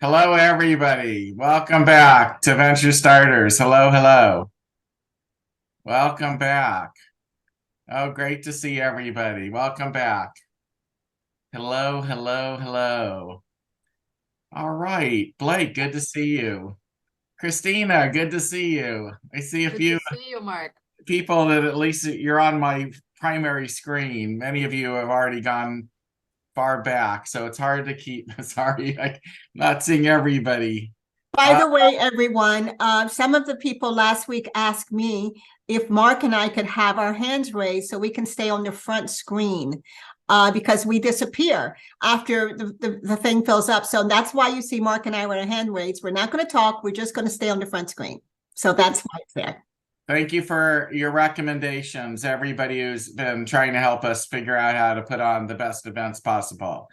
Hello, everybody. Welcome back to Venture Starters. Hello, hello. Welcome back. Oh, great to see everybody. Welcome back. Hello, hello, hello. All right. Blake, good to see you. Christina, good to see you. I see a Good to few see you, Mark. people that at least you're on my primary screen. Many of you have already gone far back, so it's hard to keep. Sorry, I'm not seeing everybody. By Uh, the way, everyone, some of the people last week asked me if Mark and I could have our hands raised so we can stay on the front screen because we disappear after the thing fills up. So that's why you see Mark and I with our hand raised. We're not going to talk. We're just going to stay on the front screen. So that's why it's there. Thank you for your recommendations, everybody who's been trying to help us figure out how to put on the best events possible.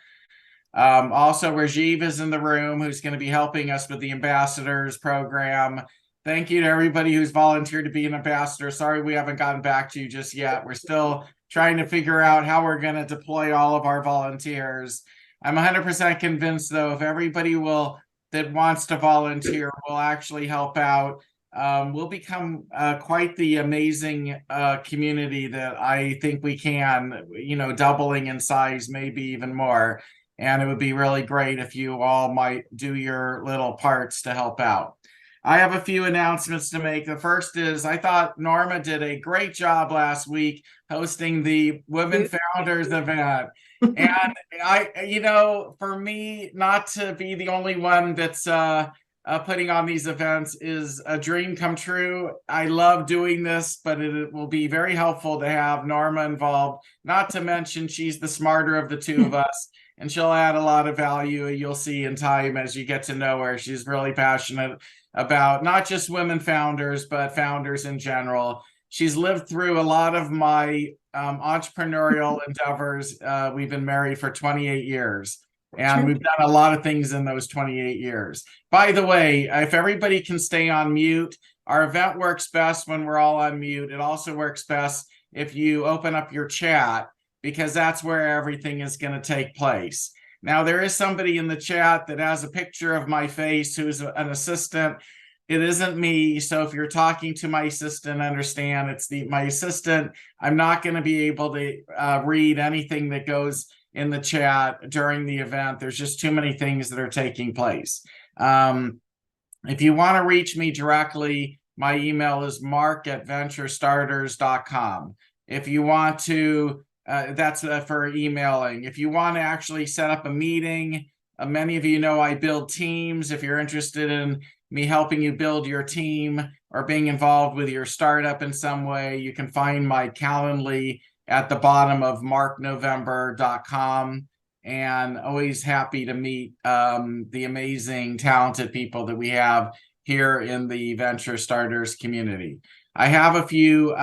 Also, Rajiv is in the room, who's going to be helping us with the ambassadors program. Thank you to everybody who's volunteered to be an ambassador. Sorry we haven't gotten back to you just yet. We're still trying to figure out how we're going to deploy all of our volunteers. I'm 100% convinced, though, if everybody that wants to volunteer will actually help out, we'll become quite the amazing community that I think we can, doubling in size, maybe even more. And it would be really great if you all might do your little parts to help out. I have a few announcements to make. The first is I thought Norma did a great job last week hosting the Women Founders event. And for me, not to be the only one that's putting on these events is a dream come true. I love doing this, but it will be very helpful to have Norma involved, not to mention she's the smarter of the two of us. And she'll add a lot of value. You'll see in time as you get to know her. She's really passionate about not just women founders, but founders in general. She's lived through a lot of my entrepreneurial endeavors. We've been married for 28 years, and we've done a lot of things in those 28 years. By the way, if everybody can stay on mute, our event works best when we're all on mute. It also works best if you open up your chat, because that's where everything is going to take place. Now, there is somebody in the chat that has a picture of my face who's an assistant. It isn't me. So if you're talking to my assistant, understand it's my assistant. I'm not going to be able to read anything that goes in the chat during the event. There's just too many things that are taking place. If you want to reach me directly, my email is mark@venturestarters.com. If you want to that's for emailing. If you want to actually set up a meeting, many of you know I build teams. If you're interested in me helping you build your team or being involved with your startup in some way, you can find my Calendly at the bottom of marknovember.com. And always happy to meet the amazing, talented people that we have here in the Venture Starters community. I have a few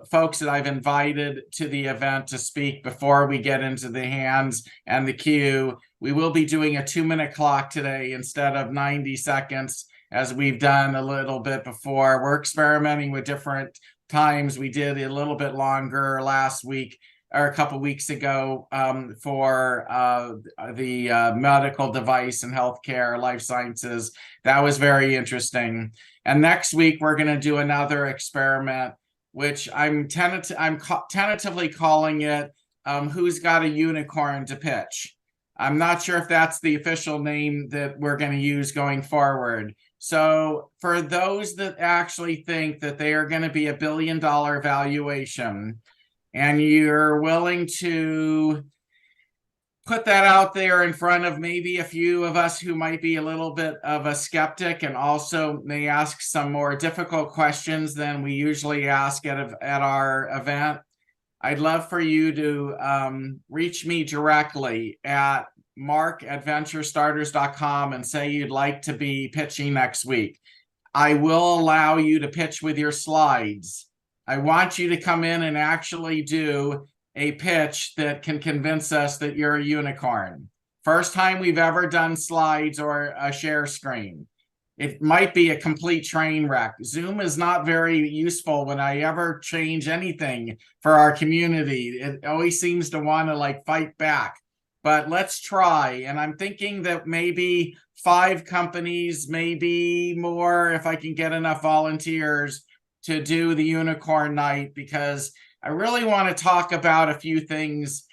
folks that I've invited to the event to speak before we get into the hands and the queue. We will be doing a 2-minute clock today instead of 90 seconds, as we've done a little bit before. We're experimenting with different times. We did a little bit longer last week or a couple weeks ago for the medical device and healthcare, life sciences. That was very interesting. And next week, we're going to do another experiment, which I'm tentatively calling it Who's Got a Unicorn to Pitch? I'm not sure if that's the official name that we're going to use going forward. So for those that actually think that they are going to be $1 billion valuation, and you're willing to put that out there in front of maybe a few of us who might be a little bit of a skeptic and also may ask some more difficult questions than we usually ask at our event, I'd love for you to reach me directly at mark@venturestarters.com and say you'd like to be pitching next week. I will allow you to pitch with your slides. I want you to come in and actually do a pitch that can convince us that you're a unicorn. First time we've ever done slides or a share screen. It might be a complete train wreck. Zoom is not very useful when I ever change anything for our community. It always seems to want to fight back. but let's try. And I'm thinking that maybe 5 companies, maybe more, if I can get enough volunteers to do the unicorn night, because I really want to talk about a few things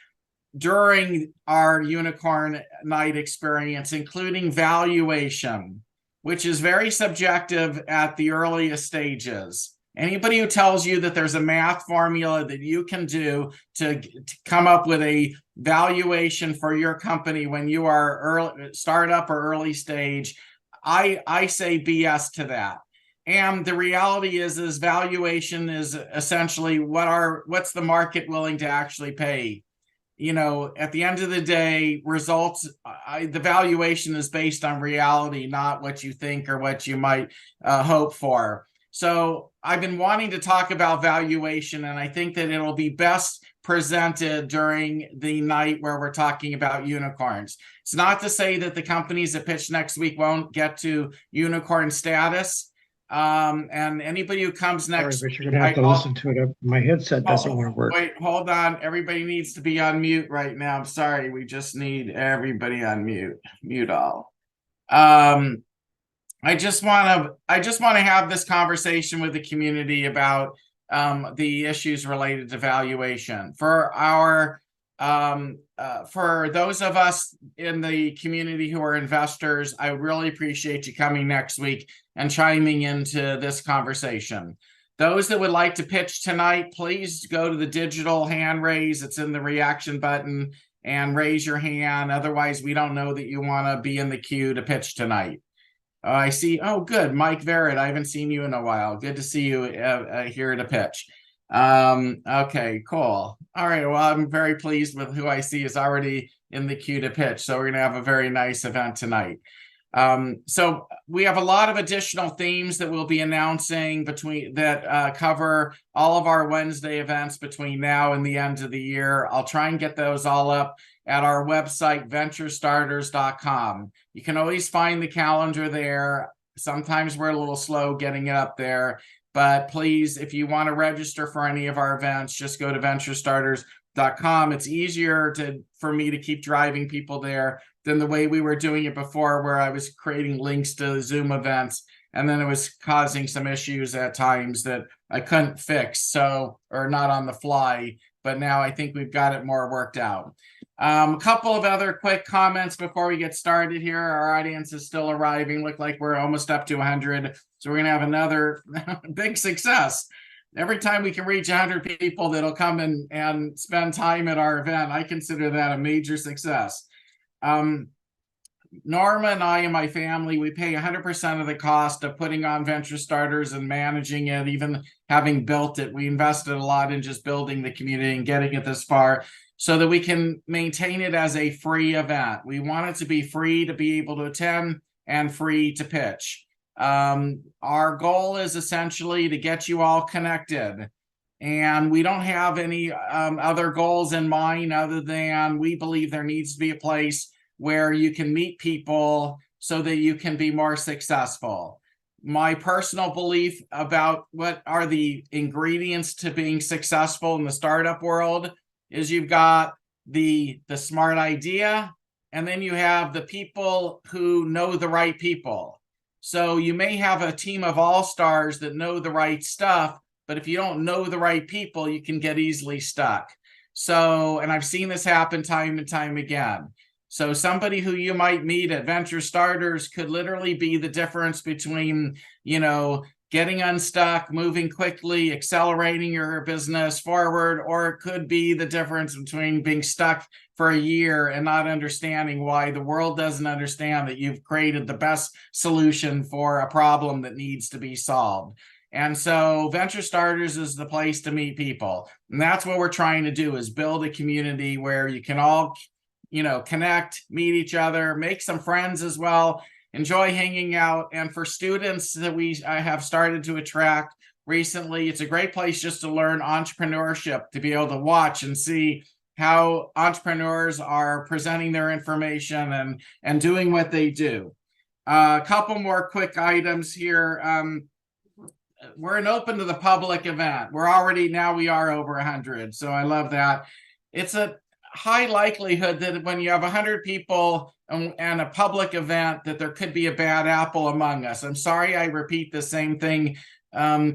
during our unicorn night experience, including valuation, which is very subjective at the earliest stages. Anybody who tells you that there's a math formula that you can do to come up with a valuation for your company when you are early startup or early stage, I say BS to that. And the reality is valuation is essentially what's the market willing to actually pay. At the end of the day, results, the valuation is based on reality, not what you think or what you might hope for. So I've been wanting to talk about valuation, and I think that it'll be best presented during the night where we're talking about unicorns. It's not to say that the companies that pitch next week won't get to unicorn status. And anybody who comes next, sorry, but you're gonna have to listen to it. My headset doesn't want to work. Wait, hold on. Everybody needs to be on mute right now. I'm sorry. We just need everybody on mute. Mute all. I just want to have this conversation with the community about the issues related to valuation for for those of us in the community who are investors. I really appreciate you coming next week and chiming into this conversation. Those that would like to pitch tonight, please go to the digital hand raise. It's in the reaction button, and raise your hand. Otherwise, we don't know that you want to be in the queue to pitch tonight. I see. Oh, good. Mike Verrett. I haven't seen you in a while. Good to see you here to pitch. Okay, cool. All right. Well, I'm very pleased with who I see is already in the queue to pitch. So we're going to have a very nice event tonight. So we have a lot of additional themes that we'll be announcing that cover all of our Wednesday events between now and the end of the year. I'll try and get those all up at our website, venturestarters.com. You can always find the calendar there. Sometimes we're a little slow getting it up there, but please, if you want to register for any of our events, just go to venturestarters.com. It's easier for me to keep driving people there than the way we were doing it before, where I was creating links to Zoom events, and then it was causing some issues at times that I couldn't fix, or not on the fly. But now I think we've got it more worked out. A couple of other quick comments before we get started here. Our audience is still arriving. Look like we're almost up to 100. So we're going to have another big success. Every time we can reach 100 people that'll come and spend time at our event, I consider that a major success. Norma and I and my family, we pay 100% of the cost of putting on Venture Starters and managing it, even having built it. We invested a lot in just building the community and getting it this far so that we can maintain it as a free event. We want it to be free to be able to attend and free to pitch. Our goal is essentially to get you all connected. And we don't have any other goals in mind other than we believe there needs to be a place where you can meet people so that you can be more successful. My personal belief about what are the ingredients to being successful in the startup world is you've got the smart idea, and then you have the people who know the right people. So you may have a team of all-stars that know the right stuff, but if you don't know the right people, you can get easily stuck. So, and I've seen this happen time and time again. So somebody who you might meet at Venture Starters could literally be the difference between, getting unstuck, moving quickly, accelerating your business forward, or it could be the difference between being stuck for a year and not understanding why the world doesn't understand that you've created the best solution for a problem that needs to be solved. And so Venture Starters is the place to meet people. And that's what we're trying to do, is build a community where you can all connect, meet each other, make some friends as well, enjoy hanging out. And for students that I have started to attract recently, it's a great place just to learn entrepreneurship, to be able to watch and see how entrepreneurs are presenting their information and doing what they do. A couple more quick items here. We're an open to the public event. We are over 100. So I love that. high likelihood that when you have 100 people and a public event, that there could be a bad apple among us. I'm sorry I repeat the same thing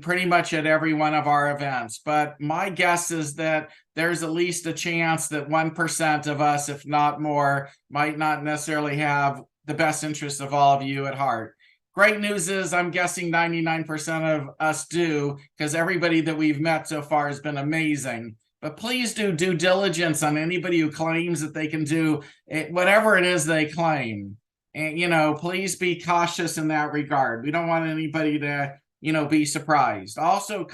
pretty much at every one of our events, but my guess is that there's at least a chance that 1% of us, if not more, might not necessarily have the best interests of all of you at heart. Great news is I'm guessing 99% of us do, because everybody that we've met so far has been amazing. But please do due diligence on anybody who claims that they can do it, whatever it is they claim. And, please be cautious in that regard. We don't want anybody to, be surprised. Also,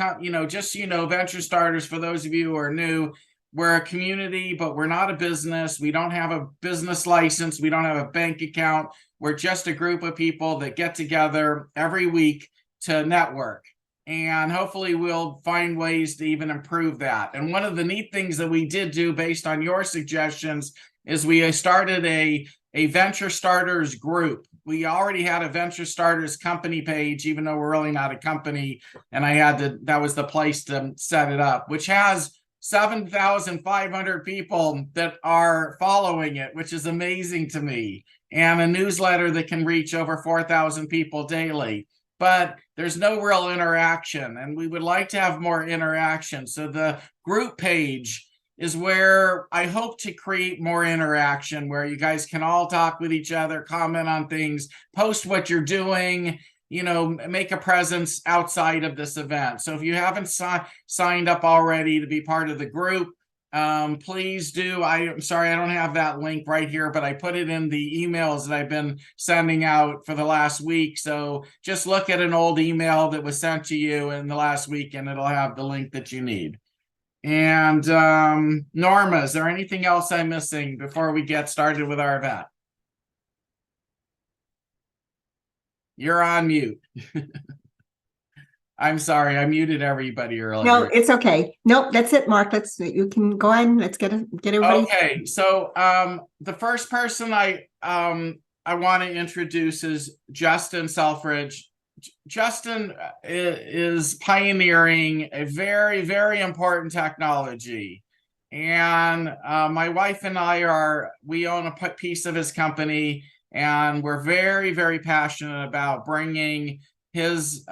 just Venture Starters, for those of you who are new, we're a community, but we're not a business. We don't have a business license. We don't have a bank account. We're just a group of people that get together every week to network. And hopefully we'll find ways to even improve that. And one of the neat things that we did do based on your suggestions is we started a Venture Starters group. We already had a Venture Starters company page, even though we're really not a company. And that was the place to set it up, which has 7,500 people that are following it, which is amazing to me. And a newsletter that can reach over 4,000 people daily. But there's no real interaction, and we would like to have more interaction. So the group page is where I hope to create more interaction, where you guys can all talk with each other, comment on things, post what you're doing, make a presence outside of this event. So if you haven't signed up already to be part of the group, please do. I'm sorry, I don't have that link right here, but I put it in the emails that I've been sending out for the last week. So just look at an old email that was sent to you in the last week, and it'll have the link that you need. And Norma, is there anything else I'm missing before we get started with our event? You're on mute. I'm sorry, I muted everybody earlier. No, it's okay. Nope, that's it, Mark. You can go ahead and let's get everybody. Okay, so the first person I want to introduce is Justin Selfridge. Justin is pioneering a very, very important technology. And my wife and we own a piece of his company, and we're very, very passionate about bringing his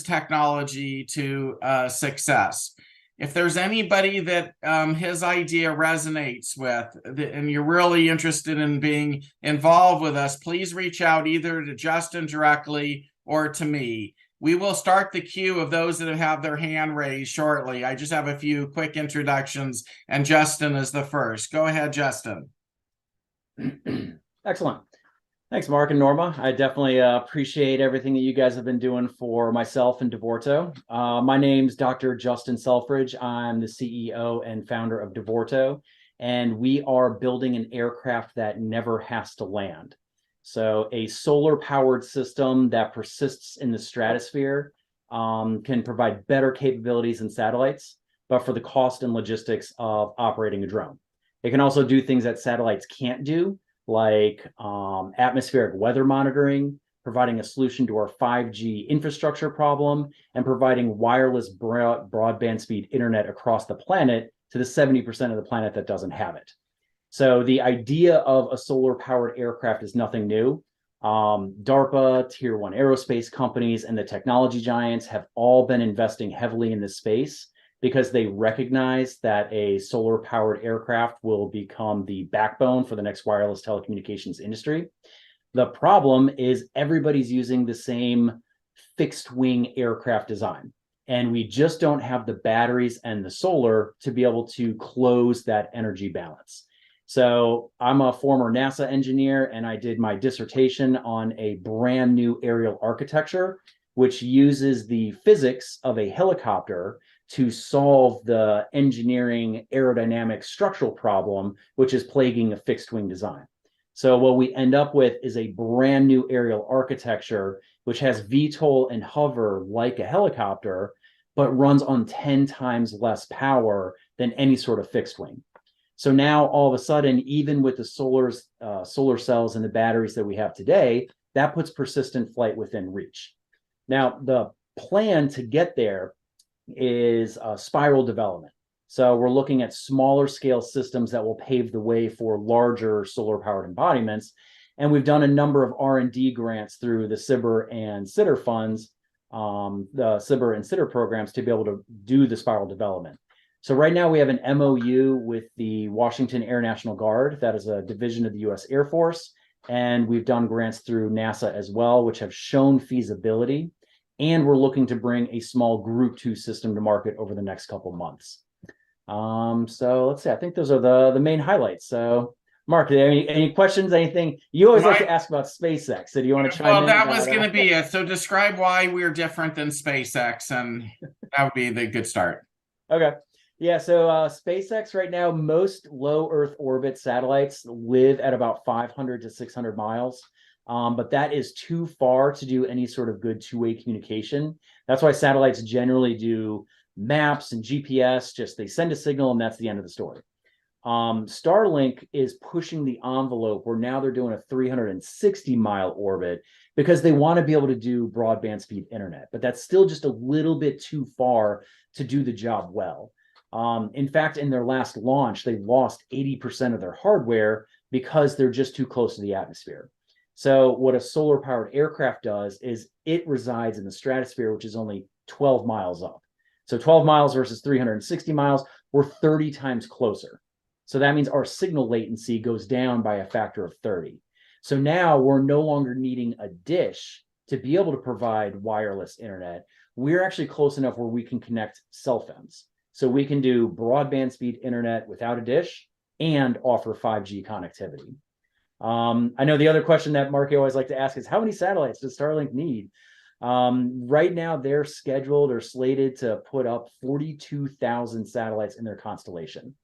technology to success. If there's anybody that his idea resonates with, and you're really interested in being involved with us, please reach out either to Justin directly or to me. We will start the queue of those that have their hand raised shortly. I just have a few quick introductions, and Justin is the first. Go ahead, Justin. Excellent. Thanks, Mark and Norma. I definitely appreciate everything that you guys have been doing for myself and Devorto. My name's Dr. Justin Selfridge. I'm the CEO and founder of Devorto, and we are building an aircraft that never has to land. So a solar-powered system that persists in the stratosphere can provide better capabilities than satellites, but for the cost and logistics of operating a drone. It can also do things that satellites can't do, like atmospheric weather monitoring, providing a solution to our 5G infrastructure problem, and providing wireless broadband speed internet across the planet to the 70% of the planet that doesn't have it. So the idea of a solar-powered aircraft is nothing new. DARPA, Tier 1 aerospace companies, and the technology giants have all been investing heavily in this space because they recognize that a solar-powered aircraft will become the backbone for the next wireless telecommunications industry. The problem is everybody's using the same fixed-wing aircraft design, and we just don't have the batteries and the solar to be able to close that energy balance. So I'm a former NASA engineer, and I did my dissertation on a brand new aerial architecture, which uses the physics of a helicopter to solve the engineering aerodynamic structural problem, which is plaguing a fixed wing design. So what we end up with is a brand new aerial architecture, which has VTOL and hover like a helicopter, but runs on 10 times less power than any sort of fixed wing. So now all of a sudden, even with the solar cells and the batteries that we have today, that puts persistent flight within reach. Now, the plan to get there is spiral development. So we're looking at smaller scale systems that will pave the way for larger solar powered embodiments. And we've done a number of R&D grants through the SBIR and SITR funds, the SBIR and SITR programs, to be able to do the spiral development. So right now we have an MOU with the Washington Air National Guard. That is a division of the US Air Force. And we've done grants through NASA as well, which have shown feasibility. And we're looking to bring a small Group 2 system to market over the next couple months. So let's see, I think those are the main highlights. So Mark, any questions, anything? You always like to ask about SpaceX. So do you want to chime in? Well, that was going to be it. So describe why we're different than SpaceX, and that would be the good start. Okay. Yeah, so SpaceX right now, most low Earth orbit satellites live at about 500 to 600 miles. But that is too far to do any sort of good two-way communication. That's why satellites generally do maps and GPS, just they send a signal and that's the end of the story. Starlink is pushing the envelope where now they're doing a 360-mile orbit because they want to be able to do broadband speed internet, but that's still just a little bit too far to do the job well. In fact, in their last launch, they lost 80% of their hardware because they're just too close to the atmosphere. So what a solar powered aircraft does is it resides in the stratosphere, which is only 12 miles up. So 12 miles versus 360 miles, we're 30 times closer. So that means our signal latency goes down by a factor of 30. So now we're no longer needing a dish to be able to provide wireless internet. We're actually close enough where we can connect cell phones. So we can do broadband speed internet without a dish and offer 5G connectivity. I know the other question that Mark always like to ask is, how many satellites does Starlink need? Right now, they're scheduled or slated to put up 42,000 satellites in their constellation.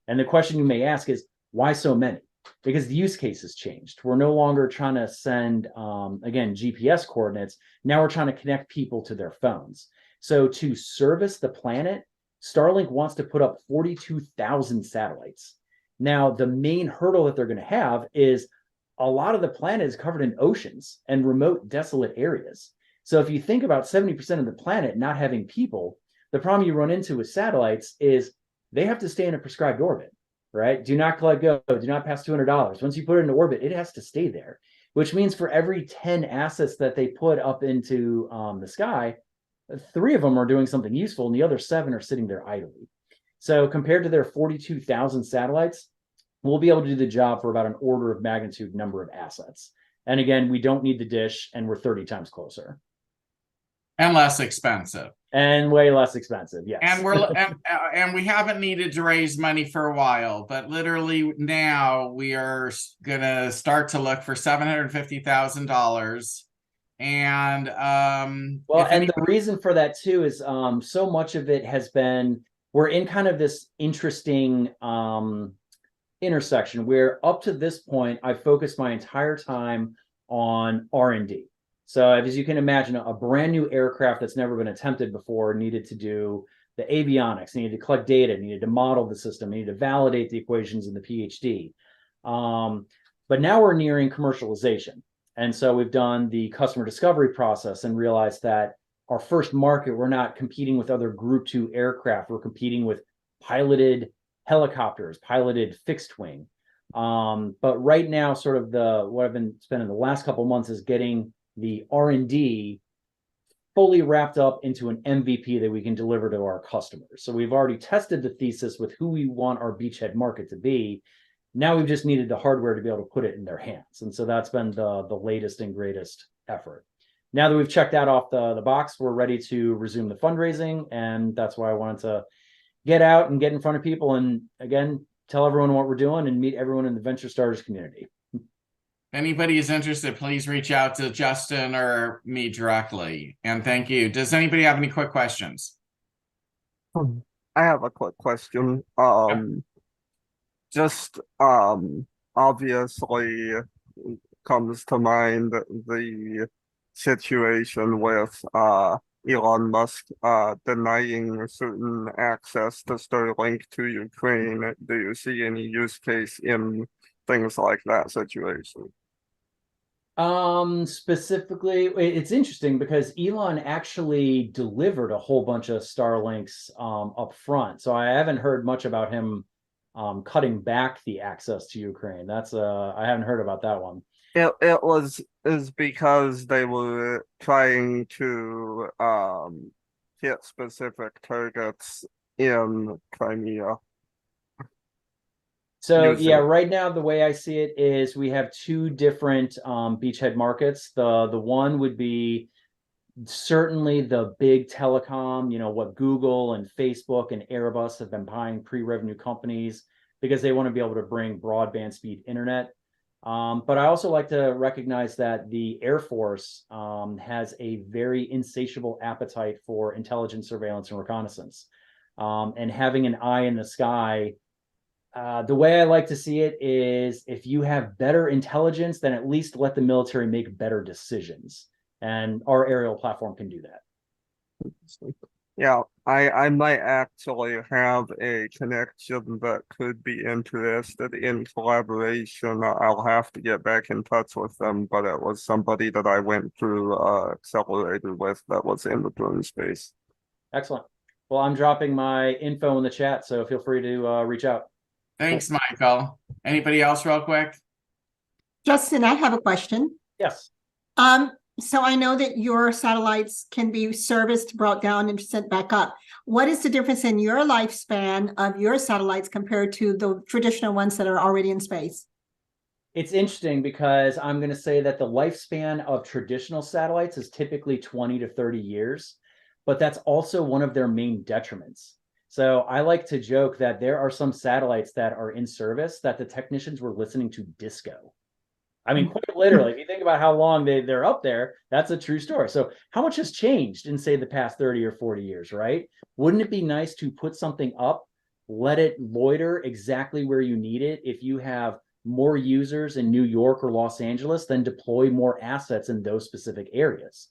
And the question you may ask is, why so many? Because the use case has changed. We're no longer trying to send, again, GPS coordinates. Now we're trying to connect people to their phones. So to service the planet, Starlink wants to put up 42,000 satellites. Now, the main hurdle that they're going to have is a lot of the planet is covered in oceans and remote, desolate areas. So if you think about 70% of the planet not having people, the problem you run into with satellites is they have to stay in a prescribed orbit, right? Do not let go, do not pass $200. Once you put it in orbit, it has to stay there, which means for every 10 assets that they put up into the sky, 3 of them are doing something useful and the other 7 are sitting there idly. So compared to their 42,000 satellites, we'll be able to do the job for about an order of magnitude number of assets. And again, we don't need the dish and we're 30 times closer. And less expensive. And way less expensive, yes. And we're and we haven't needed to raise money for a while, but literally now we are gonna start to look for $750,000. And well, and the reason for that too is so much of it has been, we're in kind of this interesting intersection where up to this point I've focused my entire time on R&D. So as you can imagine, a brand new aircraft that's never been attempted before needed to do the avionics, needed to collect data, needed to model the system, needed to validate the equations in the PhD. But now we're nearing commercialization. And so we've done the customer discovery process and realized that our first market, we're not competing with other Group 2 aircraft. We're competing with piloted helicopters, piloted fixed wing. But right now, sort of what I've been spending the last couple of months is getting the R&D fully wrapped up into an MVP that we can deliver to our customers. So we've already tested the thesis with who we want our beachhead market to be. Now we've just needed the hardware to be able to put it in their hands. And so that's been the latest and greatest effort. Now that we've checked that off the box, we're ready to resume the fundraising. And that's why I wanted to get out and get in front of people and, again, tell everyone what we're doing and meet everyone in the Venture Starters community. If anybody is interested, please reach out to Justin or me directly. And thank you. Does anybody have any quick questions? I have a quick question. Just obviously comes to mind the situation with Elon Musk denying certain access to Starlink to Ukraine. Do you see any use case in things like that situation? Specifically, it's interesting because Elon actually delivered a whole bunch of Starlinks up front. So I haven't heard much about him cutting back the access to Ukraine. That's I haven't heard about that one. Is because they were trying to hit specific targets in Crimea. So Using yeah, right now the way I see it is we have two different beachhead markets. The one would be certainly the big telecom, what Google and Facebook and Airbus have been buying pre-revenue companies because they want to be able to bring broadband speed internet. But I also like to recognize that the Air Force has a very insatiable appetite for intelligence, surveillance, and reconnaissance. And having an eye in the sky, the way I like to see it is if you have better intelligence, then at least let the military make better decisions. And our aerial platform can do that. Yeah, I might actually have a connection that could be interested in collaboration. I'll have to get back in touch with them, but it was somebody that I went through accelerator with that was in the drone space. Excellent. Well, I'm dropping my info in the chat, so feel free to reach out. Thanks, Michael. Anybody else real quick? Justin, I have a question. Yes. So I know that your satellites can be serviced, brought down, and sent back up. What is the difference in your lifespan of your satellites compared to the traditional ones that are already in space? It's interesting because I'm going to say that the lifespan of traditional satellites is typically 20 to 30 years, but that's also one of their main detriments. So I like to joke that there are some satellites that are in service that the technicians were listening to disco. I mean, quite literally, if you think about how long they're up there, that's a true story. So how much has changed in, say, the past 30 or 40 years, right? Wouldn't it be nice to put something up, let it loiter exactly where you need it? If you have more users in New York or Los Angeles, then deploy more assets in those specific areas.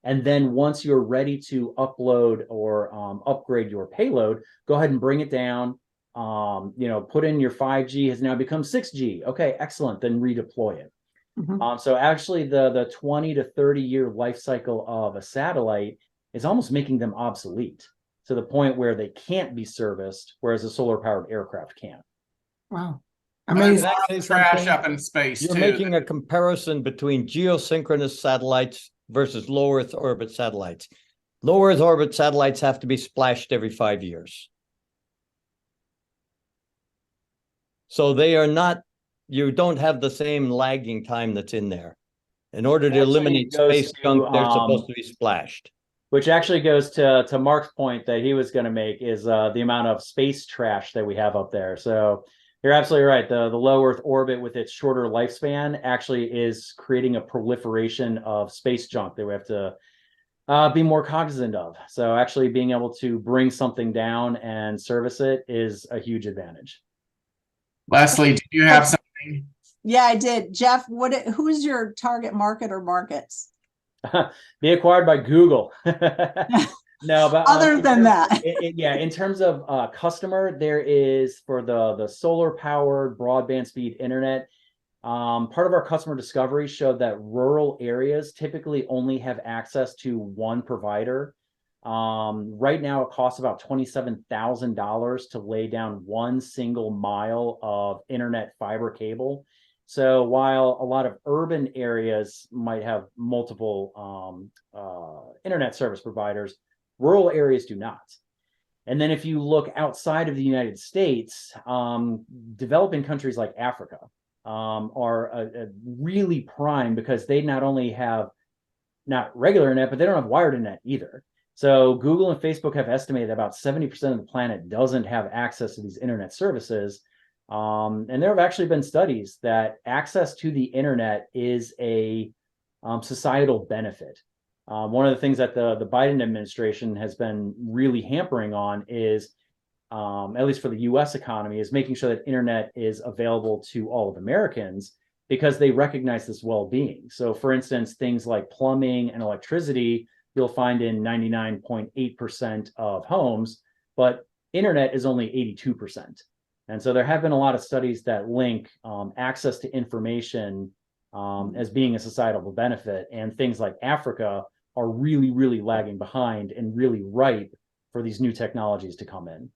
And then once you're ready to upload or upgrade your payload, go ahead and bring it down. Put in your 5G has now become 6G. Okay, excellent. Then redeploy it. So actually the 20 to 30 year life cycle of a satellite is almost making them obsolete to the point where they can't be serviced, whereas a solar powered aircraft can. Wow. There's Amazing. a lot of trash up in space You're too. making a comparison between geosynchronous satellites versus low Earth orbit satellites. Low Earth orbit satellites have to be splashed every 5 years. So they are not, you don't have the same lagging time that's in there. In order to Actually, eliminate it goes space to, junk, they're supposed to be splashed. Which actually goes to Mark's point that he was going to make is the amount of space trash that we have up there. So you're absolutely right. The low Earth orbit with its shorter lifespan actually is creating a proliferation of space junk that we have to be more cognizant of. So actually being able to bring something down and service it is a huge advantage. Leslie, do you have something? Yeah, I did. Jeff, who's your target market or markets? Be acquired by Google. No, but other than that, in terms of customer, there is for the solar powered broadband speed internet. Part of our customer discovery showed that rural areas typically only have access to one provider. Right now, it costs about $27,000 to lay down one single mile of internet fiber cable. So while a lot of urban areas might have multiple internet service providers, rural areas do not. And then if you look outside of the United States, developing countries like Africa are really prime because they not only have not regular internet, but they don't have wired internet either. So Google and Facebook have estimated that about 70% of the planet doesn't have access to these internet services. And there have actually been studies that access to the internet is a societal benefit. One of the things that the Biden administration has been really hampering on is, at least for the US economy, is making sure that internet is available to all of Americans because they recognize this well-being. So for instance, things like plumbing and electricity, you'll find in 99.8% of homes, but internet is only 82%. And so there have been a lot of studies that link access to information as being a societal benefit. And things like Africa are really, really lagging behind and really ripe for these new technologies to come in.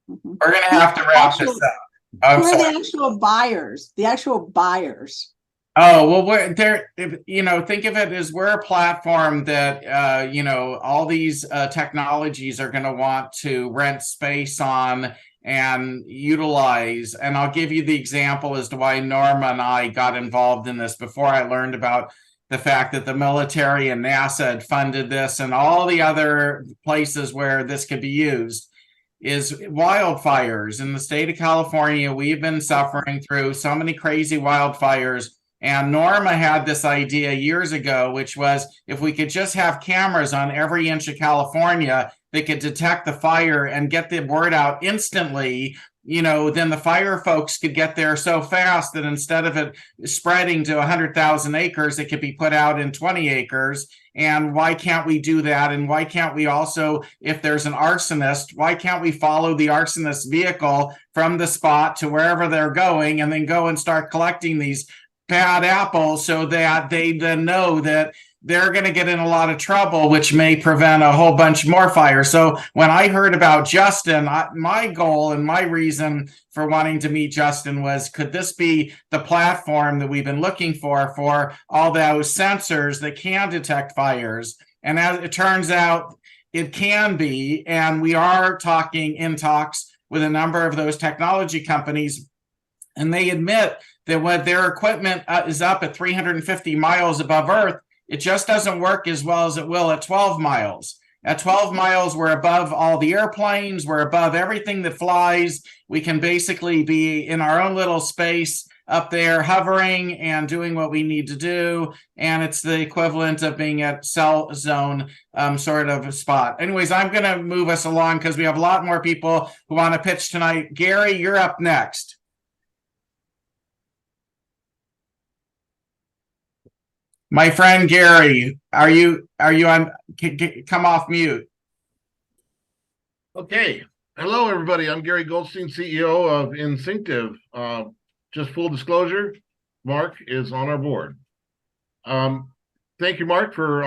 Mhm. We're going to have to wrap this up. I'm Who are sorry. the actual buyers? The actual buyers. Oh, well, we're there, think of it as we're a platform that, all these technologies are going to want to rent space on and utilize. And I'll give you the example as to why Norma and I got involved in this before I learned about the fact that the military and NASA had funded this and all the other places where this could be used. Is wildfires in the state of California. We've been suffering through so many crazy wildfires. And Norma had this idea years ago, which was if we could just have cameras on every inch of California that could detect the fire and get the word out instantly, then the fire folks could get there so fast that instead of it spreading to 100,000 acres, it could be put out in 20 acres. And why can't we do that? And why can't we also, if there's an arsonist, why can't we follow the arsonist vehicle from the spot to wherever they're going and then go and start collecting these bad apples so that they then know that they're going to get in a lot of trouble, which may prevent a whole bunch more fires. So when I heard about Justin, my goal and my reason for wanting to meet Justin was, could this be the platform that we've been looking for all those sensors that can detect fires? And as it turns out, it can be, and we are in talks with a number of those technology companies, and they admit that when their equipment is up at 350 miles above Earth, it just doesn't work as well as it will at 12 miles. At 12 miles, we're above all the airplanes, we're above everything that flies. We can basically be in our own little space up there hovering and doing what we need to do. And it's the equivalent of being at cell zone sort of a spot. Anyways, I'm going to move us along because we have a lot more people who want to pitch tonight. Gary, you're up next. My friend Gary, are you on? Come off mute. Okay. Hello, everybody. I'm Gary Goldstein, CEO of Instinctive. Just full disclosure, Mark is on our board. Thank you, Mark, for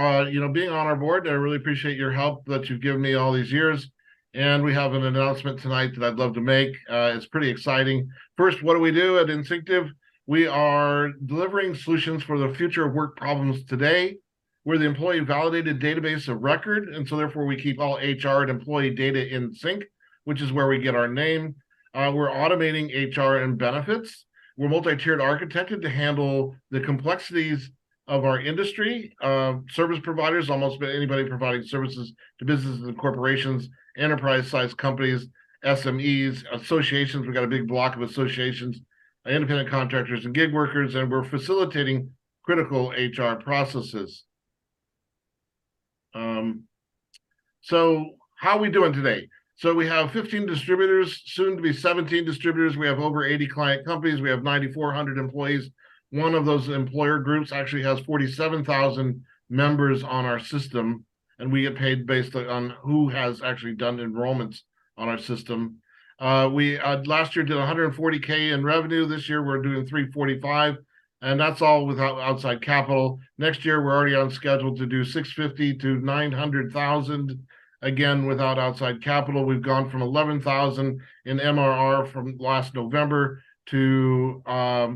being on our board. I really appreciate your help that you've given me all these years. And we have an announcement tonight that I'd love to make. It's pretty exciting. First, what do we do at Instinctive? We are delivering solutions for the future of work problems today. We're the employee validated database of record. And so therefore we keep all HR and employee data in sync, which is where we get our name. We're automating HR and benefits. We're multi-tiered architected to handle the complexities of our industry. Service providers, almost anybody providing services to businesses and corporations, enterprise-sized companies, SMEs, associations. We've got a big block of associations, independent contractors and gig workers, and we're facilitating critical HR processes. So how are we doing today? So we have 15 distributors, soon to be 17 distributors. We have over 80 client companies. We have 9,400 employees. One of those employer groups actually has 47,000 members on our system, and we get paid based on who has actually done enrollments on our system. We last year did 140K in revenue. This year we're doing 345, and that's all without outside capital. Next year we're already on schedule to do 650 to 900,000, again without outside capital. We've gone from 11,000 in MRR from last November to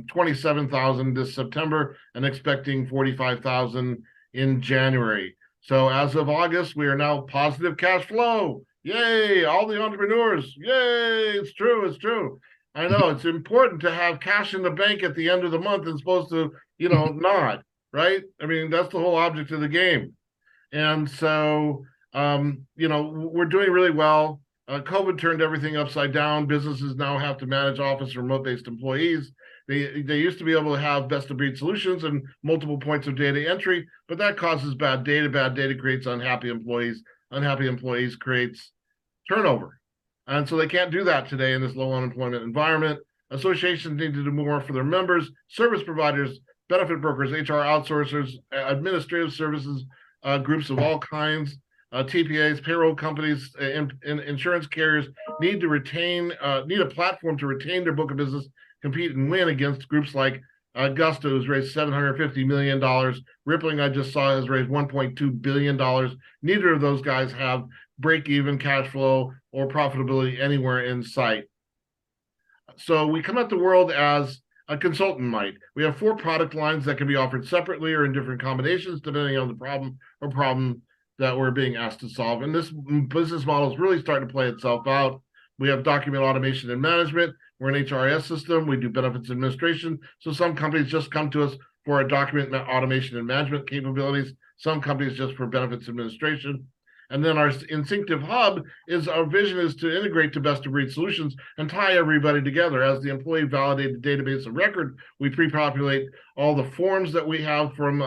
27,000 this September, and expecting 45,000 in January. So as of August, we are now positive cash flow. Yay, all the entrepreneurs. Yay, it's true, it's true. I know it's important to have cash in the bank at the end of the month as opposed to, not, right? I mean, that's the whole object of the game. And so, we're doing really well. COVID turned everything upside down. Businesses now have to manage office remote-based employees. They used to be able to have best-of-breed solutions and multiple points of data entry, but that causes bad data. Bad data creates unhappy employees. Unhappy employees creates turnover. And so they can't do that today in this low unemployment environment. Associations need to do more for their members, service providers, benefit brokers, HR outsourcers, administrative services, groups of all kinds, TPAs, payroll companies, insurance carriers need to retain, need a platform to retain their book of business, compete and win against groups like Augusta, who's raised $750 million. Rippling, I just saw, has raised $1.2 billion. Neither of those guys have break-even cash flow or profitability anywhere in sight. So we come at the world as a consultant might. We have 4 product lines that can be offered separately or in different combinations, depending on the problem that we're being asked to solve. And this business model is really starting to play itself out. We have document automation and management. We're an HRIS system. We do benefits administration. So some companies just come to us for our document automation and management capabilities. Some companies just for benefits administration. And then our Instinctive Hub is our vision is to integrate to best of breed solutions and tie everybody together. As the employee validated database of record, we pre-populate all the forms that we have from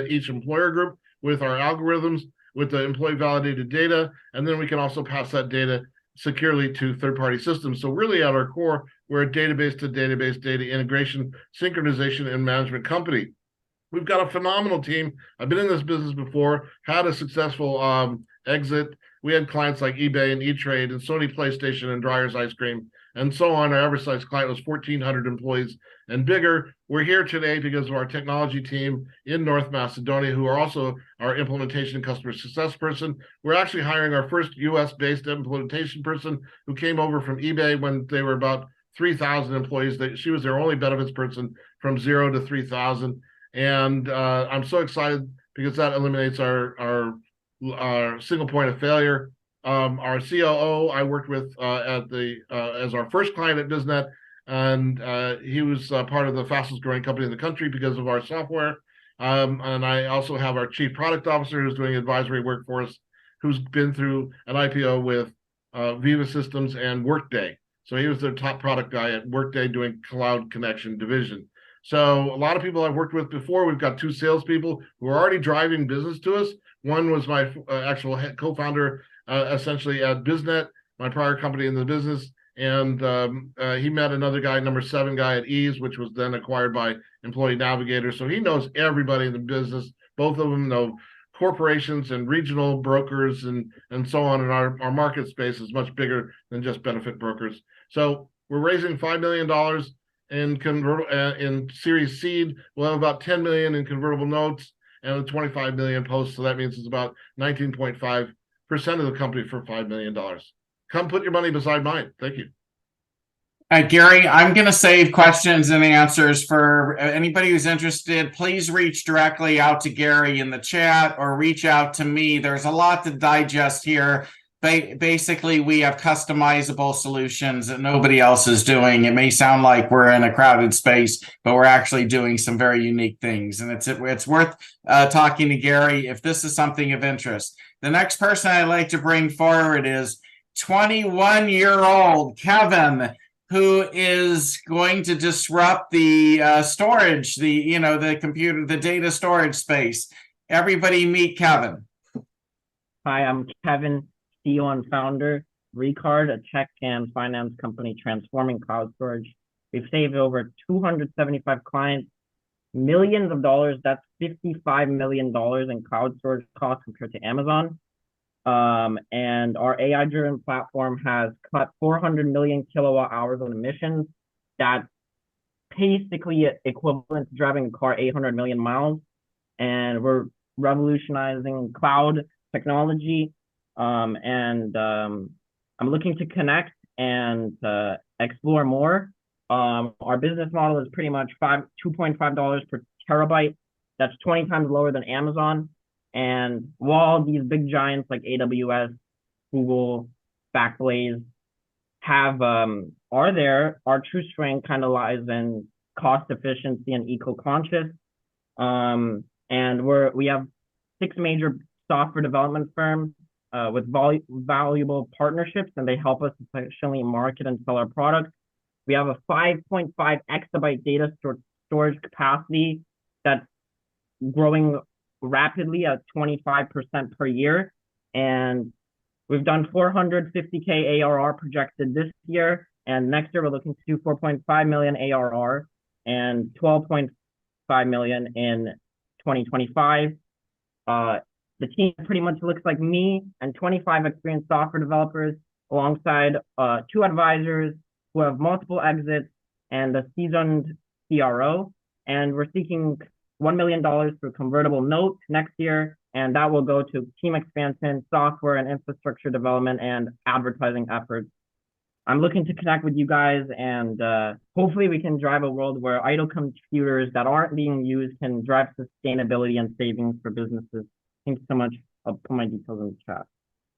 each employer group with our algorithms, with the employee validated data, and then we can also pass that data securely to third-party systems. So really at our core, we're a database to database data integration, synchronization, and management company. We've got a phenomenal team. I've been in this business before, had a successful exit. We had clients like eBay and E-Trade and Sony PlayStation and Dreyer's Ice Cream and so on. Our average size client was 1,400 employees and bigger. We're here today because of our technology team in North Macedonia, who are also our implementation and customer success person. We're actually hiring our first US-based implementation person who came over from eBay when they were about 3,000 employees. She was their only benefits person from 0 to 3,000. And I'm so excited because that eliminates our single point of failure. Our COO I worked with as our first client at BizNet, and he was part of the fastest growing company in the country because of our software. And I also have our chief product officer who's doing advisory work for us, who's been through an IPO with Viva Systems and Workday. So he was the top product guy at Workday doing cloud connection division. So a lot of people I've worked with before. We've got 2 salespeople who are already driving business to us. One was my actual co-founder, essentially at BizNet, my prior company in the business. And he met another guy, number 7 guy at Ease, which was then acquired by Employee Navigator. So he knows everybody in the business. Both of them know corporations and regional brokers and so on. And our market space is much bigger than just benefit brokers. So we're raising $5 million in Series Seed. We'll have about 10 million in convertible notes and 25 million posts. So that means it's about 19.5% of the company for $5 million. Come put your money beside mine. Thank you. Gary, I'm going to save questions and answers for anybody who's interested. Please reach directly out to Gary in the chat or reach out to me. There's a lot to digest here. Basically, we have customizable solutions that nobody else is doing. It may sound like we're in a crowded space, but we're actually doing some very unique things. And it's worth talking to Gary if this is something of interest. The next person I'd like to bring forward is 21-year-old Kevin, who is going to disrupt the storage, the computer, the data storage space. Everybody meet Kevin. Hi, I'm Kevin, CEO and founder, Recard, a tech and finance company transforming cloud storage. We've saved over 275 clients, millions of dollars. That's $55 million in cloud storage costs compared to Amazon. And our AI-driven platform has cut 400 million kilowatt hours on emissions. That's basically equivalent to driving a car 800 million miles. And we're revolutionizing cloud technology. I'm looking to connect and explore more. Our business model is pretty much $2.5 per terabyte. That's 20 times lower than Amazon. And while these big giants like AWS, Google, Backblaze are there, our true strength kind of lies in cost efficiency and eco-conscious. And we have 6 major software development firms with valuable partnerships, and they help us efficiently market and sell our products. We have a 5.5 exabyte data storage capacity that's growing rapidly at 25% per year. And we've done 450K ARR projected this year. And next year, we're looking to do 4.5 million ARR and 12.5 million in 2025. The team pretty much looks like me and 25 experienced software developers alongside 2 advisors who have multiple exits and a seasoned CRO. and we're seeking $1 million for convertible notes next year, and that will go to team expansion, software and infrastructure development, and advertising efforts. I'm looking to connect with you guys, and hopefully we can drive a world where idle computers that aren't being used can drive sustainability and savings for businesses. Thanks so much. I'll put my details in the chat.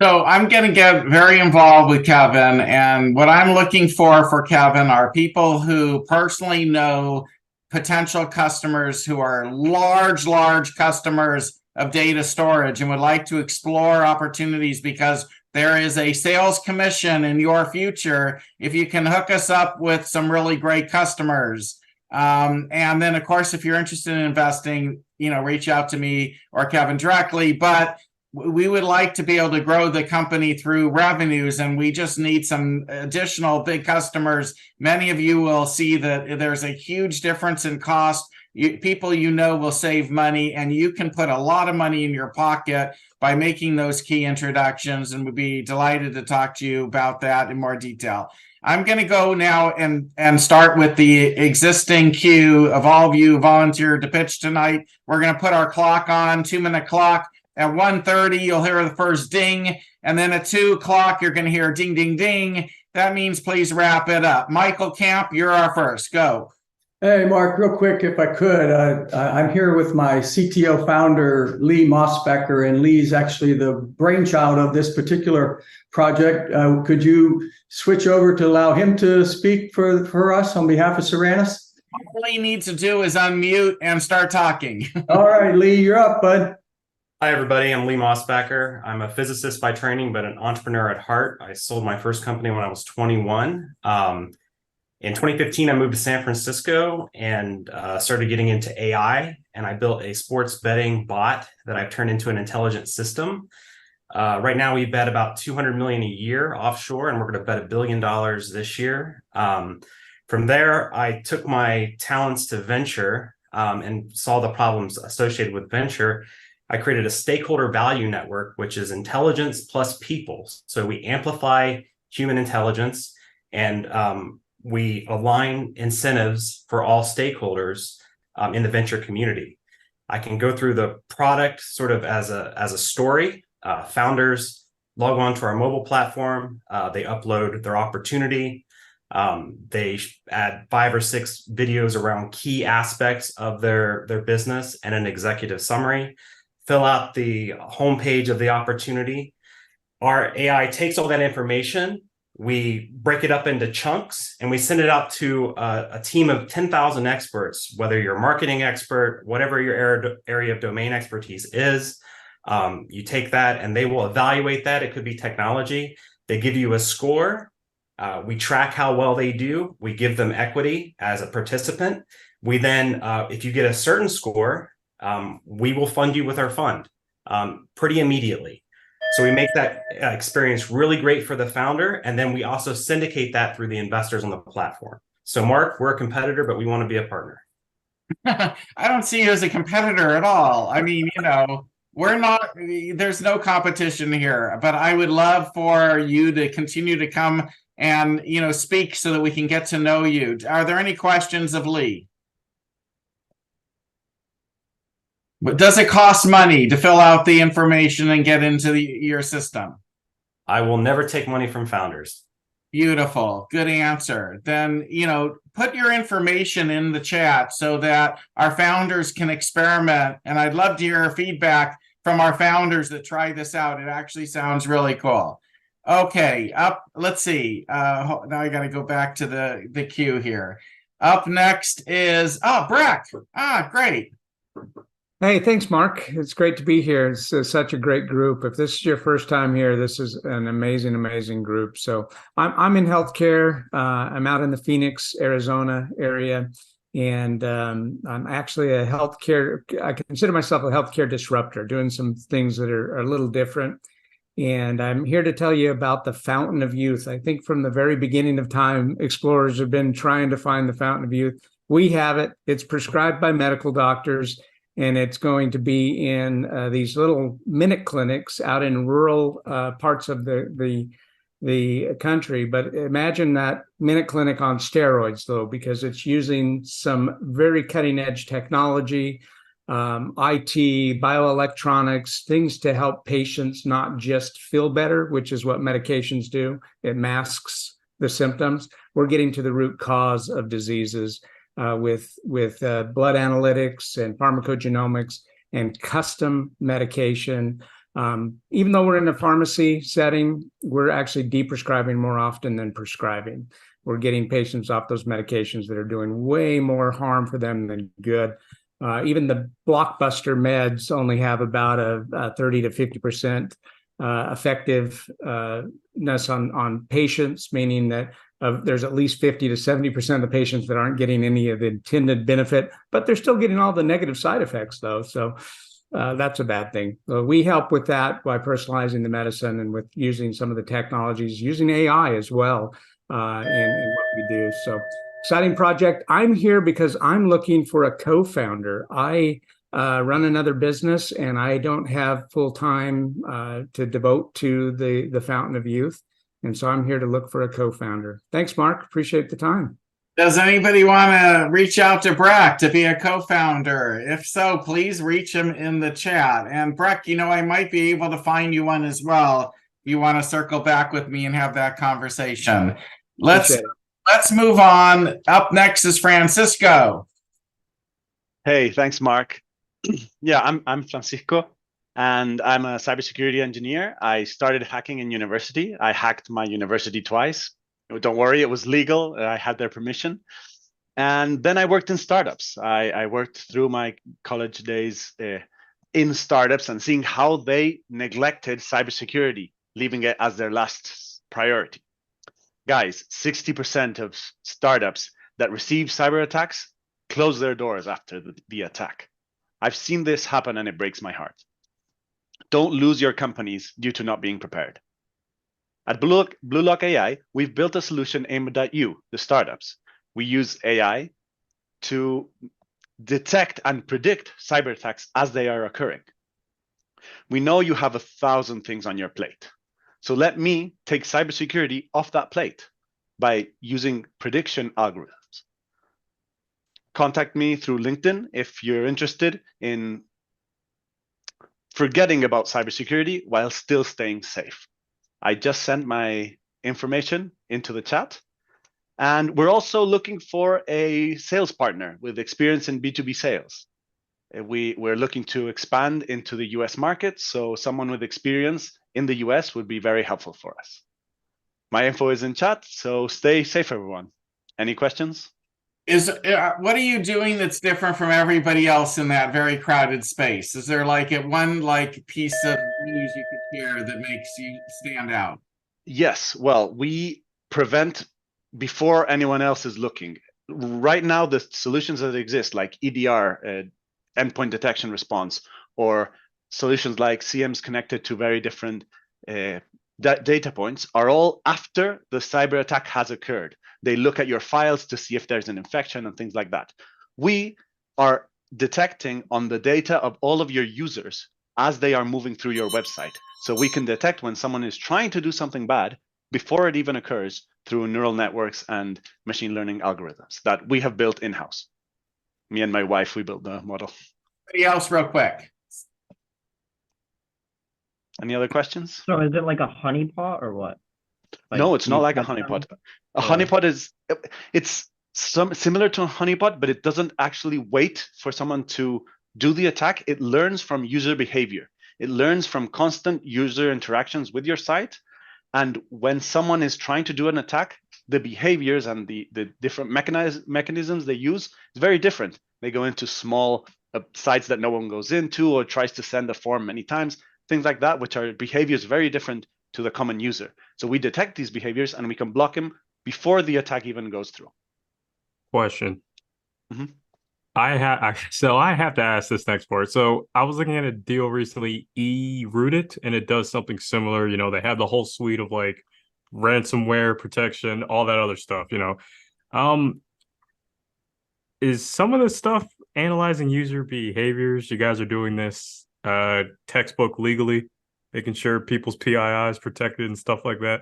So I'm going to get very involved with Kevin, and what I'm looking for Kevin are people who personally know potential customers who are large customers of data storage and would like to explore opportunities, because there is a sales commission in your future if you can hook us up with some really great customers. And then, of course, if you're interested in investing, reach out to me or Kevin directly. But we would like to be able to grow the company through revenues, and we just need some additional big customers. Many of you will see that there's a huge difference in cost. People will save money, and you can put a lot of money in your pocket by making those key introductions, and we'd be delighted to talk to you about that in more detail. I'm going to go now and start with the existing queue of all of you volunteered to pitch tonight. We're going to put our clock on, 2-minute clock. At 1:30, you'll hear the first ding, and then at 2 o'clock, you're going to hear ding, ding, ding. That means please wrap it up. Michael Camp, you're our first. Go. Hey, Mark, real quick, if I could, I'm here with my CTO founder, Lee Mosbecker, and Lee's actually the brainchild of this particular project. Could you switch over to allow him to speak for us on behalf of Cyranus? All he needs to do is unmute and start talking. All right, Lee, you're up, bud. Hi, everybody. I'm Lee Mosbecker. I'm a physicist by training, but an entrepreneur at heart. I sold my first company when I was 21. In 2015, I moved to San Francisco and started getting into AI, and I built a sports betting bot that I've turned into an intelligent system. Right now, we bet about $200 million a year offshore, and we're going to bet $1 billion this year. From there, I took my talents to venture and saw the problems associated with venture. I created a stakeholder value network, which is intelligence plus people. So we amplify human intelligence, and we align incentives for all stakeholders in the venture community. I can go through the product sort of as a story. Founders log on to our mobile platform. They upload their opportunity. They add 5 or 6 videos around key aspects of their business and an executive summary. Fill out the homepage of the opportunity. Our AI takes all that information, we break it up into chunks, and we send it out to a team of 10,000 experts, whether you're a marketing expert, whatever your area of domain expertise is. You take that and they will evaluate that. It could be technology. They give you a score. We track how well they do. We give them equity as a participant. We then, if you get a certain score, we will fund you with our fund pretty immediately. So we make that experience really great for the founder, and then we also syndicate that through the investors on the platform. So Mark, we're a competitor, but we want to be a partner. I don't see you as a competitor at all. I mean, we're not, there's no competition here, but I would love for you to continue to come and, speak so that we can get to know you. Are there any questions of Lee? But does it cost money to fill out the information and get into your system? I will never take money from founders. Beautiful. Good answer. Then, put your information in the chat so that our founders can experiment. And I'd love to hear feedback from our founders that try this out. It actually sounds really cool. Okay, let's see. Now I got to go back to the queue here. Up next is, Breck. Great. Hey, thanks, Mark. It's great to be here. It's such a great group. If this is your first time here, this is an amazing, amazing group. So I'm in healthcare. I'm out in the Phoenix, Arizona area, and I'm actually I consider myself a healthcare disruptor, doing some things that are a little different. And I'm here to tell you about the fountain of youth. I think from the very beginning of time, explorers have been trying to find the fountain of youth. We have it. It's prescribed by medical doctors. And it's going to be in these little minute clinics out in rural parts of the the country. But imagine that Minute Clinic on steroids, though, because it's using some very cutting edge technology, IT, bioelectronics, things to help patients not just feel better, which is what medications do. It masks the symptoms. We're getting to the root cause of diseases with blood analytics and pharmacogenomics and custom medication. Even though we're in a pharmacy setting, we're actually deprescribing more often than prescribing. We're getting patients off those medications that are doing way more harm for them than good. Even the blockbuster meds only have about a 30 to 50% effectiveness on patients, meaning that there's at least 50 to 70% of the patients that aren't getting any of the intended benefit, but they're still getting all the negative side effects, though. So that's a bad thing. We help with that by personalizing the medicine and with using some of the technologies, using AI as well in what we do. So exciting project. I'm here because I'm looking for a co-founder. I run another business and I don't have full time to devote to the Fountain of Youth. And so I'm here to look for a co-founder. Thanks, Mark. Appreciate the time. Does anybody want to reach out to Breck to be a co-founder? If so, please reach him in the chat. And Breck, I might be able to find you one as well. You want to circle back with me and have that conversation. Let's move on. Up next is Francisco. Hey, thanks, Mark. Yeah, I'm Francisco, and I'm a cybersecurity engineer. I started hacking in university. I hacked my university twice. Don't worry, it was legal. I had their permission. And then I worked in startups. I worked through my college days in startups and seeing how they neglected cybersecurity, leaving it as their last priority. Guys, 60% of startups that receive cyber attacks close their doors after the attack. I've seen this happen and it breaks my heart. Don't lose your companies due to not being prepared. At Bluelock AI, we've built a solution aimed at you, the startups. We use AI to detect and predict cyber attacks as they are occurring. We know you have 1,000 things on your plate. So let me take cybersecurity off that plate by using prediction algorithms. Contact me through LinkedIn if you're interested in forgetting about cybersecurity while still staying safe. I just sent my information into the chat. And we're also looking for a sales partner with experience in B2B sales. We're looking to expand into the US market, so someone with experience in the US would be very helpful for us. My info is in chat, so stay safe, everyone. Any questions? What are you doing that's different from everybody else in that very crowded space? Is there one piece of news you could share that makes you stand out? Yes, well, we prevent before anyone else is looking. Right now, the solutions that exist, like EDR, endpoint detection response, or solutions like CMs connected to very different data points, are all after the cyber attack has occurred. They look at your files to see if there's an infection and things like that. We are detecting on the data of all of your users as they are moving through your website. So we can detect when someone is trying to do something bad before it even occurs through neural networks and machine learning algorithms that we have built in-house. Me and my wife, we built the model. Anybody else real quick? Any other questions? So is it like a honeypot or what? No, it's not like a honeypot. A honeypot it's similar to a honeypot, but it doesn't actually wait for someone to do the attack. It learns from user behavior. It learns from constant user interactions with your site. And when someone is trying to do an attack, the behaviors and the different mechanisms they use is very different. They go into small sites that no one goes into or tries to send a form many times, things like that, which are behaviors very different to the common user. So we detect these behaviors and we can block them before the attack even goes through. Question. Mm-hmm. I have to ask this next part. So I was looking at a deal recently, eRooted, and it does something similar. They have the whole suite of ransomware protection, all that other stuff. Is some of this stuff analyzing user behaviors? You guys are doing this textbook legally, making sure people's PII is protected and stuff like that.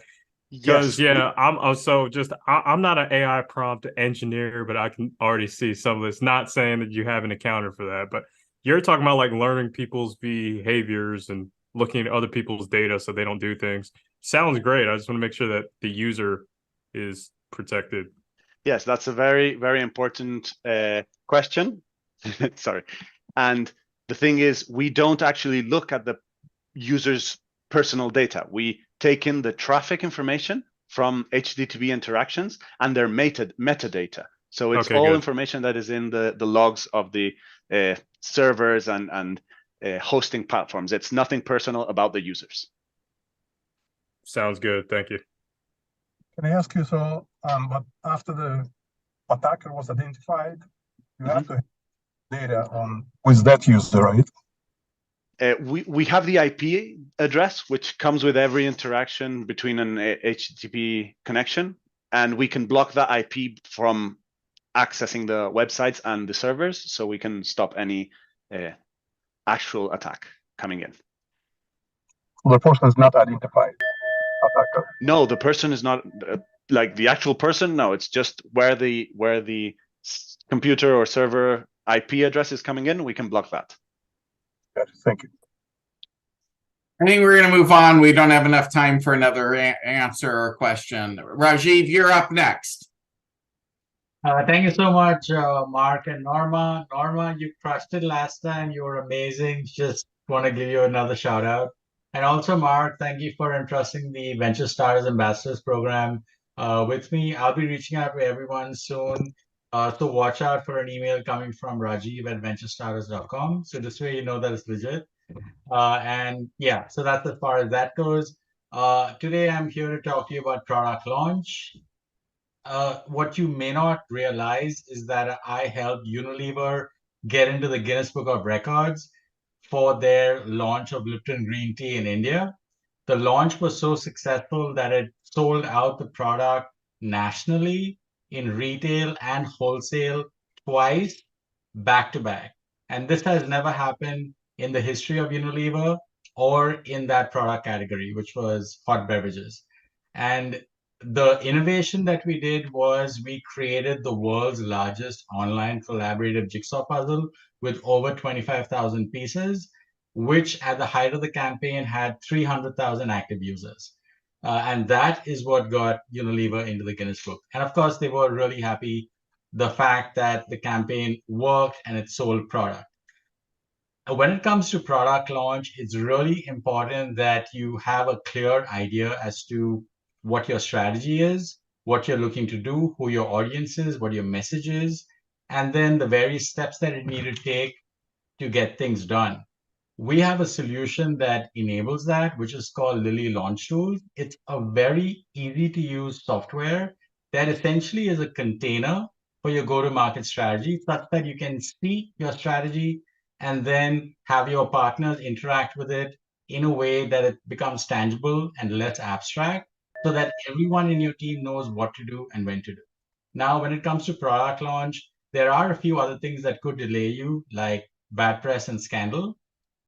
Because Yes. I'm also just I'm not an AI prompt engineer, but I can already see some of this. Not saying that you haven't accounted for that, but you're talking about like learning people's behaviors and looking at other people's data so they don't do things. Sounds great. I just want to make sure that the user is protected. Yes, that's a very, very important question. Sorry. And the thing is, we don't actually look at the user's personal data. We take in the traffic information from HTTP interactions and their metadata. So it's Okay, all good. information that is in the logs of the servers and hosting platforms. It's nothing personal about the users. Sounds good. Thank you. Can I ask you, so, but after the attacker was identified, you have to have data on with that user, right? We have the IP address, which comes with every interaction between an HTTP connection, and we can block that IP from accessing the websites and the servers, so we can stop any actual attack coming in. The person is not identified, attacker. No, the person is not like the actual person. No, it's just where the computer or server IP address is coming in. We can block that. Gotcha. Thank you. I think we're going to move on. We don't have enough time for another answer or question. Rajiv, you're up next. Thank you so much, Mark and Norma. Norma, you crushed it last time. You were amazing. Just want to give you another shout out. And also, Mark, thank you for entrusting the Venture Starters Ambassadors program with me. I'll be reaching out to everyone soon. So watch out for an email coming from Rajiv at venturestarters.com. So this way you know that it's legit. And yeah, so that's as far as that goes. Today I'm here to talk to you about product launch. What you may not realize is that I helped Unilever get into the Guinness Book of Records for their launch of Lipton Green Tea in India. The launch was so successful that it sold out the product nationally in retail and wholesale twice back to back. And this has never happened in the history of Unilever or in that product category, which was hot beverages. And the innovation that we did was we created the world's largest online collaborative jigsaw puzzle with over 25,000 pieces, which at the height of the campaign had 300,000 active users. And that is what got Unilever into the Guinness Book. And of course, they were really happy the fact that the campaign worked and it sold product. When it comes to product launch, it's really important that you have a clear idea as to what your strategy is, what you're looking to do, who your audience is, what your message is, and then the various steps that you need to take to get things done. We have a solution that enables that, which is called Lily Launch Tools. It's a very easy to use software that essentially is a container for your go-to-market strategy, such that you can see your strategy and then have your partners interact with it in a way that it becomes tangible and less abstract, so that everyone in your team knows what to do and when to do. Now, when it comes to product launch, there are a few other things that could delay you, like bad press and scandal.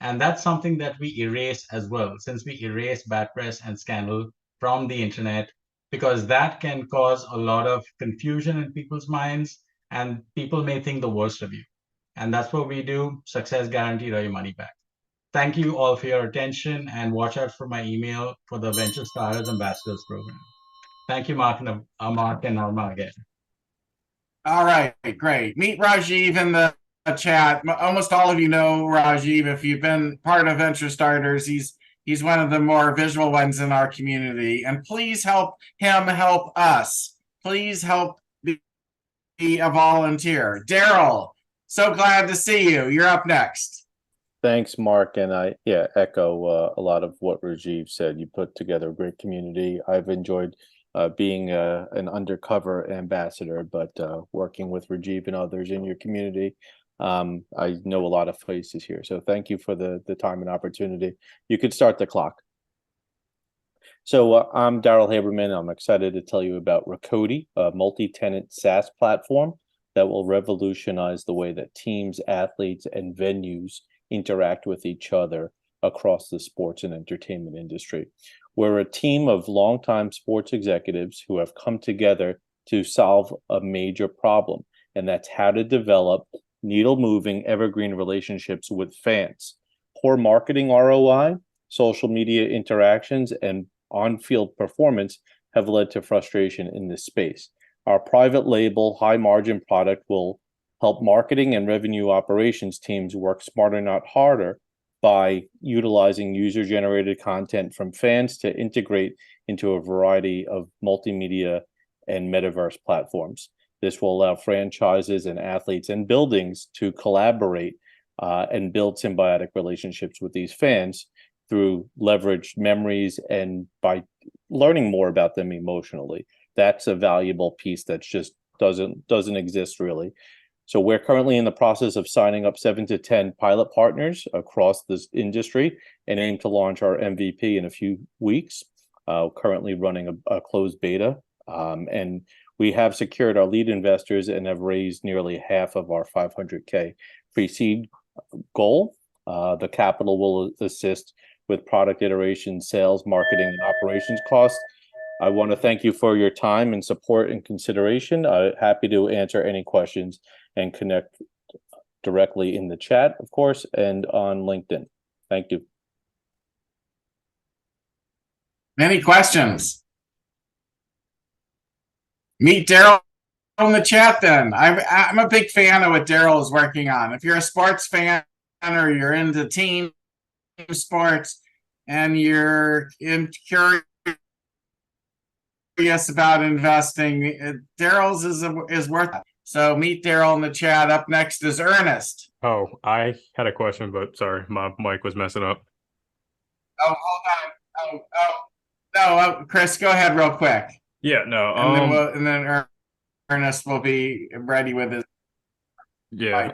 And that's something that we erase as well, since we erase bad press and scandal from the internet, because that can cause a lot of confusion in people's minds, and people may think the worst of you. And that's what we do. Success guaranteed or your money back. Thank you all for your attention, and watch out for my email for the Venture Starters Ambassadors program. Thank you, Mark and Norma again. All right, great. Meet Rajiv in the chat. Almost all of you know Rajiv if you've been part of Venture Starters. He's one of the more visual ones in our community, and please help him help us. Please help be a volunteer. Daryl, so glad to see you. You're up next. Thanks, Mark. And I echo a lot of what Rajiv said. You put together a great community. I've enjoyed being an undercover ambassador, but working with Rajiv and others in your community. I know a lot of faces here, so thank you for the time and opportunity. You could start the clock. So I'm Daryl Haberman. I'm excited to tell you about Rakoti, a multi-tenant SaaS platform that will revolutionize the way that teams, athletes, and venues interact with each other across the sports and entertainment industry. We're a team of longtime sports executives who have come together to solve a major problem, and that's how to develop needle-moving evergreen relationships with fans. Poor marketing ROI, social media interactions, and on-field performance have led to frustration in this space. Our private label, high-margin product will help marketing and revenue operations teams work smarter, not harder, by utilizing user-generated content from fans to integrate into a variety of multimedia and metaverse platforms. This will allow franchises and athletes and buildings to collaborate and build symbiotic relationships with these fans through leveraged memories and by learning more about them emotionally. That's a valuable piece that just doesn't exist really. So we're currently in the process of signing up 7 to 10 pilot partners across this industry and aim to launch our MVP in a few weeks. Currently running a closed beta, and we have secured our lead investors and have raised nearly half of our 500K pre-seed goal. The capital will assist with product iteration, sales, marketing, and operations costs. I want to thank you for your time and support and consideration. Happy to answer any questions and connect directly in the chat, of course, and on LinkedIn. Thank you. Any questions? Meet Daryl in the chat then. I'm a big fan of what Daryl is working on. If you're a sports fan or you're into team sports and you're curious about investing, Daryl's is worth it. So meet Daryl in the chat. Up next is Ernest. Oh, I had a question, but sorry, my mic was messing up. Oh, hold on. No, Chris, go ahead real quick. Yeah, no. And then Ernest will be ready with his. Yeah.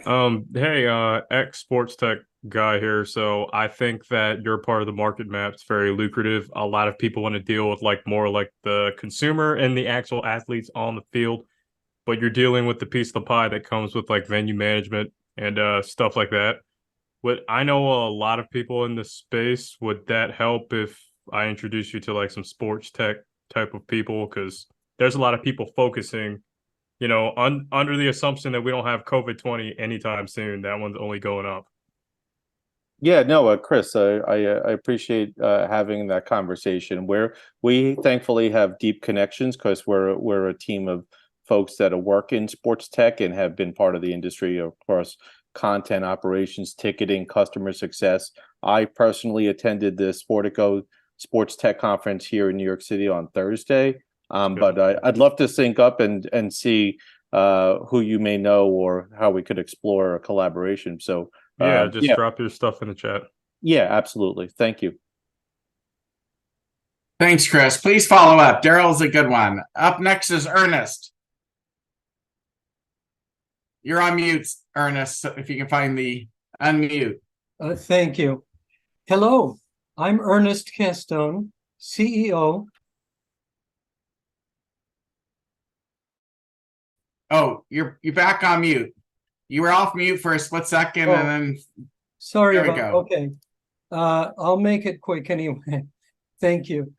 Hey, ex sports tech guy here. So I think that your part of the market map's very lucrative. A lot of people want to deal with more like the consumer and the actual athletes on the field, but you're dealing with the piece of the pie that comes with venue management and stuff like that. I know a lot of people in this space. Would that help if I introduce you to some sports tech type of people? Because there's a lot of people focusing, under the assumption that we don't have COVID-20 anytime soon. That one's only going up. Yeah, no, Chris, I appreciate having that conversation where we thankfully have deep connections because we're a team of folks that work in sports tech and have been part of the industry, of course, content operations, ticketing, customer success. I personally attended the Sportico Sports Tech Conference here in New York City on Thursday. But I'd love to sync up and see who you may know or how we could explore a collaboration. So just drop your stuff in the chat. Yeah, absolutely. Thank you. Thanks, Chris. Please follow up. Daryl's a good one. Up next is Ernest. You're on mute, Ernest, if you can find the unmute. Thank you. Hello, I'm Ernest Castone, CEO. Oh, you're back on mute. You were off mute for a split second and then sorry there we about go. Okay. I'll make it quick anyway. Thank you.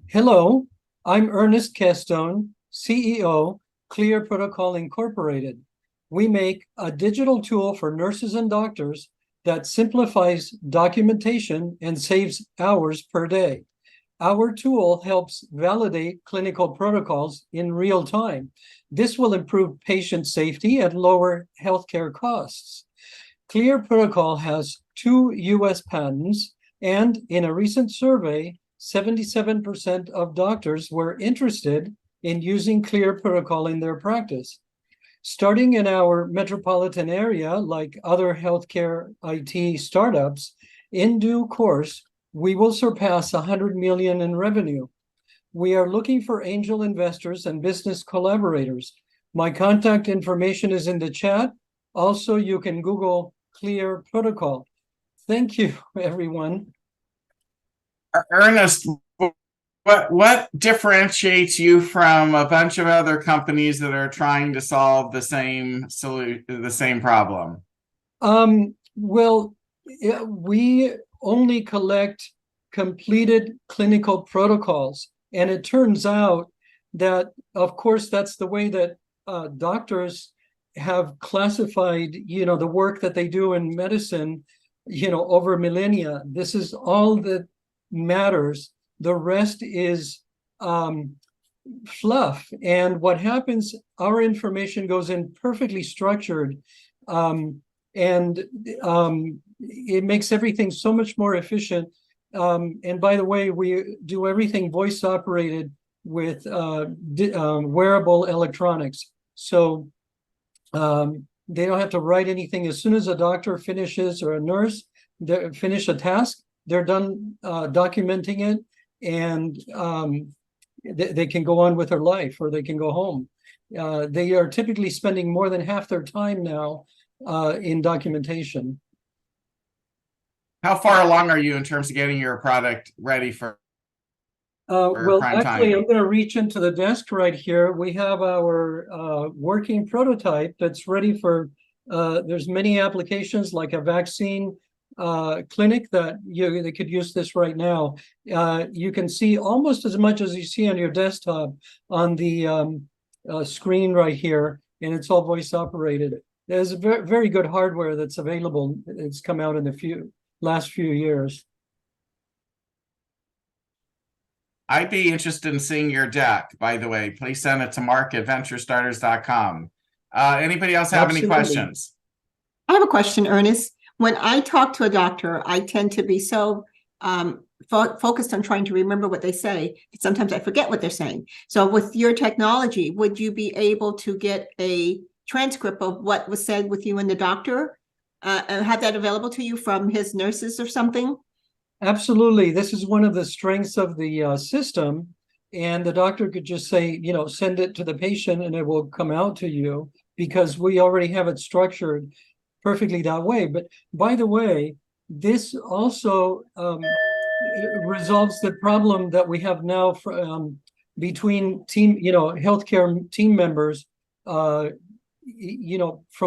Hello, I'm Ernest Castone, CEO, Clear Protocol Incorporated. We make a digital tool for nurses and doctors that simplifies documentation and saves hours per day. Our tool helps validate clinical protocols in real time. This will improve patient safety and lower healthcare costs. Clear Protocol has 2 US patents, and in a recent survey, 77% of doctors were interested in using Clear Protocol in their practice. Starting in our metropolitan area, like other healthcare IT startups, in due course, we will surpass 100 million in revenue. We are looking for angel investors and business collaborators. My contact information is in the chat. Also, you can Google Clear Protocol. Thank you, everyone. Ernest, what differentiates you from a bunch of other companies that are trying to solve the same problem? Well, we only collect completed clinical protocols. And it turns out that, of course, that's the way that doctors have classified, the work that they do in medicine, over millennia. This is all that matters. The rest is fluff. And what happens, our information goes in perfectly structured, and it makes everything so much more efficient. And by the way, we do everything voice operated with wearable electronics. So they don't have to write anything. As soon as a doctor finishes or a nurse finish a task, they're done documenting it, and they can go on with their life, or they can go home. They are typically spending more than half their time now in documentation. How far along are you in terms of getting your product ready for Well, prime actually, time? I'm going to reach into the desk right here. We have our working prototype that's ready for, there's many applications like a vaccine clinic that they could use this right now. You can see almost as much as you see on your desktop on the screen right here, and it's all voice operated. There's very, very good hardware that's available. It's come out in the last few years. I'd be interested in seeing your deck, by the way. Please send it to mark@venturestarters.com. Anybody else have any questions? I have a question, Ernest. When I talk to a doctor, I tend to be so focused on trying to remember what they say, sometimes I forget what they're saying. So with your technology, would you be able to get a transcript of what was said with you and the doctor, and have that available to you from his nurses or something? Absolutely. This is one of the strengths of the system. And the doctor could just say, send it to the patient and it will come out to you, because we already have it structured perfectly that way. But by the way, this also resolves the problem that we have now between healthcare team members, from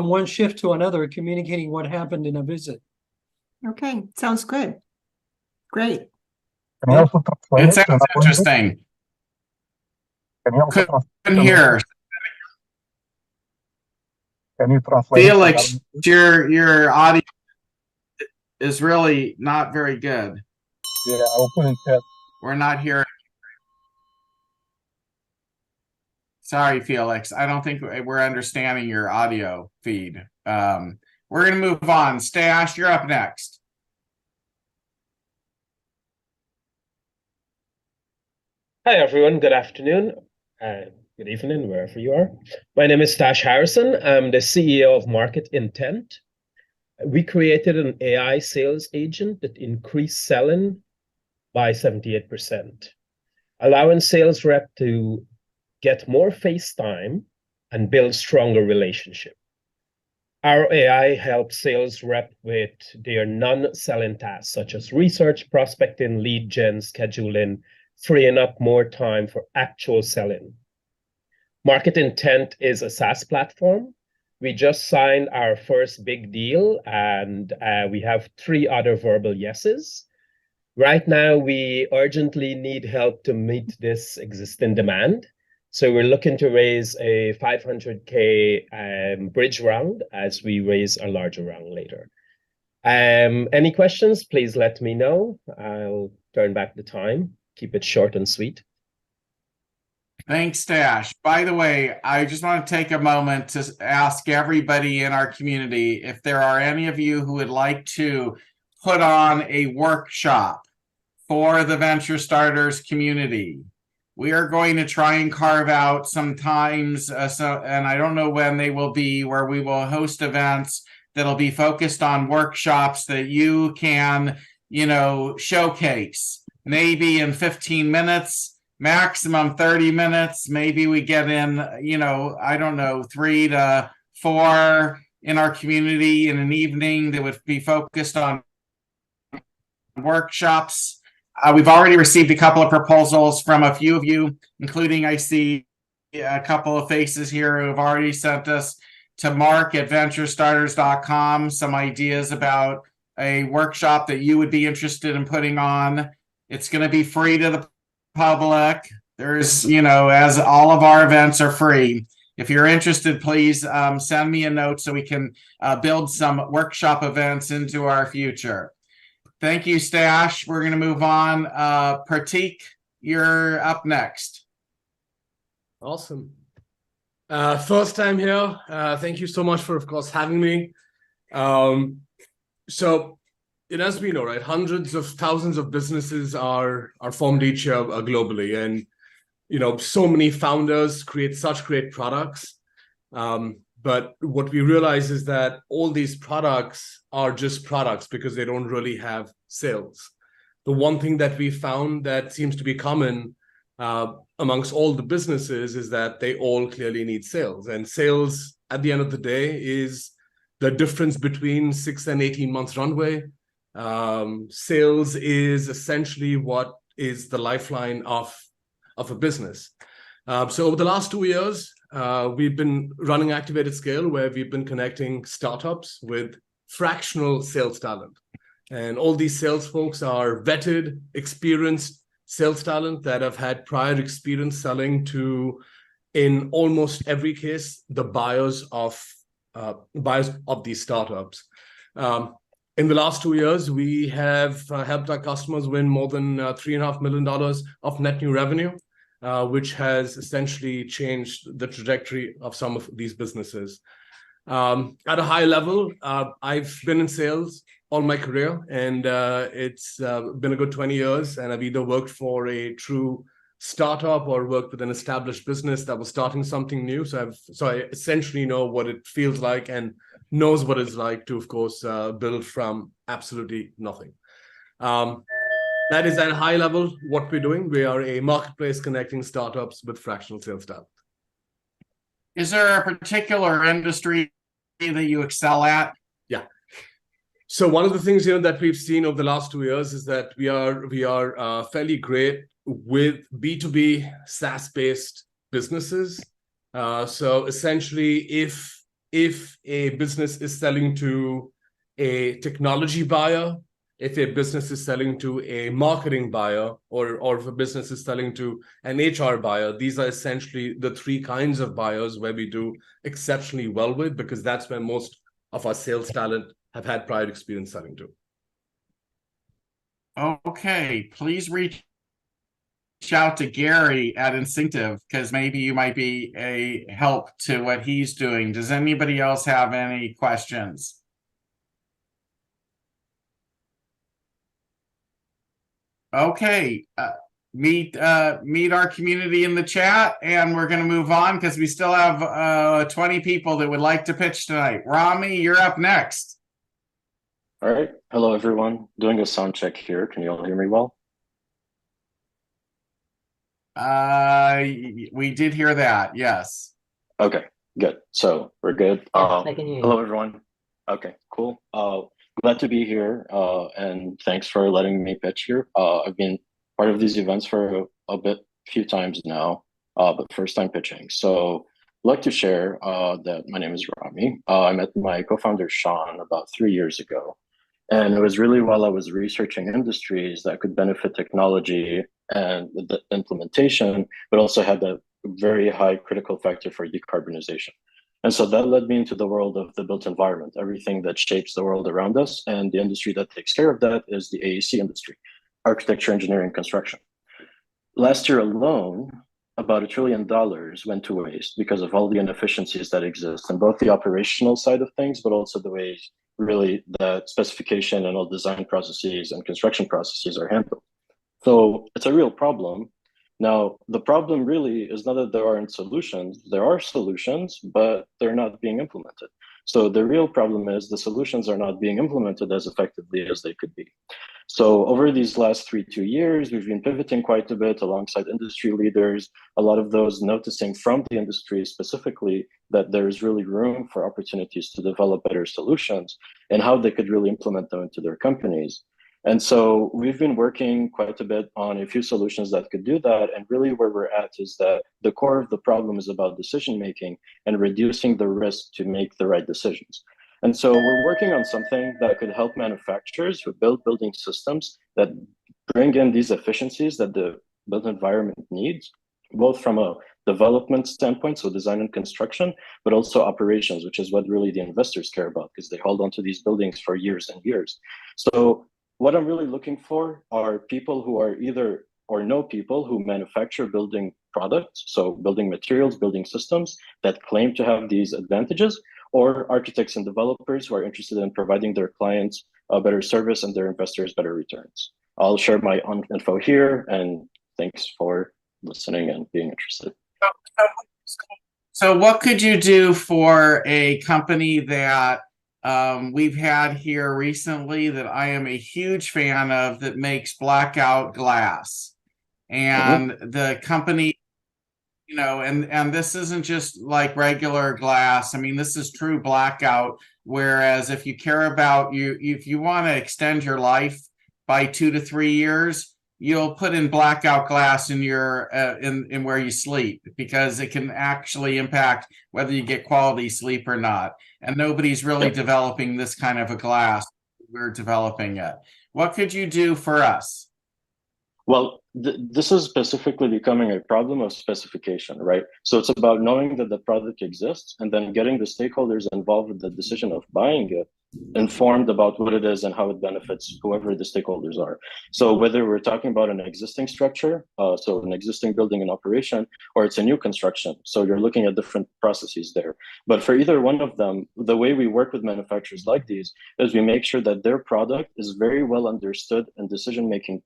one shift to another, communicating what happened in a visit. Okay, sounds good. Great. Can you also translate It sounds interesting. Can you also Couldn't hear. Can you translate? Felix, your audio is really not very good. Yeah, I'll put in chat. We're not hearing. Sorry, Felix. I don't think we're understanding your audio feed. We're going to move on. Stash, you're up next. Hi, everyone. Good afternoon. Good evening, wherever you are. My name is Stash Harrison. I'm the CEO of Market Intent. We created an AI sales agent that increased selling by 78%, allowing sales rep to get more face time and build stronger relationship. Our AI helps sales rep with their non-selling tasks, such as research, prospecting, lead gen, scheduling, freeing up more time for actual selling. Market Intent is a SaaS platform. We just signed our first big deal, and we have 3 other verbal yeses. Right now, we urgently need help to meet this existing demand. So we're looking to raise a 500K bridge round as we raise a larger round later. Any questions, please let me know. I'll turn back the time. Keep it short and sweet. Thanks, Stash. By the way, I just want to take a moment to ask everybody in our community if there are any of you who would like to put on a workshop for the Venture Starters community. We are going to try and carve out some times, and I don't know when they will be, where we will host events that'll be focused on workshops that you can, showcase. Maybe in 15 minutes, maximum 30 minutes. Maybe we get in, 3 to 4 in our community in an evening that would be focused on workshops. We've already received a couple of proposals from a few of you, including I see a couple of faces here who have already sent us to mark@venturestarters.com some ideas about a workshop that you would be interested in putting on. It's going to be free to the public. There's, as all of our events are free. If you're interested, please send me a note so we can build some workshop events into our future. Thank you, Stash. We're going to move on. Pratik, you're up next. Awesome. First time here. Thank you so much for, of course, having me. So, as we know, right, hundreds of thousands of businesses are formed each year globally, and so many founders create such great products. But what we realize is that all these products are just products because they don't really have sales. The one thing that we found that seems to be common amongst all the businesses is that they all clearly need sales. And sales, at the end of the day, is the difference between 6 and 18 months runway. Sales is essentially what is the lifeline of a business. So over the last 2 years, we've been running Activated Scale, where we've been connecting startups with fractional sales talent. And all these sales folks are vetted, experienced sales talent that have had prior experience selling to, in almost every case, the buyers of these startups. In the last 2 years, we have helped our customers win more than $3.5 million of net new revenue, which has essentially changed the trajectory of some of these businesses. At a high level, I've been in sales all my career, and it's been a good 20 years, and I've either worked for a true startup or worked with an established business that was starting something new. So I essentially know what it feels like and knows what it's like to, of course, build from absolutely nothing. That is at a high level what we're doing. We are a marketplace connecting startups with fractional sales talent. Is there a particular industry that you excel at? Yeah. So one of the things that we've seen over the last 2 years is that we are fairly great with B2B SaaS-based businesses. So essentially, if a business is selling to a technology buyer, if a business is selling to a marketing buyer, or if a business is selling to an HR buyer, these are essentially the three kinds of buyers where we do exceptionally well with, because that's where most of our sales talent have had prior experience selling to. Okay, please reach out to Gary at Instinctive, because maybe you might be a help to what he's doing. Does anybody else have any questions? Okay, meet our community in the chat, and we're going to move on because we still have 20 people that would like to pitch tonight. Rami, you're up next. All right. Hello, everyone. Doing a sound check here. Can you all hear me well? We did hear that. Yes. Okay, good. So we're good. I can hear you. Hello, everyone. Okay, cool. Glad to be here, and thanks for letting me pitch here. I've been part of these events for a few times now, but first time pitching. So I'd like to share that my name is Rami. I met my co-founder Sean about 3 years ago. And it was really while I was researching industries that could benefit technology and the implementation, but also had a very high critical factor for decarbonization. And so that led me into the world of the built environment, everything that shapes the world around us. And the industry that takes care of that is the AEC industry, architecture, engineering, construction. Last year alone, about $1 trillion went to waste because of all the inefficiencies that exist in both the operational side of things, but also the ways really that specification and all design processes and construction processes are handled. So it's a real problem. Now, the problem really is not that there aren't solutions. There are solutions, but they're not being implemented. So the real problem is the solutions are not being implemented as effectively as they could be. So over these last 2 years, we've been pivoting quite a bit alongside industry leaders, a lot of those noticing from the industry specifically that there's really room for opportunities to develop better solutions and how they could really implement them into their companies. And so we've been working quite a bit on a few solutions that could do that. And really where we're at is that the core of the problem is about decision-making and reducing the risk to make the right decisions. And so we're working on something that could help manufacturers who build building systems that bring in these efficiencies that the built environment needs, both from a development standpoint, so design and construction, but also operations, which is what really the investors care about because they hold on to these buildings for years and years. So what I'm really looking for are people who are either or know people who manufacture building products, so building materials, building systems that claim to have these advantages, or architects and developers who are interested in providing their clients a better service and their investors better returns. I'll share my own info here, and thanks for listening and being interested. So what could you do for a company that we've had here recently that I am a huge fan of that makes blackout glass? And the company, you know, and this isn't just like regular glass. I mean, this is true blackout. Whereas if you care about if you want to extend your life by 2 to 3 years, you'll put in blackout glass in your in where you sleep, because it can actually impact whether you get quality sleep or not. And nobody's really developing this kind of a glass. We're developing it. What could you do for us? Well, this is specifically becoming a problem of specification, right? So it's about knowing that the product exists and then getting the stakeholders involved with the decision of buying it, informed about what it is and how it benefits whoever the stakeholders are. So whether we're talking about an existing structure, so an existing building in operation, or it's a new construction. So you're looking at different processes there. But for either one of them, the way we work with manufacturers like these is we make sure that their product is very well understood in decision-making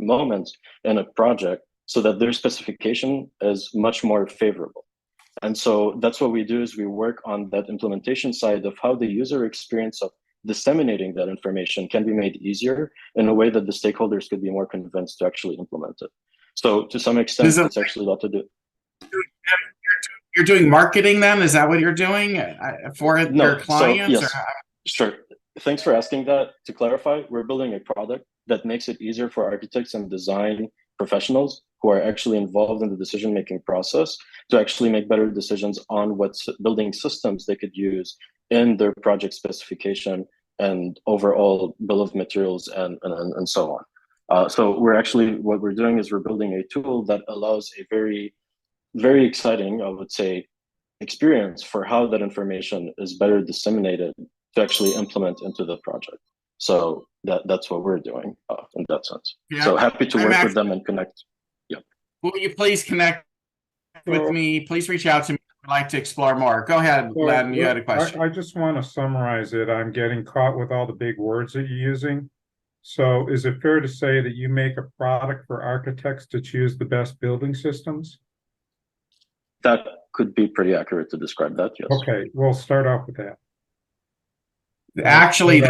moments in a project so that their specification is much more favorable. And so that's what we do, is we work on that implementation side of how the user experience of disseminating that information can be made easier in a way that the stakeholders could be more convinced to actually implement it. So to some extent, it's actually a lot to do. You're doing marketing then? Is that what you're doing for your clients? So, yes, sure. Thanks for asking that. To clarify, we're building a product that makes it easier for architects and design professionals who are actually involved in the decision-making process to actually make better decisions on what building systems they could use in their project specification and overall bill of materials and so on. So we're actually, what we're doing is we're building a tool that allows a very, very exciting, I would say, experience for how that information is better disseminated to actually implement into the project. So that's what we're doing in that sense. Yeah, so happy to work with them and connect. Yeah. Will you please connect with me? Please reach out to me. I'd like to explore more. Go ahead, Len, you had a question. I just want to summarize it. I'm getting caught with all the big words that you're using. So is it fair to say that you make a product for architects to choose the best building systems? That could be pretty accurate to describe that, yes. Okay, we'll start off with that. Actually,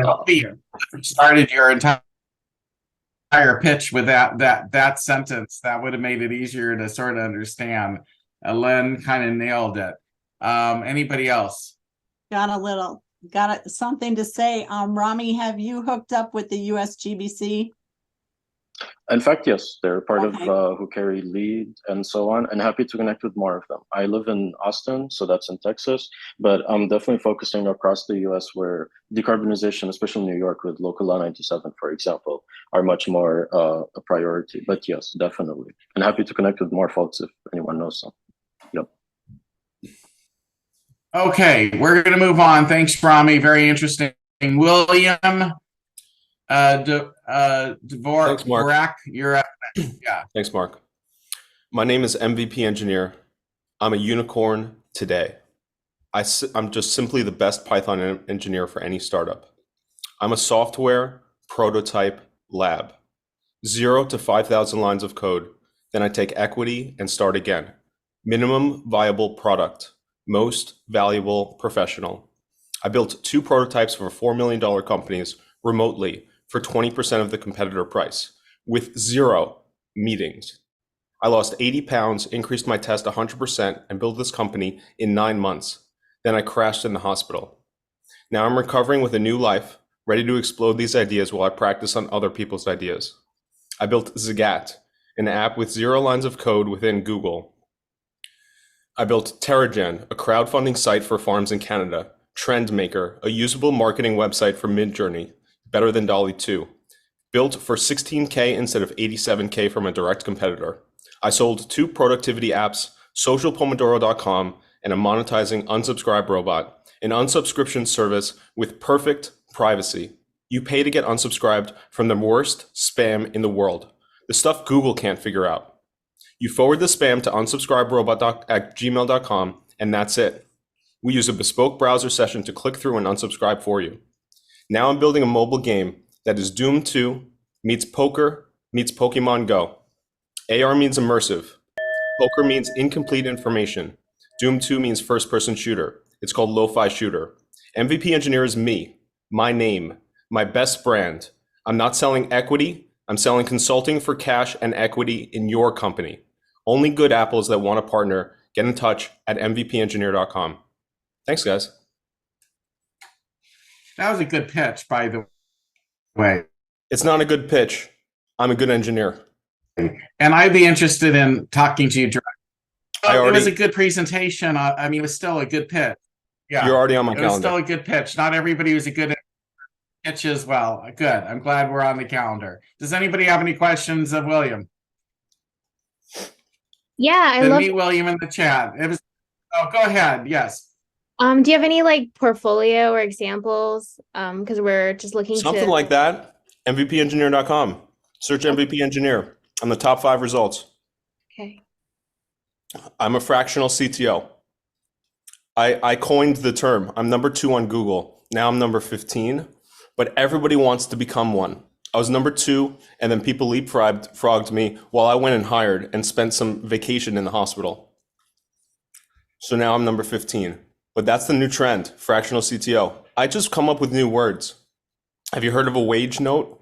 started your entire pitch with that sentence. That would have made it easier to sort of understand. Len kind of nailed it. Anybody else? Got something to say. Rami, have you hooked up with the USGBC? In fact, yes, they're part of who carry lead and so on, and happy to connect with more of them. I live in Austin, so that's in Texas, but I'm definitely focusing across the US where decarbonization, especially New York with Local Law 97, for example, are much more a priority. But yes, definitely. And happy to connect with more folks if anyone knows some. Yep. Okay, we're going to move on. Thanks, Rami. Very interesting. William Thanks, Mark. You're up. Yeah. Thanks, Mark. My name is MVP Engineer. I'm a unicorn today. I'm just simply the best Python engineer for any startup. I'm a software prototype lab. 0 to 5,000 lines of code. Then I take equity and start again. Minimum viable product. Most valuable professional. I built 2 prototypes for $4 million companies remotely for 20% of the competitor price with 0 meetings. I lost 80 pounds, increased my test 100%, and built this company in 9 months. Then I crashed in the hospital. Now I'm recovering with a new life, ready to explode these ideas while I practice on other people's ideas. I built Zagat, an app with 0 lines of code within Google. I built Terragen, a crowdfunding site for farms in Canada. Trendmaker, a usable marketing website for Midjourney, better than DALL-E 2. built for 16K instead of 87K from a direct competitor. I sold 2 productivity apps, socialpomodoro.com, and a monetizing unsubscribe robot, an unsubscription service with perfect privacy. You pay to get unsubscribed from the worst spam in the world, the stuff Google can't figure out. You forward the spam to unsubscriberobot@gmail.com, and that's it. We use a bespoke browser session to click through and unsubscribe for you. Now I'm building a mobile game that is Doom 2 meets poker meets Pokemon Go. AR means immersive. Poker means incomplete information. Doom 2 means first-person shooter. It's called Lo-Fi Shooter. MVP Engineer is me, my name, my best brand. I'm not selling equity. I'm selling consulting for cash and equity in your company. Only good apples that want to partner, get in touch at mvpengineer.com. Thanks, guys. That was a good pitch, by the way. It's not a good pitch. I'm a good engineer. And I'd be interested in talking to you directly. It was a good presentation. I mean, it was still a good pitch. Yeah, You're already on my it was calendar. still a good pitch. Not everybody was a good pitch as well. Good. I'm glad we're on the calendar. Does anybody have any questions of William? Yeah, I Then love. meet William in the chat. It was. Oh, go ahead. Yes. Do you have any like portfolio or examples? Because we're just looking Something to like that. mvpengineer.com. Search MVP Engineer. I'm the top 5 results. Okay. I'm a fractional CTO. I coined the term. I'm number 2 on Google. Now I'm number 15, but everybody wants to become one. I was number 2, and then people leapfrogged me while I went and hired and spent some vacation in the hospital. So now I'm number 15. But that's the new trend, fractional CTO. I just come up with new words. Have you heard of a wage note?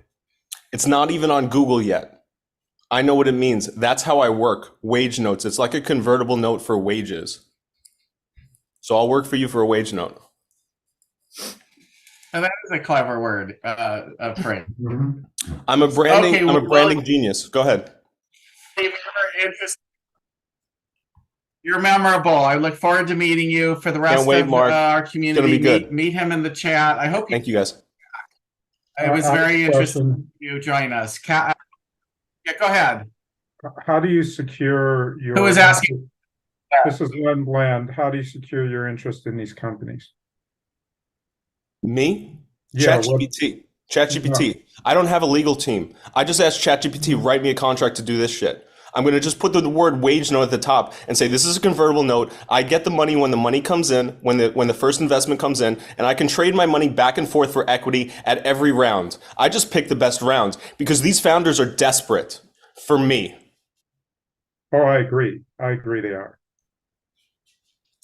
It's not even on Google yet. I know what it means. That's how I work, wage notes. It's like a convertible note for wages. So I'll work for you for a wage note. And that is a clever word, phrase. I'm a branding, Okay, I'm a well, branding genius. Go ahead. You're memorable. I look forward to meeting you. For the rest Can't wait, of Mark. our It's community, gonna be good. meet him in the chat. I hope you. Thank you, guys. It was I have very a interesting question. you join us. Yeah, go ahead. How do you secure your? Who was asking? This is Len Bland. How do you secure your interest in these companies? Me? Yeah, ChatGPT. ChatGPT. I don't have a legal team. I just asked ChatGPT, write me a contract to do this shit. I'm going to just put the word wage note at the top and say, this is a convertible note. I get the money when the money comes in, when the first investment comes in, and I can trade my money back and forth for equity at every round. I just pick the best rounds because these founders are desperate for me. Oh, I agree. I agree they are.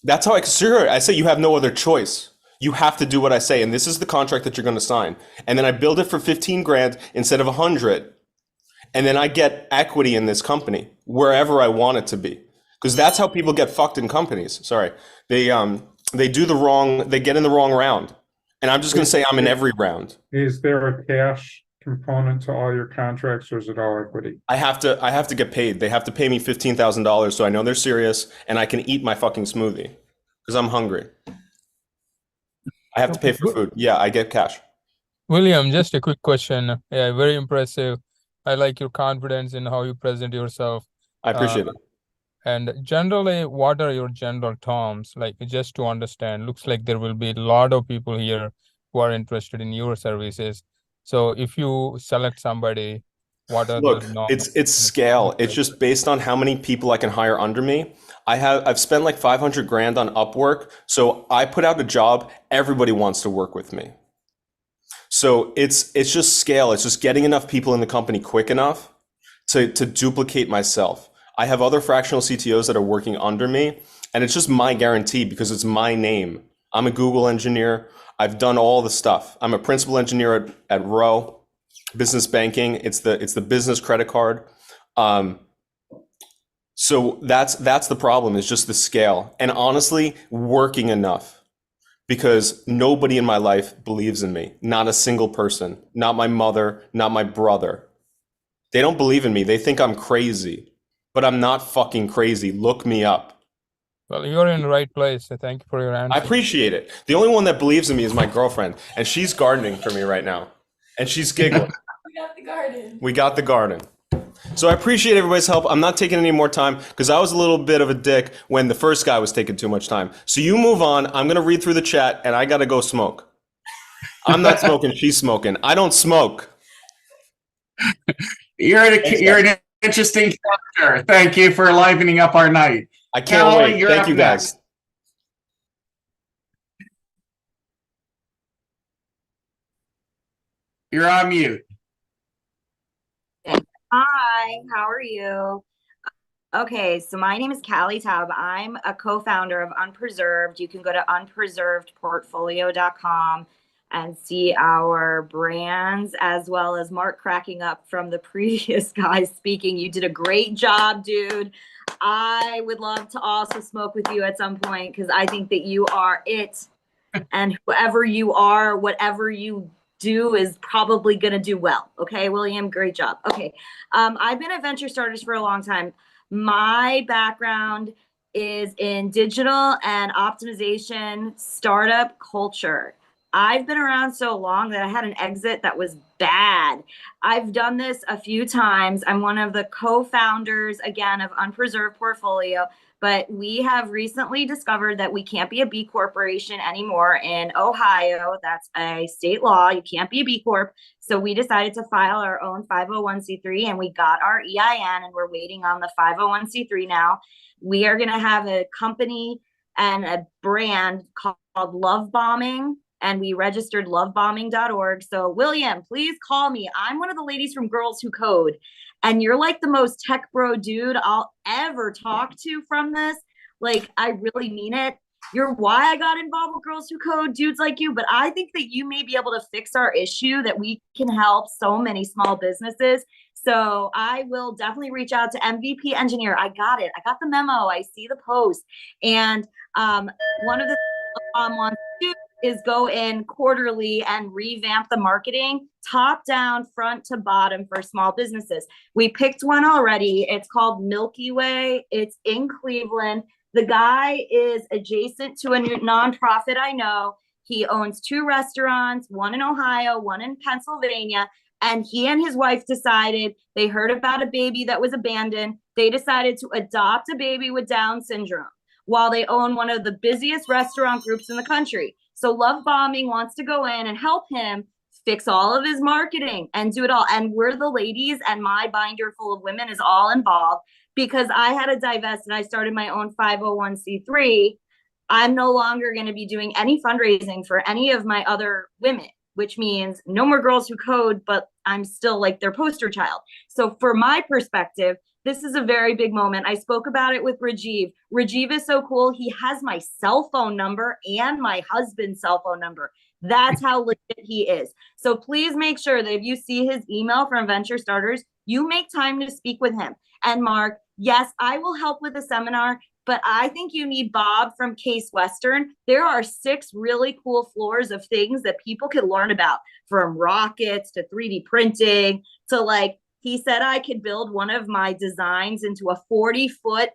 That's how I secure it. I say you have no other choice. You have to do what I say. And this is the contract that you're going to sign. And then I build it for 15 grand instead of 100. And then I get equity in this company wherever I want it to be. Because that's how people get fucked in companies. Sorry. They do the wrong, they get in the wrong round. And I'm just going to say I'm in every round. Is there a cash component to all your contracts, or is it all equity? I have to get paid. They have to pay me $15,000 so I know they're serious and I can eat my fucking smoothie because I'm hungry. I have to pay for food. Yeah, I get cash. William, just a quick question. Yeah, very impressive. I like your confidence in how you present yourself. I appreciate it. And generally, what are your general terms? Like, just to understand, looks like there will be a lot of people here who are interested in your services. So if you select somebody, what are Look, the norms? it's scale. It's just based on how many people I can hire under me. I've spent like 500 grand on Upwork. So I put out a job, everybody wants to work with me. So it's just scale. It's just getting enough people in the company quick enough to duplicate myself. I have other fractional CTOs that are working under me, and it's just my guarantee because it's my name. I'm a Google engineer. I've done all the stuff. I'm a principal engineer at Row, business banking. It's the business credit card. So that's the problem, is just the scale. And honestly, working enough. Because nobody in my life believes in me. Not a single person. Not my mother, not my brother. They don't believe in me. They think I'm crazy. But I'm not fucking crazy. Look me up. Well, you're in the right place. So thank you for your answer. I appreciate it. The only one that believes in me is my girlfriend. And she's gardening for me right now. And she's giggling. We got the garden. We got the garden. So I appreciate everybody's help. I'm not taking any more time because I was a little bit of a dick when the first guy was taking too much time. So you move on. I'm going to read through the chat and I got to go smoke. I'm not smoking. She's smoking. I don't smoke. You're an interesting character. Thank you for livening up our night. I can't Callie, wait. you're Thank up you guys. next. You're on mute. Hi, how are you? Okay, so my name is Callie Taub. I'm a co-founder of Unpreserved. You can go to unpreservedportfolio.com and see our brands, as well as Mark cracking up from the previous guy speaking. You did a great job, dude. I would love to also smoke with you at some point because I think that you are it. And whoever you are, whatever you do is probably going to do well. Okay, William, great job. Okay, I've been at Venture Starters for a long time. My background is in digital and optimization startup culture. I've been around so long that I had an exit that was bad. I've done this a few times. I'm one of the co-founders, again, of Unpreserved Portfolio, but we have recently discovered that we can't be a B corporation anymore in Ohio. That's a state law. You can't be a B Corp. So we decided to file our own 501c3 and we got our EIN and we're waiting on the 501c3 now. We are going to have a company and a brand called Love Bombing, and we registered lovebombing.org. So William, please call me. I'm one of the ladies from Girls Who Code, and you're like the most tech bro dude I'll ever talk to from this. Like, I really mean it. You're why I got involved with Girls Who Code, dudes like you, but I think that you may be able to fix our issue, that we can help so many small businesses. So I will definitely reach out to MVP Engineer. I got it. I got the memo. I see the post. And one of the things wants to do is go in quarterly and revamp the marketing top down, front to bottom for small businesses. We picked one already. It's called Milky Way. It's in Cleveland. The guy is adjacent to a nonprofit I know. He owns 2 restaurants, one in Ohio, one in Pennsylvania. And he and his wife decided, they heard about a baby that was abandoned. They decided to adopt a baby with Down syndrome while they own one of the busiest restaurant groups in the country. So Love Bombing wants to go in and help him fix all of his marketing and do it all. And we're the ladies, and my binder full of women is all involved because I had to divest and I started my own 501c3. I'm no longer going to be doing any fundraising for any of my other women, which means no more Girls Who Code, but I'm still like their poster child. So for my perspective, this is a very big moment. I spoke about it with Rajiv. Rajiv is so cool. He has my cell phone number and my husband's cell phone number. That's how legit he is. So please make sure that if you see his email from Venture Starters, you make time to speak with him. And Mark, yes, I will help with the seminar, but I think you need Bob from Case Western. There are 6 really cool floors of things that people can learn about, from rockets to 3D printing to, like, he said I could build one of my designs into a 40-foot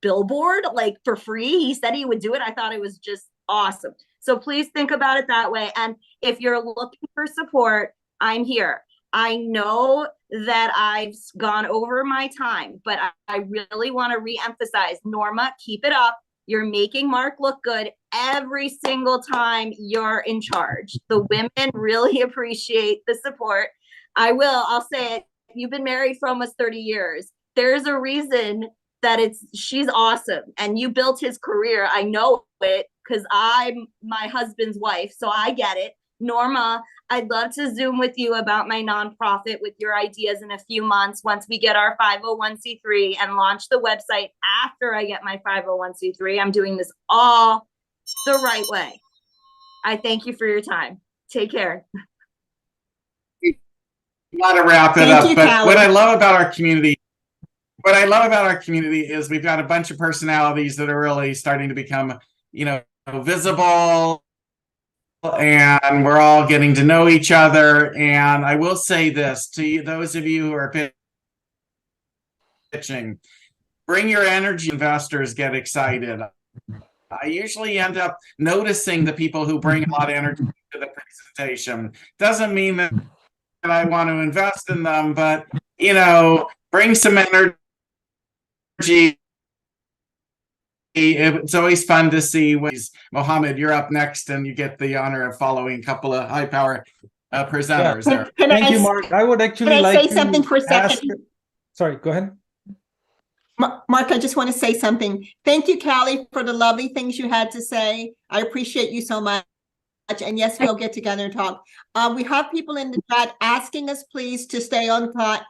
billboard, like, for free. He said he would do it. I thought it was just awesome. So please think about it that way. And if you're looking for support, I'm here. I know that I've gone over my time, but I really want to reemphasize, Norma, keep it up. You're making Mark look good every single time you're in charge. The women really appreciate the support. I'll say it. You've been married for almost 30 years. There's a reason that she's awesome, and you built his career. I know it because I'm my husband's wife, so I get it. Norma, I'd love to Zoom with you about my nonprofit with your ideas in a few months once we get our 501c3 and launch the website after I get my 501c3. I'm doing this all the right way. I thank you for your time. Take care. Got to wrap it up. But what I love about our community is we've got a bunch of personalities that are really starting to become, visible, and we're all getting to know each other. And I will say this to those of you who are pitching, bring your energy. Investors get excited. I usually end up noticing the people who bring a lot of energy to the presentation. Doesn't mean that I want to invest in them, but bring some energy. It's always fun to see Mohammed, you're up next, and you get the honor of following a couple of high power presenters there. Thank you, Mark. I would actually Can I like say to something for a ask. second? Sorry, go ahead. Mark, I just want to say something. Thank you, Callie, for the lovely things you had to say. I appreciate you so much. And yes, we'll get together and talk. We have people in the chat asking us, please, to stay on the clock.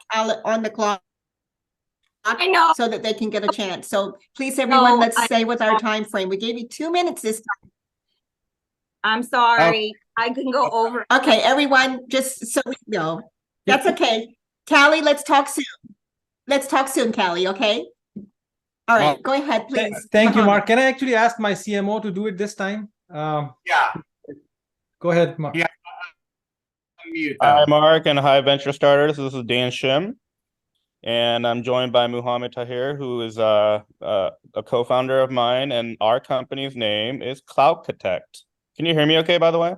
I know. So that they can get a chance. So please, everyone, let's stay with our time frame. We gave you 2 minutes this time. I'm sorry. I can go over. Okay, everyone, just so we know. That's okay. Callie, let's talk soon. Let's talk soon, Callie, okay? All right, go ahead, please. Thank you, Mark. Can I actually ask my CMO to do it this time? Yeah. Go ahead, Mark. Yeah. Hi, Mark, and hi, Venture Starters. This is Dan Shim, and I'm joined by Muhammad Tahir, who is a co-founder of mine, and our company's name is CloudConnect. Can you hear me okay, by the way?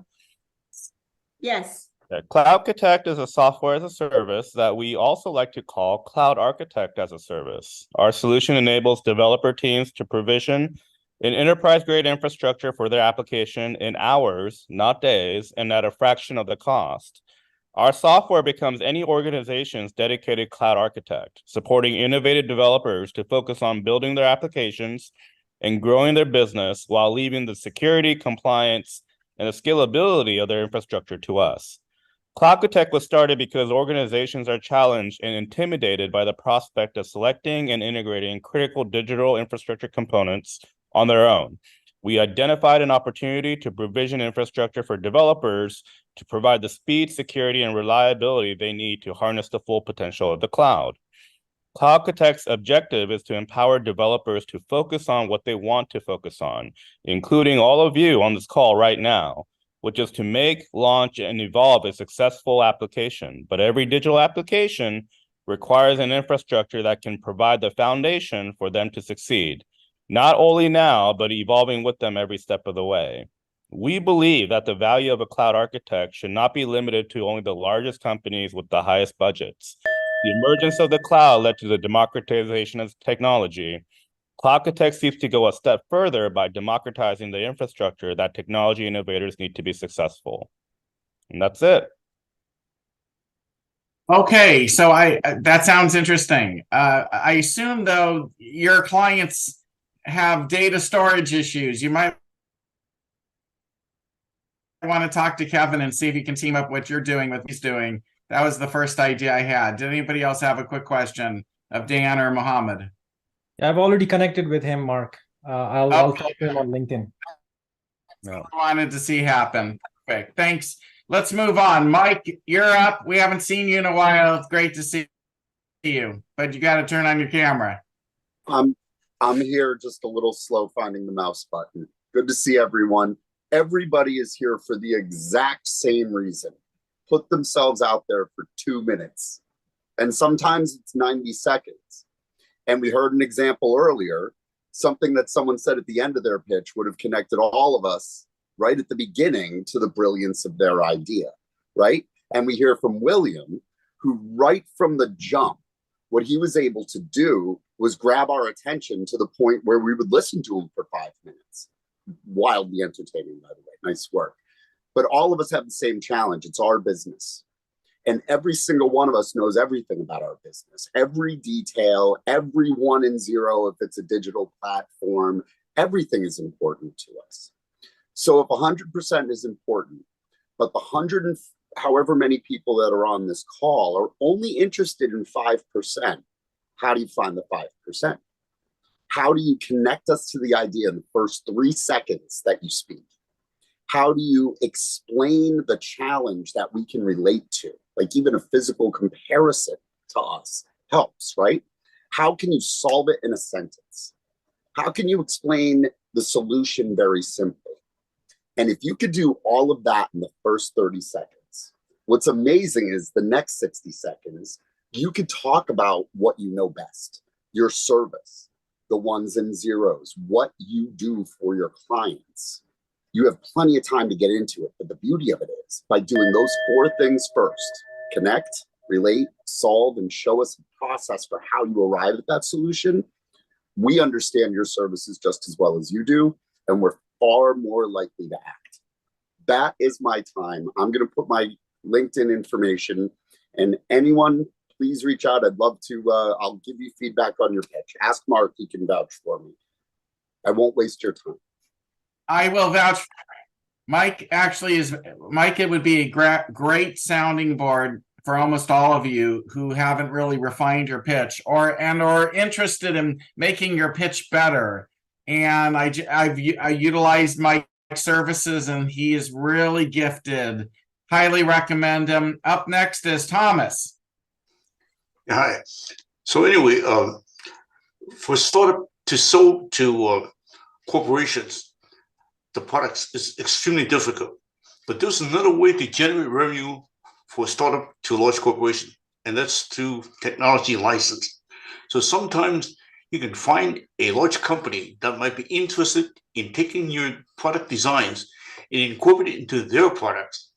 Yes. CloudConnect is a software as a service that we also like to call Cloud Architect as a service. Our solution enables developer teams to provision an enterprise-grade infrastructure for their application in hours, not days, and at a fraction of the cost. Our software becomes any organization's dedicated cloud architect, supporting innovative developers to focus on building their applications and growing their business while leaving the security, compliance, and the scalability of their infrastructure to us. CloudConnect was started because organizations are challenged and intimidated by the prospect of selecting and integrating critical digital infrastructure components on their own. We identified an opportunity to provision infrastructure for developers to provide the speed, security, and reliability they need to harness the full potential of the cloud. CloudConnect's objective is to empower developers to focus on what they want to focus on, including all of you on this call right now, which is to make, launch, and evolve a successful application. But every digital application requires an infrastructure that can provide the foundation for them to succeed, not only now, but evolving with them every step of the way. We believe that the value of a cloud architect should not be limited to only the largest companies with the highest budgets. The emergence of the cloud led to the democratization of technology. CloudConnect seeks to go a step further by democratizing the infrastructure that technology innovators need to be successful. And that's it. Okay, so that sounds interesting. I assume, though, your clients have data storage issues. You might want to talk to Kevin and see if he can team up what you're doing with what he's doing. That was the first idea I had. Did anybody else have a quick question of Dan or Mohammed? I've already connected with him, Mark. I'll talk to him on LinkedIn. I wanted to see happen. Perfect. Thanks. Let's move on. Mike, you're up. We haven't seen you in a while. It's great to see you, but you got to turn on your camera. I'm here, just a little slow finding the mouse button. Good to see everyone. Everybody is here for the exact same reason. Put themselves out there for 2 minutes. And sometimes it's 90 seconds. And we heard an example earlier, something that someone said at the end of their pitch would have connected all of us right at the beginning to the brilliance of their idea, right? And we hear from William, who right from the jump, what he was able to do was grab our attention to the point where we would listen to him for 5 minutes. Wildly entertaining, by the way. Nice work. But all of us have the same challenge. It's our business. And every single one of us knows everything about our business. Every detail, every 1 and 0, if it's a digital platform, everything is important to us. So if 100% is important, but the 100 and however many people that are on this call are only interested in 5%, how do you find the 5%? How do you connect us to the idea in the first 3 seconds that you speak? How do you explain the challenge that we can relate to? Like even a physical comparison to us helps, right? How can you solve it in a sentence? How can you explain the solution very simply? And if you could do all of that in the first 30 seconds, what's amazing is the next 60 seconds, you could talk about what you know best, your service, the 1s and 0s, what you do for your clients. You have plenty of time to get into it, but the beauty of it is by doing those 4 things first, connect, relate, solve, and show us a process for how you arrive at that solution, we understand your services just as well as you do, and we're far more likely to act. That is my time. I'm going to put my LinkedIn information, and anyone, please reach out. I'd love to, I'll give you feedback on your pitch. Ask Mark, he can vouch for me. I won't waste your time. I will vouch. Mike actually is, Mike, it would be a great sounding board for almost all of you who haven't really refined your pitch or interested in making your pitch better. And I utilized Mike's services, and he is really gifted. Highly recommend him. Up next is Thomas. Hi. So anyway, for startup to sell to corporations, the products is extremely difficult. But there's another way to generate revenue for a startup to a large corporation, and that's through technology license. So sometimes you can find a large company that might be interested in taking your product designs and incorporate it into their products.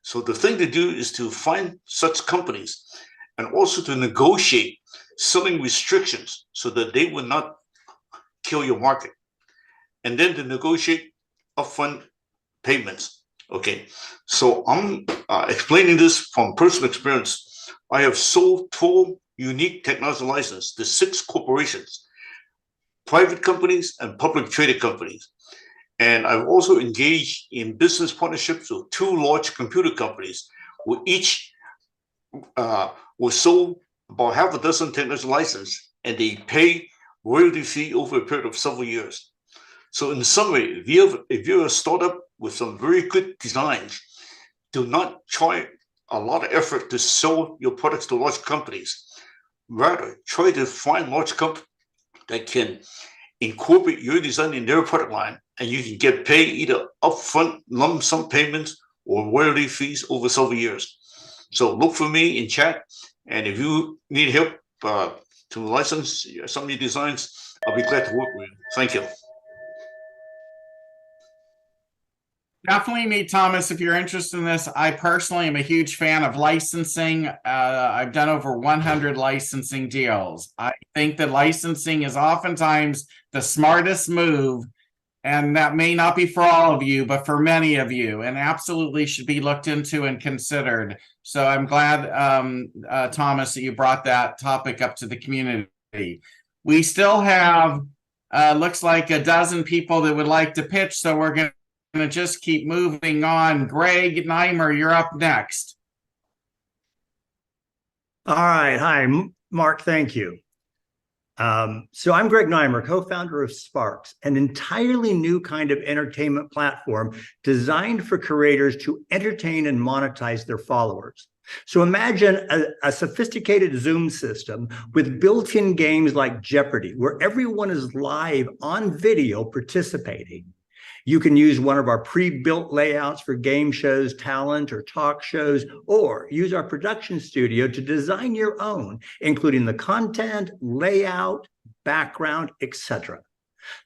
So the thing to do is to find such companies and also to negotiate selling restrictions so that they will not kill your market. And then to negotiate upfront payments. Okay, so I'm explaining this from personal experience. I have sold 12 unique technology licenses to 6 corporations, private companies and public traded companies. And I've also engaged in business partnerships with 2 large computer companies, where each was sold about half a dozen technology licenses, and they pay royalty fee over a period of several years. So in summary, if you're a startup with some very good designs, do not try a lot of effort to sell your products to large companies. Rather, try to find large companies that can incorporate your design in their product line, and you can get paid either upfront lump sum payments or royalty fees over several years. So look for me in chat, and if you need help to license some of your designs, I'll be glad to work with you. Thank you. Definitely meet Thomas if you're interested in this. I personally am a huge fan of licensing. I've done over 100 licensing deals. I think that licensing is oftentimes the smartest move, and that may not be for all of you, but for many of you, and absolutely should be looked into and considered. So I'm glad, Thomas, that you brought that topic up to the community. We still have, looks like a dozen people that would like to pitch, so we're going to just keep moving on. Greg Neimer, you're up next. All right. Hi, Mark. Thank you. So I'm Greg Neimer, co-founder of Sparks, an entirely new kind of entertainment platform designed for creators to entertain and monetize their followers. So imagine a sophisticated Zoom system with built-in games like Jeopardy, where everyone is live on video participating. You can use one of our pre-built layouts for game shows, talent, or talk shows, or use our production studio to design your own, including the content, layout, background, etc.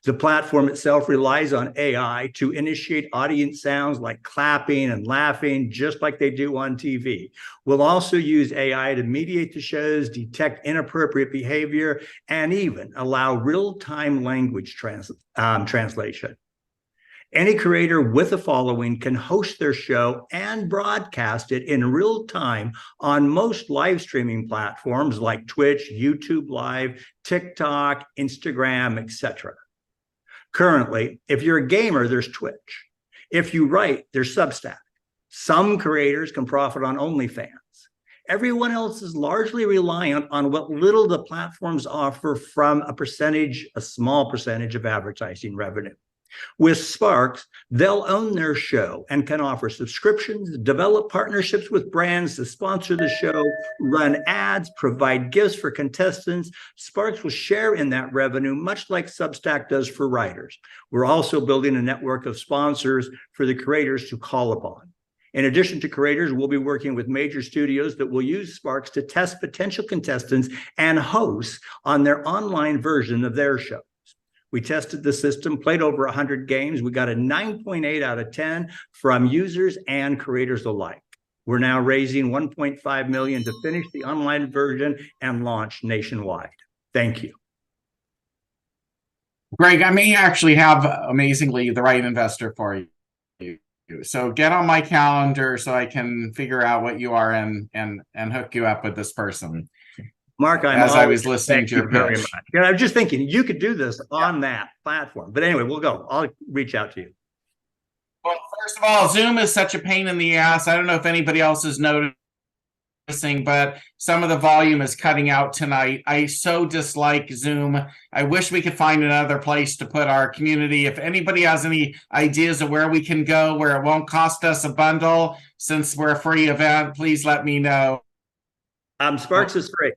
The platform itself relies on AI to initiate audience sounds like clapping and laughing, just like they do on TV. We'll also use AI to mediate the shows, detect inappropriate behavior, and even allow real-time language translation. Any creator with a following can host their show and broadcast it in real time on most live streaming platforms like Twitch, YouTube Live, TikTok, Instagram, etc. Currently, if you're a gamer, there's Twitch. If you write, there's Substack. Some creators can profit on OnlyFans. Everyone else is largely reliant on what little the platforms offer from a small percentage of advertising revenue. With Sparks, they'll own their show and can offer subscriptions, develop partnerships with brands to sponsor the show, run ads, provide gifts for contestants. Sparks will share in that revenue, much like Substack does for writers. We're also building a network of sponsors for the creators to call upon. In addition to creators, we'll be working with major studios that will use Sparks to test potential contestants and hosts on their online version of their show. We tested the system, played over 100 games. We got a 9.8 out of 10 from users and creators alike. We're now raising 1.5 million to finish the online version and launch nationwide. Thank you. Greg, I may actually have amazingly the right investor for you. So get on my calendar so I can figure out what you are and hook you up with this person. Mark, I was listening to your very pitch. much. And I was just thinking you could do this on that platform. But anyway, we'll go. I'll reach out to you. Well, first of all, Zoom is such a pain in the ass. I don't know if anybody else is noticing, but some of the volume is cutting out tonight. I so dislike Zoom. I wish we could find another place to put our community. If anybody has any ideas of where we can go, where it won't cost us a bundle, since we're a free event, please let me know. Sparks is free.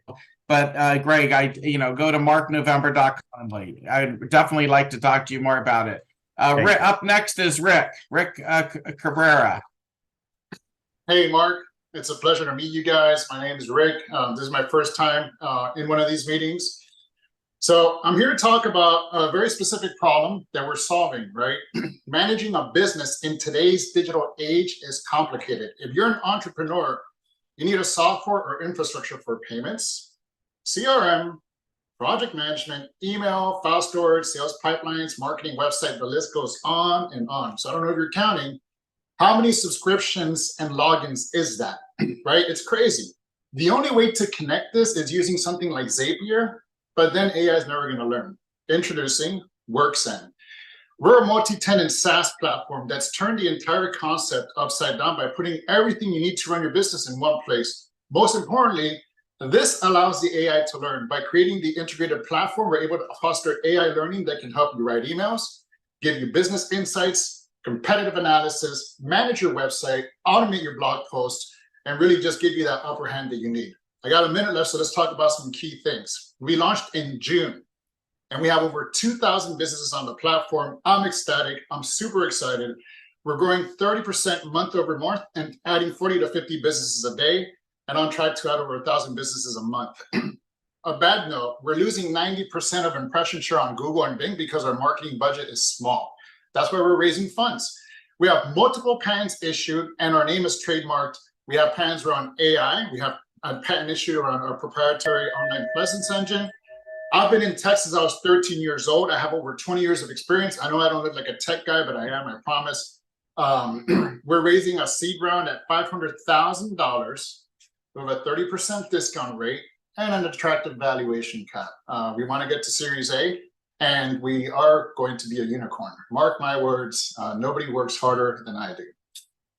But Greg, go to marknovember.com. I'd definitely like to talk to you more about it. Rick, up next is Rick Cabrera. Hey, Mark. It's a pleasure to meet you guys. My name is Rick. This is my first time in one of these meetings. So I'm here to talk about a very specific problem that we're solving, right? Managing a business in today's digital age is complicated. If you're an entrepreneur, you need a software or infrastructure for payments, CRM, project management, email, file storage, sales pipelines, marketing, website, the list goes on and on. So I don't know if you're counting. How many subscriptions and logins is that, right? It's crazy. The only way to connect this is using something like Zapier, but then AI is never going to learn. Introducing WorkSend. We're a multi-tenant SaaS platform that's turned the entire concept upside down by putting everything you need to run your business in one place. Most importantly, this allows the AI to learn. By creating the integrated platform, we're able to foster AI learning that can help you write emails, give you business insights, competitive analysis, manage your website, automate your blog posts, and really just give you that upper hand that you need. I got a minute left, so let's talk about some key things. We launched in June, and we have over 2,000 businesses on the platform. I'm ecstatic. I'm super excited. We're growing 30% month over month and adding 40 to 50 businesses a day, and on track to add over 1,000 businesses a month. A bad note, we're losing 90% of impression share on Google and Bing because our marketing budget is small. That's why we're raising funds. We have multiple patents issued, and our name is trademarked. We have patents around AI. We have a patent issued around our proprietary online presence engine. I've been in tech since I was 13 years old. I have over 20 years of experience. I know I don't look like a tech guy, but I am, I promise. We're raising a seed round at $500,000 with a 30% discount rate and an attractive valuation cap. We want to get to Series A, and we are going to be a unicorn. Mark my words, nobody works harder than I do.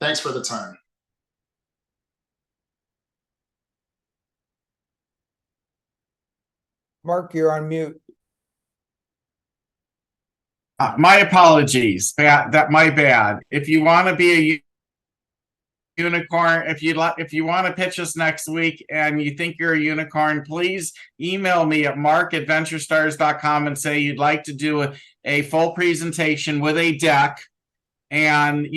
Thanks for the time. Mark, you're on mute. My apologies. My bad. If you want to be a unicorn, if you want to pitch us next week and you think you're a unicorn, please email me at mark@venturestars.com and say you'd like to do a full presentation with a deck, and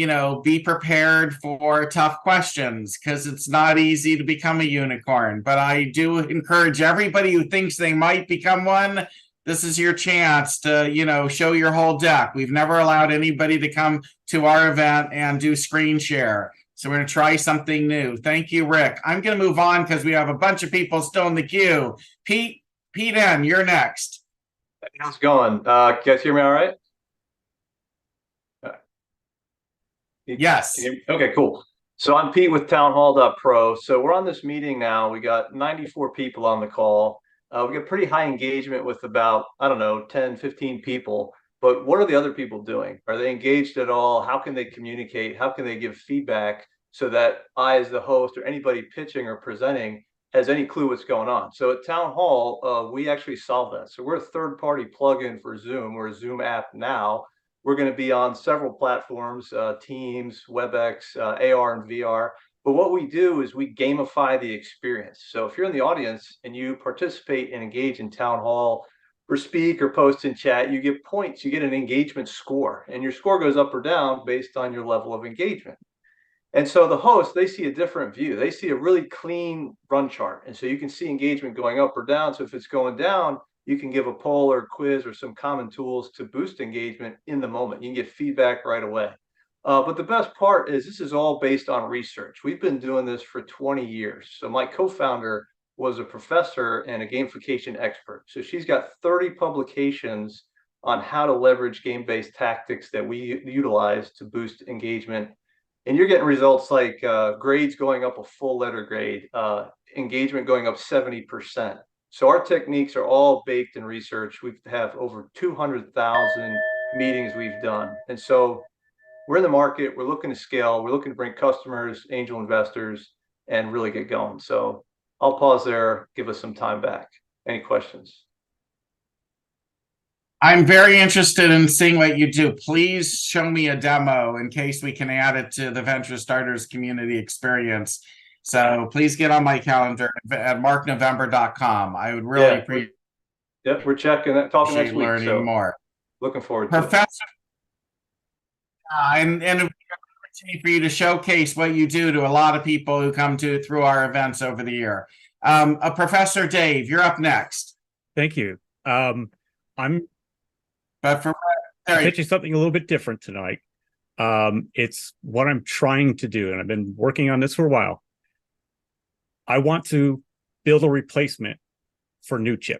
be prepared for tough questions, because it's not easy to become a unicorn. But I do encourage everybody who thinks they might become one, this is your chance to show your whole deck. We've never allowed anybody to come to our event and do screen share. So we're going to try something new. Thank you, Rick. I'm going to move on because we have a bunch of people still in the queue. Pete N., you're next. How's it going? Can you guys hear me all right? Yes. Okay, cool. So I'm Pete with townhall.pro. So we're on this meeting now. We got 94 people on the call. We got pretty high engagement with about, 10, 15 people. But what are the other people doing? Are they engaged at all? How can they communicate? How can they give feedback so that I, as the host, or anybody pitching or presenting, has any clue what's going on? So at Town Hall, we actually solve that. So we're a third-party plugin for Zoom. We're a Zoom app now. We're going to be on several platforms, Teams, WebEx, AR, and VR. But what we do is we gamify the experience. So if you're in the audience and you participate and engage in Town Hall, or speak or post in chat, you get points, you get an engagement score, and your score goes up or down based on your level of engagement. And so the host, they see a different view. They see a really clean run chart. And so you can see engagement going up or down. So if it's going down, you can give a poll or quiz or some common tools to boost engagement in the moment. You can get feedback right away. But the best part is this is all based on research. We've been doing this for 20 years. So my co-founder was a professor and a gamification expert. So she's got 30 publications on how to leverage game-based tactics that we utilize to boost engagement. And you're getting results like grades going up a full letter grade, engagement going up 70%. So our techniques are all baked in research. We have over 200,000 meetings we've done. And so we're in the market, we're looking to scale, we're looking to bring customers, angel investors, and really get going. So I'll pause there, give us some time back. Any questions? I'm very interested in seeing what you do. Please show me a demo in case we can add it to the Venture Starters community experience. So please get on my calendar at marknovember.com. I would really appreciate we're checking that, talking next week. learning So more. Looking forward to Professor, it. and an opportunity for you to showcase what you do to a lot of people who come through our events over the year. Professor Dave, you're up next. Thank you. I'm pitching something a little bit different tonight. It's what I'm trying to do, and I've been working on this for a while. I want to build a replacement for NewChip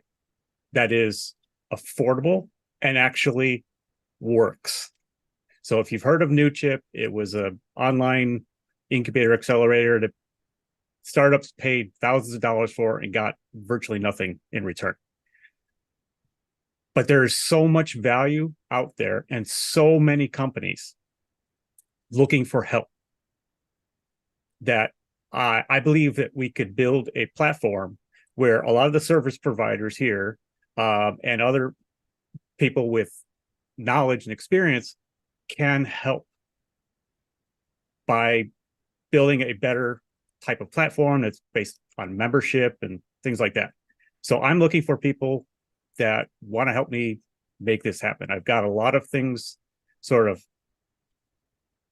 that is affordable and actually works. So if you've heard of NewChip, it was an online incubator accelerator that startups paid thousands of dollars for and got virtually nothing in return. But there is so much value out there and so many companies looking for help that I believe that we could build a platform where a lot of the service providers here and other people with knowledge and experience can help by building a better type of platform that's based on membership and things like that. So I'm looking for people that want to help me make this happen. I've got a lot of things sort of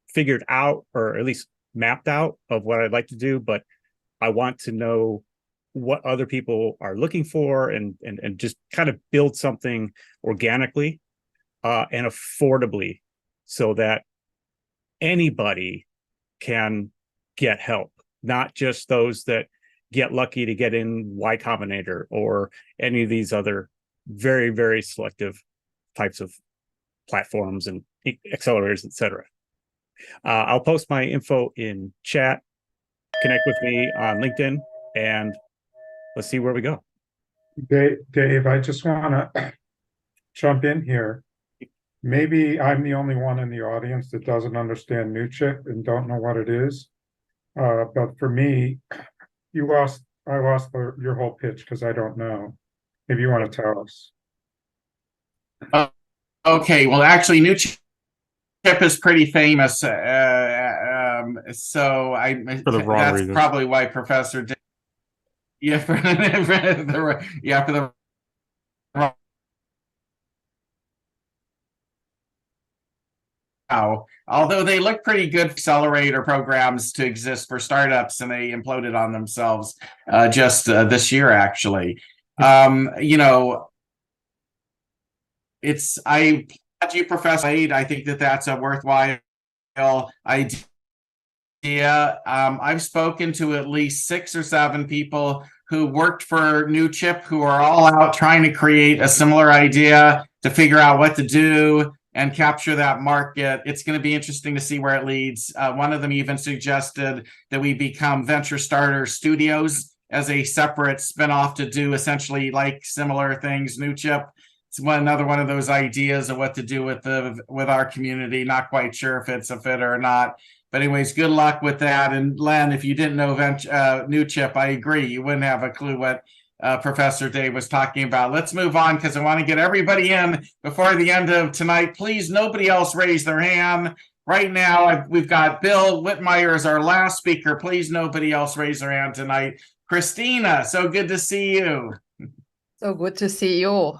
figured out, or at least mapped out, of what I'd like to do, but I want to know what other people are looking for and just kind of build something organically and affordably so that anybody can get help, not just those that get lucky to get in Y Combinator or any of these other very, very selective types of platforms and accelerators, etc. I'll post my info in chat. Connect with me on LinkedIn, and let's see where we go. Dave, I just want to jump in here. Maybe I'm the only one in the audience that doesn't understand NewChip and don't know what it is. But for me, I lost your whole pitch because I don't know. Maybe you want to tell us. Okay, well, actually, NewChip is pretty famous. So For the wrong that's reasons. probably why Professor did. Yeah, for the although they look pretty good accelerator programs to exist for startups, and they imploded on themselves just this year, actually. I applaud you, Professor Wade. I think that that's a worthwhile idea. I've spoken to at least 6 or 7 people who worked for NewChip who are all out trying to create a similar idea to figure out what to do and capture that market. It's going to be interesting to see where it leads. One of them even suggested that we become Venture Starter Studios as a separate spinoff to do essentially like similar things. NewChip. It's another one of those ideas of what to do with our community. Not quite sure if it's a fit or not. But anyways, good luck with that. And Len, if you didn't know NewChip, I agree. You wouldn't have a clue what Professor Dave was talking about. Let's move on because I want to get everybody in before the end of tonight. Please, nobody else raise their hand. Right now, we've got Bill Whitmire as our last speaker. Please, nobody else raise their hand tonight. Christina, so good to see you. So good to see you.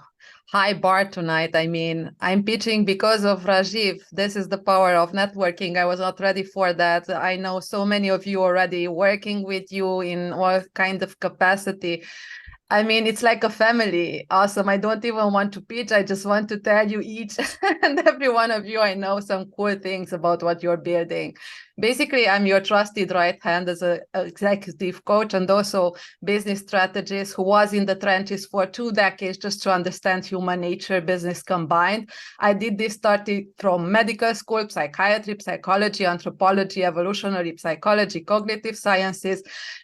High bar tonight. I mean, I'm pitching because of Rajiv. This is the power of networking. I was not ready for that. I know so many of you already working with you in all kind of capacity. I mean, it's like a family. Awesome. I don't even want to pitch. I just want to tell you each and every one of you, I know some cool things about what you're building. Basically, I'm your trusted right hand as an executive coach and also business strategist who was in the trenches for 2 decades just to understand human nature, business combined. I did this starting from medical school, psychiatry, psychology, anthropology, evolutionary psychology, cognitive sciences,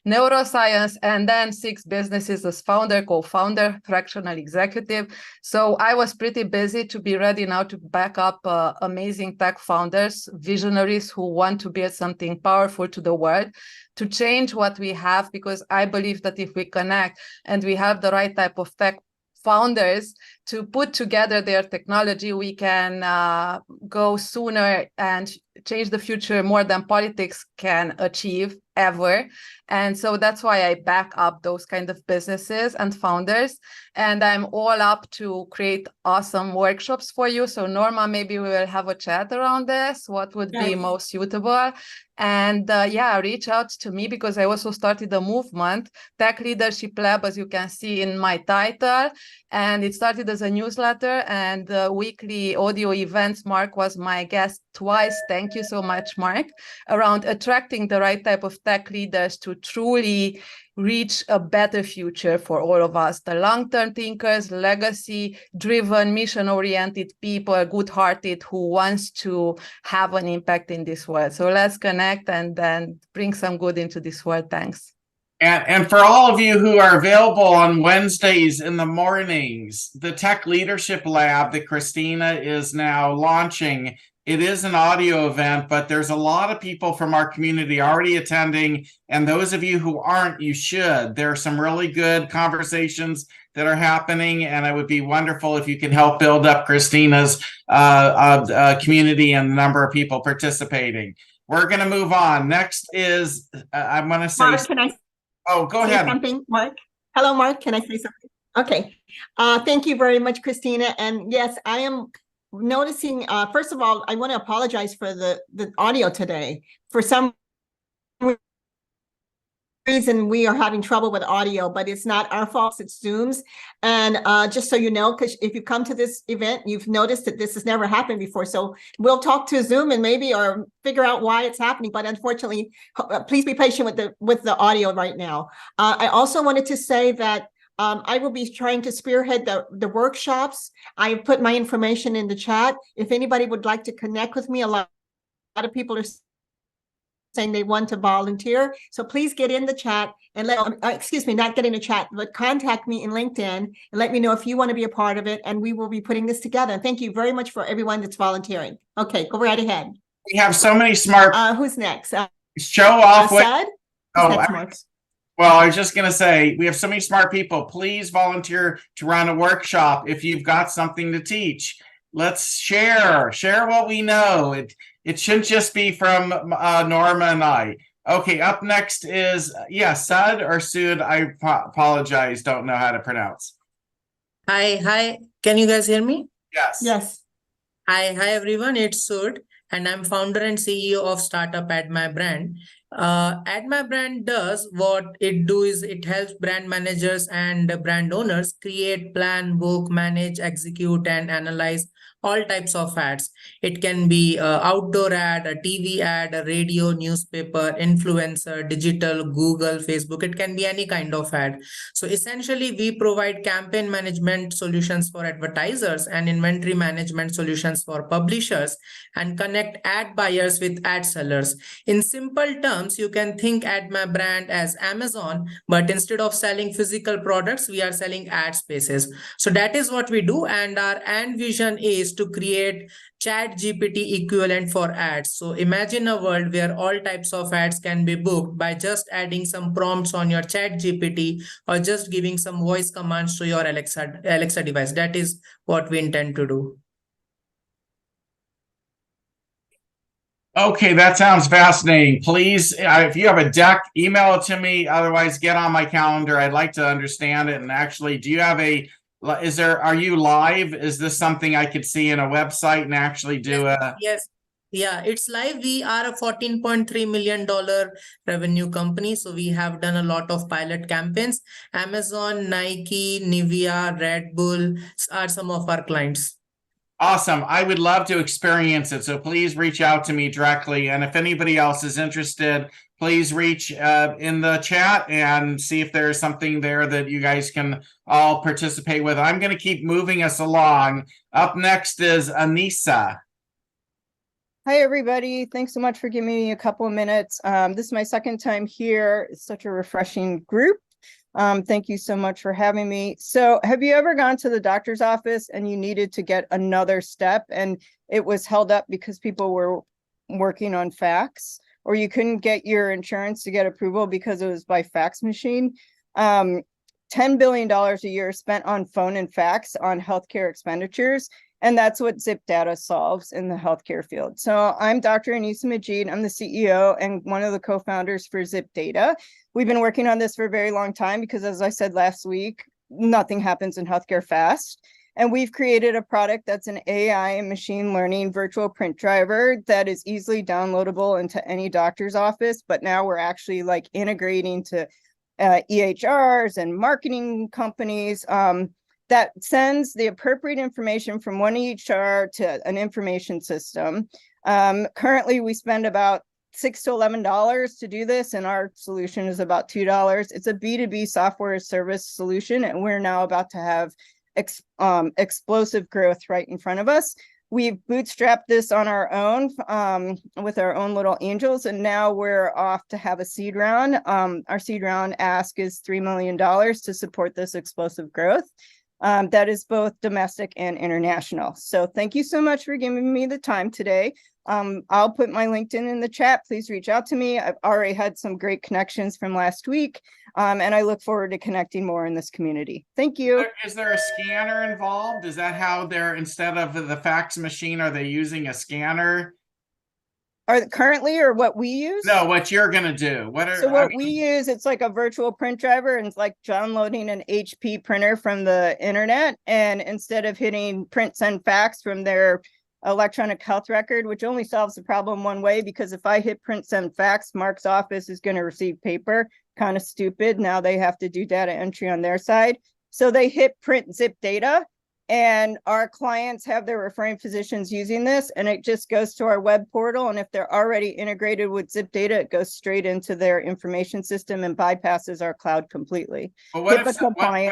neuroscience, and then 6 businesses as founder, co-founder, fractional executive. So I was pretty busy to be ready now to back up amazing tech founders, visionaries who want to build something powerful to the world, to change what we have, because I believe that if we connect and we have the right type of tech founders to put together their technology, we can go sooner and change the future more than politics can achieve ever. And so that's why I back up those kind of businesses and founders. And I'm all up to create awesome workshops for you. So Norma, maybe we will have a chat around this. What would be most suitable? And yeah, reach out to me because I also started a movement, Tech Leadership Lab, as you can see in my title. And it started as a newsletter and weekly audio events. Mark was my guest twice. Thank you so much, Mark, around attracting the right type of tech leaders to truly reach a better future for all of us. The long-term thinkers, legacy-driven, mission-oriented people, good-hearted, who wants to have an impact in this world. So let's connect and then bring some good into this world. Thanks. And for all of you who are available on Wednesdays in the mornings, the Tech Leadership Lab that Christina is now launching, it is an audio event, but there's a lot of people from our community already attending. And those of you who aren't, you should. There are some really good conversations that are happening, and it would be wonderful if you can help build up Christina's community and the number of people participating. We're going to move on. Next is, I'm going to say... Mark, can I go say ahead. something, Mark? Hello, Mark. Can I say something? Okay. Thank you very much, Christina. And yes, I am noticing, first of all, I want to apologize for the audio today. For some reason, we are having trouble with audio, but it's not our fault, it's Zoom's. And just so you know, because if you come to this event, you've noticed that this has never happened before. So we'll talk to Zoom and maybe or figure out why it's happening. But unfortunately, please be patient with the audio right now. I also wanted to say that I will be trying to spearhead the workshops. I have put my information in the chat. If anybody would like to connect with me, a lot of people are saying they want to volunteer. So please get in the chat and excuse me, not get in the chat, but contact me in LinkedIn and let me know if you want to be a part of it. And we will be putting this together. Thank you very much for everyone that's volunteering. Okay, go right ahead. We have so many smart... who's next? Show off. Said? Who's next, Mark? Well, I was just going to say, we have so many smart people. Please volunteer to run a workshop if you've got something to teach. Let's share what we know. It shouldn't just be from Norma and I. Okay, up next is, Sud or Sud. I apologize, don't know how to pronounce. Hi. Can you guys hear me? Yes. Yes. Hi everyone, it's Sud, and I'm founder and CEO of startup Add My Brand. Add My Brand does what it do is it helps brand managers and brand owners create, plan, book, manage, execute, and analyze all types of ads. It can be an outdoor ad, a TV ad, a radio, newspaper, influencer, digital, Google, Facebook. It can be any kind of ad. So essentially, we provide campaign management solutions for advertisers and inventory management solutions for publishers and connect ad buyers with ad sellers. In simple terms, you can think Add My Brand as Amazon, but instead of selling physical products, we are selling ad spaces. So that is what we do, and our end vision is to create ChatGPT equivalent for ads. So imagine a world where all types of ads can be booked by just adding some prompts on your ChatGPT or just giving some voice commands to your Alexa device. That is what we intend to do. Okay, that sounds fascinating. Please, if you have a deck, email it to me. Otherwise, get on my calendar. I'd like to understand it. And actually, do you have are you live? Is this something I could see in a website and actually do Yes. Yeah, it's live. We are a $14.3 million revenue company. So we have done a lot of pilot campaigns. Amazon, Nike, Nivea, Red Bull are some of our clients. Awesome. I would love to experience it. So please reach out to me directly. And if anybody else is interested, please reach in the chat and see if there's something there that you guys can all participate with. I'm going to keep moving us along. Up next is Anissa. Hi, everybody. Thanks so much for giving me a couple of minutes. This is my second time here. It's such a refreshing group. Thank you so much for having me. So have you ever gone to the doctor's office and you needed to get another step and it was held up because people were working on fax, or you couldn't get your insurance to get approval because it was by fax machine? $10 billion a year spent on phone and fax on healthcare expenditures. And that's what Zip Data solves in the healthcare field. So I'm Dr. Anissa Majid. I'm the CEO and one of the co-founders for Zip Data. We've been working on this for a very long time because, as I said last week, nothing happens in healthcare fast. And we've created a product that's an AI and machine learning virtual print driver that is easily downloadable into any doctor's office. But now we're actually like integrating to EHRs and marketing companies. That sends the appropriate information from one EHR to an information system. Currently, we spend about $6 to $11 to do this, and our solution is about $2. It's a B2B software as service solution, and we're now about to have explosive growth right in front of us. We've bootstrapped this on our own with our own little angels, and now we're off to have a seed round. Our seed round ask is $3 million to support this explosive growth. That is both domestic and international. So thank you so much for giving me the time today. I'll put my LinkedIn in the chat. Please reach out to me. I've already had some great connections from last week, and I look forward to connecting more in this community. Thank you. Is there a scanner involved? Is that how they're, instead of the fax machine, are they using a scanner? Are currently, or what we use? No, what you're gonna do. We use, it's like a virtual print driver, and it's like downloading an HP printer from the internet. And instead of hitting print, send, fax from their electronic health record, which only solves the problem one way, because if I hit print, send, fax, Mark's office is going to receive paper. Kind of stupid. Now they have to do data entry on their side. So they hit print Zip Data, and our clients have their referring physicians using this, and it just goes to our web portal. And if they're already integrated with Zip Data, it goes straight into their information system and bypasses our cloud completely. But what if somebody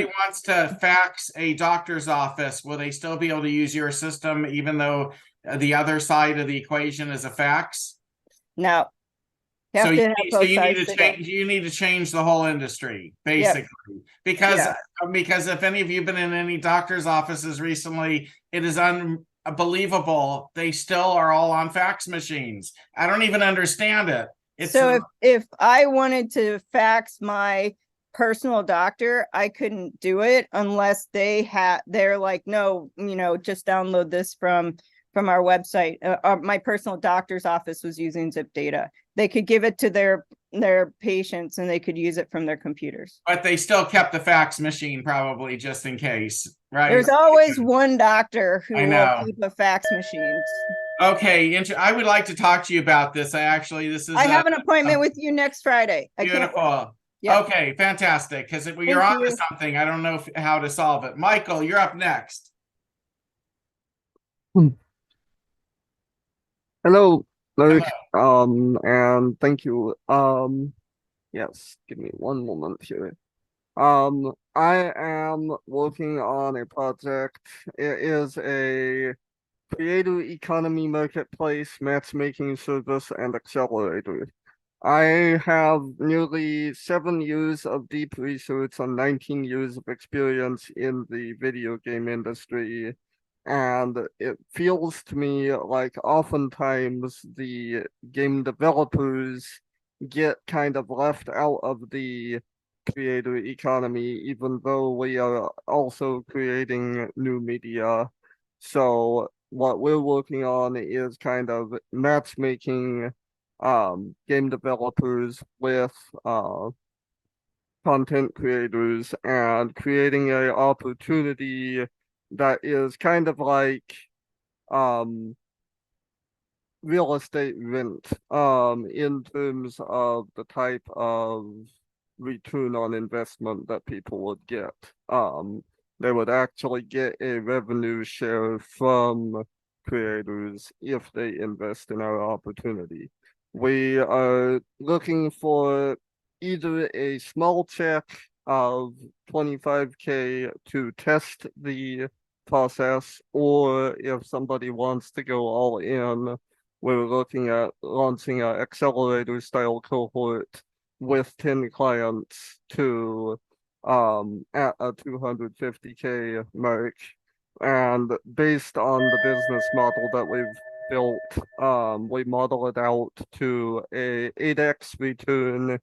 wants to fax a doctor's office? Will they still be able to use your system even though the other side of the equation is a fax? No. So you need to change the whole industry, basically. Yep. Because if any of you have been in any doctor's offices recently, it is unbelievable. They still are all on fax machines. I don't even understand it. So if I wanted to fax my personal doctor, I couldn't do it unless they're like, no, just download this from our website. My personal doctor's office was using Zip Data. They could give it to their patients and they could use it from their computers. But they still kept the fax machine probably just in case, right? There's always one doctor who will keep a fax machine. Okay, I would like to talk to you about this. I have an appointment with you next Friday. Beautiful. Okay, fantastic. Because you're on to something. I don't know how to solve it. Michael, you're up next. Hello, Luke. And thank you. Yes, give me one moment here. I am working on a project. It is a creative economy marketplace, matchmaking service, and accelerator. I have nearly 7 years of deep research and 19 years of experience in the video game industry. And it feels to me like oftentimes the game developers get kind of left out of the creator economy, even though we are also creating new media. So what we're working on is kind of matchmaking game developers with content creators and creating an opportunity that is kind of like real estate rent in terms of the type of return on investment that people would get. They would actually get a revenue share from creators if they invest in our opportunity. We are looking for either a small check of 25K to test the process, or if somebody wants to go all in, we're looking at launching an accelerator style cohort with 10 clients to at a 250K mark. And based on the business model that we've built, we model it out to a 8x return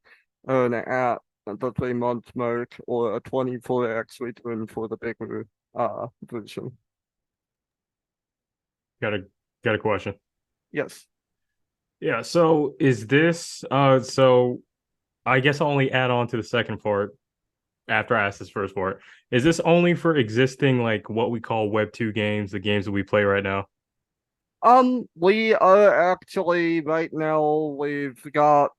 earn at the 3-month mark, or a 24x return for the bigger version. Got a question. Yes. Yeah, so is this so I guess I'll only add on to the second part after I ask this first part. Is this only for existing, like, what we call Web 2 games, the games that we play right now? We are actually right now, we've got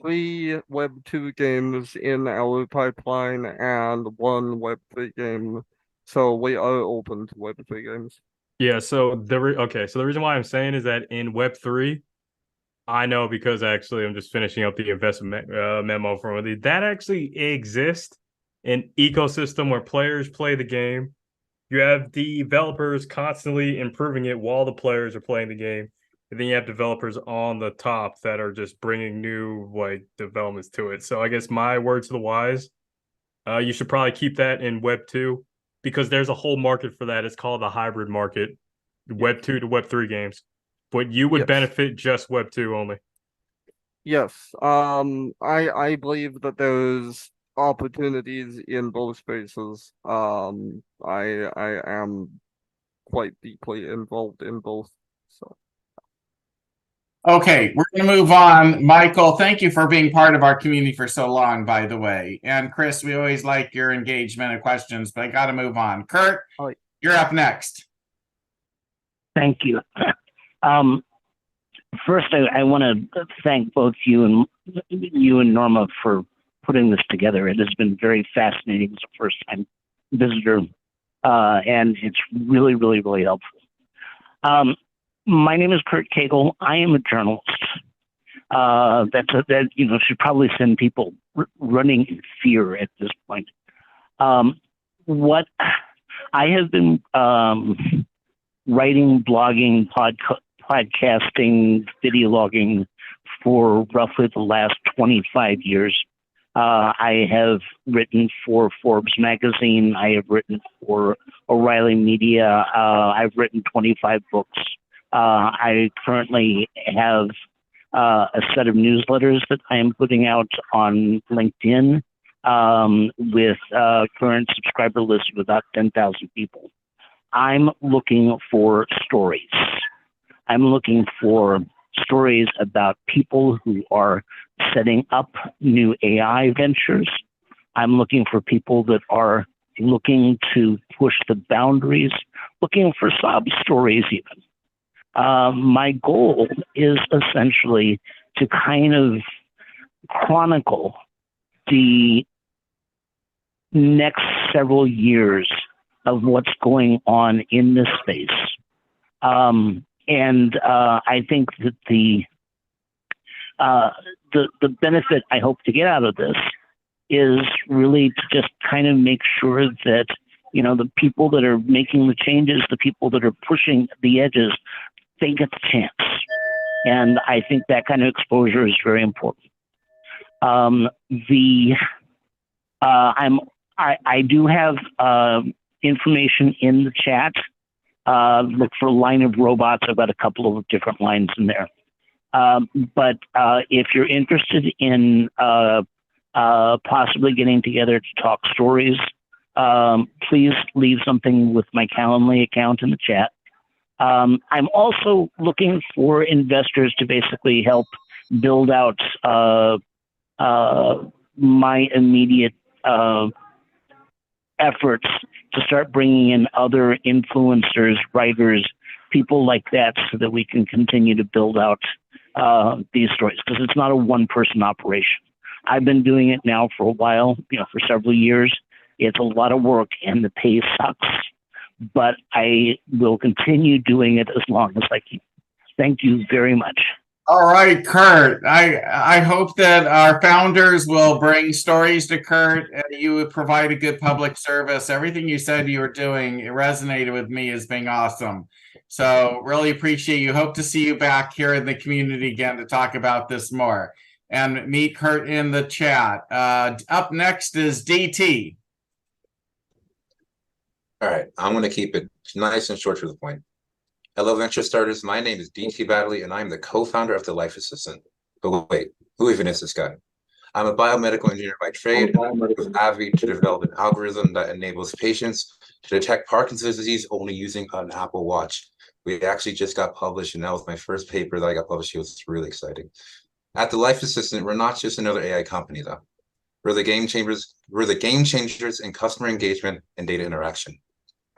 3 Web 2 games in our pipeline and 1 Web 3 game. So we are open to Web 3 games. Yeah, so the reason why I'm saying is that in Web 3, I know because actually I'm just finishing up the investment memo from it. That actually exists, an ecosystem where players play the game. You have developers constantly improving it while the players are playing the game. And then you have developers on the top that are just bringing new like developments to it. So I guess my word to the wise, you should probably keep that in Web 2 because there's a whole market for that. It's called the hybrid market, Web 2 to Web 3 games. But you would benefit just Web 2 only. Yes. I believe that there's opportunities in both spaces. I am quite deeply involved in both. So Okay, we're going to move on. Michael, thank you for being part of our community for so long, by the way. And Chris, we always like your engagement and questions, but I got to move on. Kurt, you're up next. Thank you. First, I want to thank both you and Norma for putting this together. It has been very fascinating as a first-time visitor, and it's really, really, really helpful. My name is Kurt Cagle. I am a journalist. That should probably send people running in fear at this point. What I have been writing, blogging, podcasting, video logging for roughly the last 25 years. I have written for Forbes magazine. I have written for O'Reilly Media. I've written 25 books. I currently have a set of newsletters that I am putting out on LinkedIn with current subscriber list of about 10,000 people. I'm looking for stories. I'm looking for stories about people who are setting up new AI ventures. I'm looking for people that are looking to push the boundaries, looking for sob stories even. My goal is essentially to kind of chronicle the next several years of what's going on in this space. And I think that the benefit I hope to get out of this is really to just kind of make sure that, the people that are making the changes, the people that are pushing the edges, they get the chance. And I think that kind of exposure is very important. I do have information in the chat. Look for Line of Robots. I've got a couple of different lines in there. But if you're interested in possibly getting together to talk stories, please leave something with my Calendly account in the chat. I'm also looking for investors to basically help build out my immediate efforts to start bringing in other influencers, writers people like that so that we can continue to build out these stories, because it's not a one-person operation. I've been doing it now for a while, for several years. It's a lot of work and the pay sucks, but I will continue doing it as long as I can. Thank you very much. All right, Kurt. I hope that our founders will bring stories to Kurt and you would provide a good public service. Everything you said you were doing, it resonated with me as being awesome. So really appreciate you. Hope to see you back here in the community again to talk about this more. And meet Kurt in the chat. Up next is DT. All right, I'm going to keep it nice and short to the point. Hello, Venture Starters. My name is DT Badley, and I'm the co-founder of The Life Assistant. But wait, who even is this guy? I'm a biomedical engineer by trade, with Avi to develop an algorithm that enables patients to detect Parkinson's disease only using an Apple Watch. We actually just got published, and that was my first paper that I got published. It was really exciting. At The Life Assistant, we're not just another AI company, though. We're the game changers. We're the game changers in customer engagement and data interaction.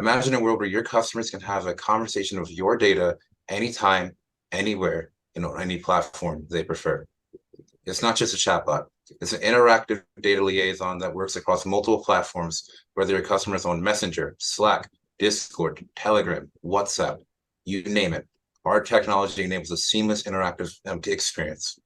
Imagine a world where your customers can have a conversation with your data anytime, anywhere, on any platform they prefer. It's not just a chatbot. It's an interactive data liaison that works across multiple platforms, whether your customers on Messenger, Slack, Discord, Telegram, WhatsApp, you name it. Our technology enables a seamless interactive experience.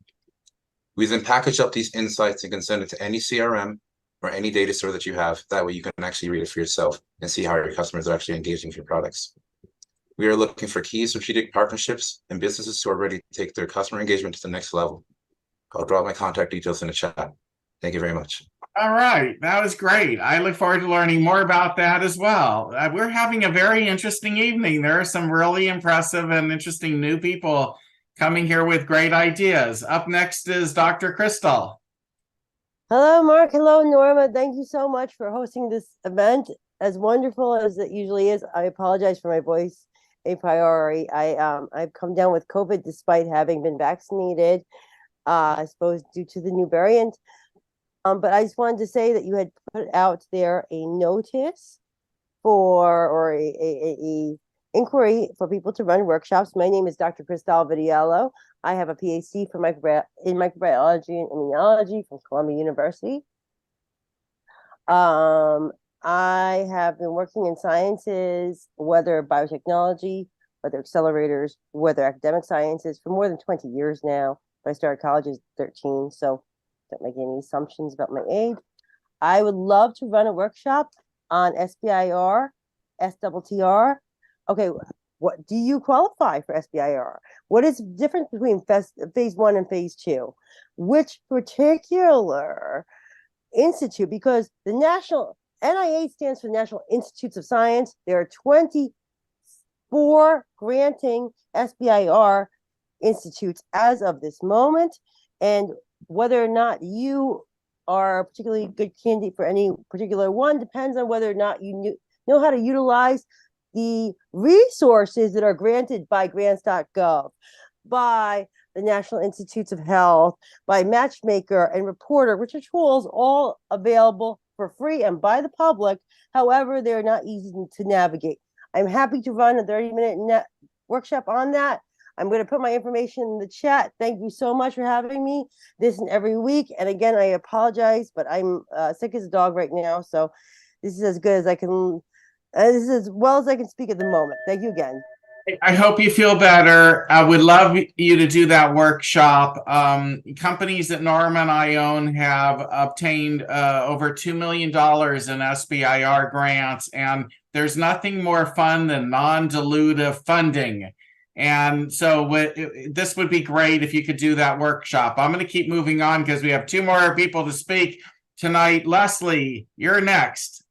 We then package up these insights and can send it to any CRM or any data store that you have. That way you can actually read it for yourself and see how your customers are actually engaging with your products. We are looking for key strategic partnerships and businesses who are ready to take their customer engagement to the next level. I'll drop my contact details in the chat. Thank you very much. All right, that was great. I look forward to learning more about that as well. We're having a very interesting evening. There are some really impressive and interesting new people coming here with great ideas. Up next is Dr. Crystal. Hello, Mark. Hello, Norma. Thank you so much for hosting this event. As wonderful as it usually is, I apologize for my voice a priori. I've come down with COVID despite having been vaccinated, I suppose due to the new variant. But I just wanted to say that you had put out there a notice or a inquiry for people to run workshops. My name is Dr. Cristal Vidiello. I have a PhD in microbiology and immunology from Columbia University. I have been working in sciences, whether biotechnology, whether accelerators, whether academic sciences, for more than 20 years now. I started college at 13, so don't make any assumptions about my age. I would love to run a workshop on SBIR, STTR. Okay, what do you qualify for SBIR? What is the difference between phase 1 and phase 2? Which particular institute? Because the national NIH stands for National Institutes of Science. There are 24 granting SBIR institutes as of this moment, and whether or not you are a particularly good candidate for any particular one depends on whether or not you know how to utilize the resources that are granted by grants.gov, by the National Institutes of Health, by Matchmaker and Reporter, which are tools all available for free and by the public. However, they're not easy to navigate. I'm happy to run a 30-minute workshop on that. I'm going to put my information in the chat. Thank you so much for having me this and every week. And again, I apologize, but I'm sick as a dog right now. So this is as good as I can. This is as well as I can speak at the moment. Thank you again. I hope you feel better. I would love you to do that workshop. Companies that Norma and I own have obtained over $2 million in SBIR grants, and there's nothing more fun than non-dilutive funding. And so this would be great if you could do that workshop. I'm going to keep moving on because we have 2 more people to speak tonight. Leslie, you're next.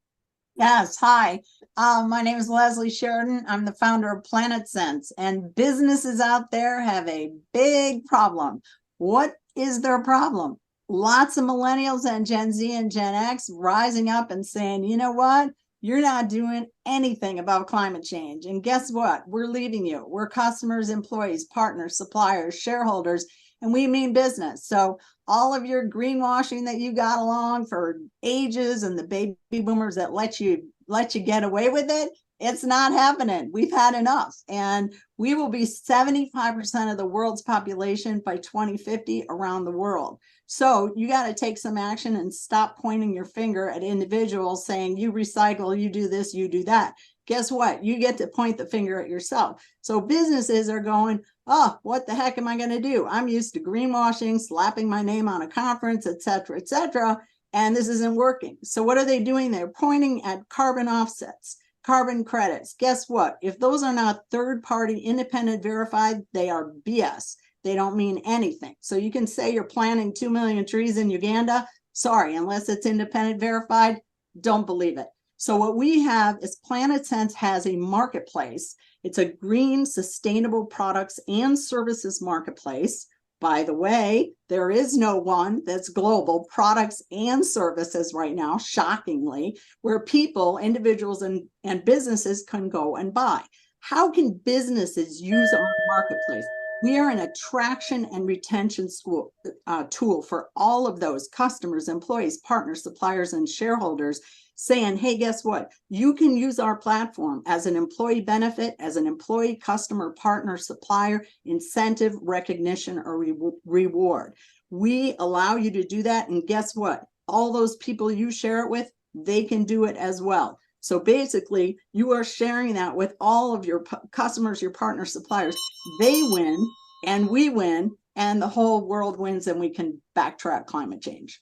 Yes, hi. My name is Leslie Sheridan. I'm the founder of Planet Sense, and businesses out there have a big problem. What is their problem? Lots of millennials and Gen Z and Gen X rising up and saying, you know what? You're not doing anything about climate change. And guess what? We're leaving you. We're customers, employees, partners, suppliers, shareholders, and we mean business. So all of your greenwashing that you got along for ages and the baby boomers that let you get away with it, It's not happening. We've had enough. And we will be 75% of the world's population by 2050 around the world. So you got to take some action and stop pointing your finger at individuals saying you recycle, you do this, you do that. Guess what? You get to point the finger at yourself. So businesses are going, oh, what the heck am I going to do? I'm used to greenwashing, slapping my name on a conference, et cetera, and this isn't working. So what are they doing? They're pointing at carbon offsets, carbon credits. Guess what? If those are not third-party independent verified, they are BS. They don't mean anything. So you can say you're planting 2 million trees in Uganda. Sorry, unless it's independent verified, don't believe it. So what we have is Planet Sense has a marketplace. It's a green, sustainable products and services marketplace. By the way, there is no one that's global products and services right now, shockingly, where people, individuals and businesses can go and buy. How can businesses use our marketplace? We are an attraction and retention tool for all of those customers, employees, partners, suppliers, and shareholders, saying, hey, guess what? You can use our platform as an employee benefit, as an employee, customer, partner, supplier, incentive, recognition, or reward. We allow you to do that. And guess what? All those people you share it with, they can do it as well. So basically, you are sharing that with all of your customers, your partners, suppliers. They win and we win and the whole world wins, and we can backtrack climate change.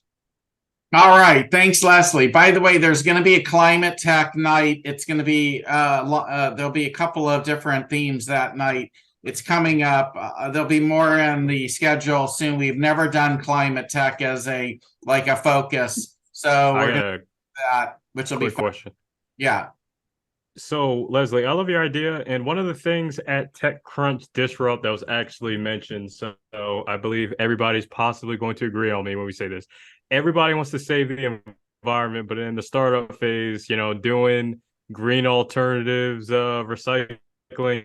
All right. Thanks, Leslie. By the way, there's going to be a climate tech night. It's going to be, there'll be a couple of different themes that night. It's coming up. There'll be more in the schedule soon. We've never done climate tech as a focus. So we're going to do that, which will be fun. Question. Yeah. So Leslie, I love your idea. And one of the things at TechCrunch Disrupt that was actually mentioned, so I believe everybody's possibly going to agree on me when we say this. Everybody wants to save the environment, but in the startup phase, doing green alternatives, recycling,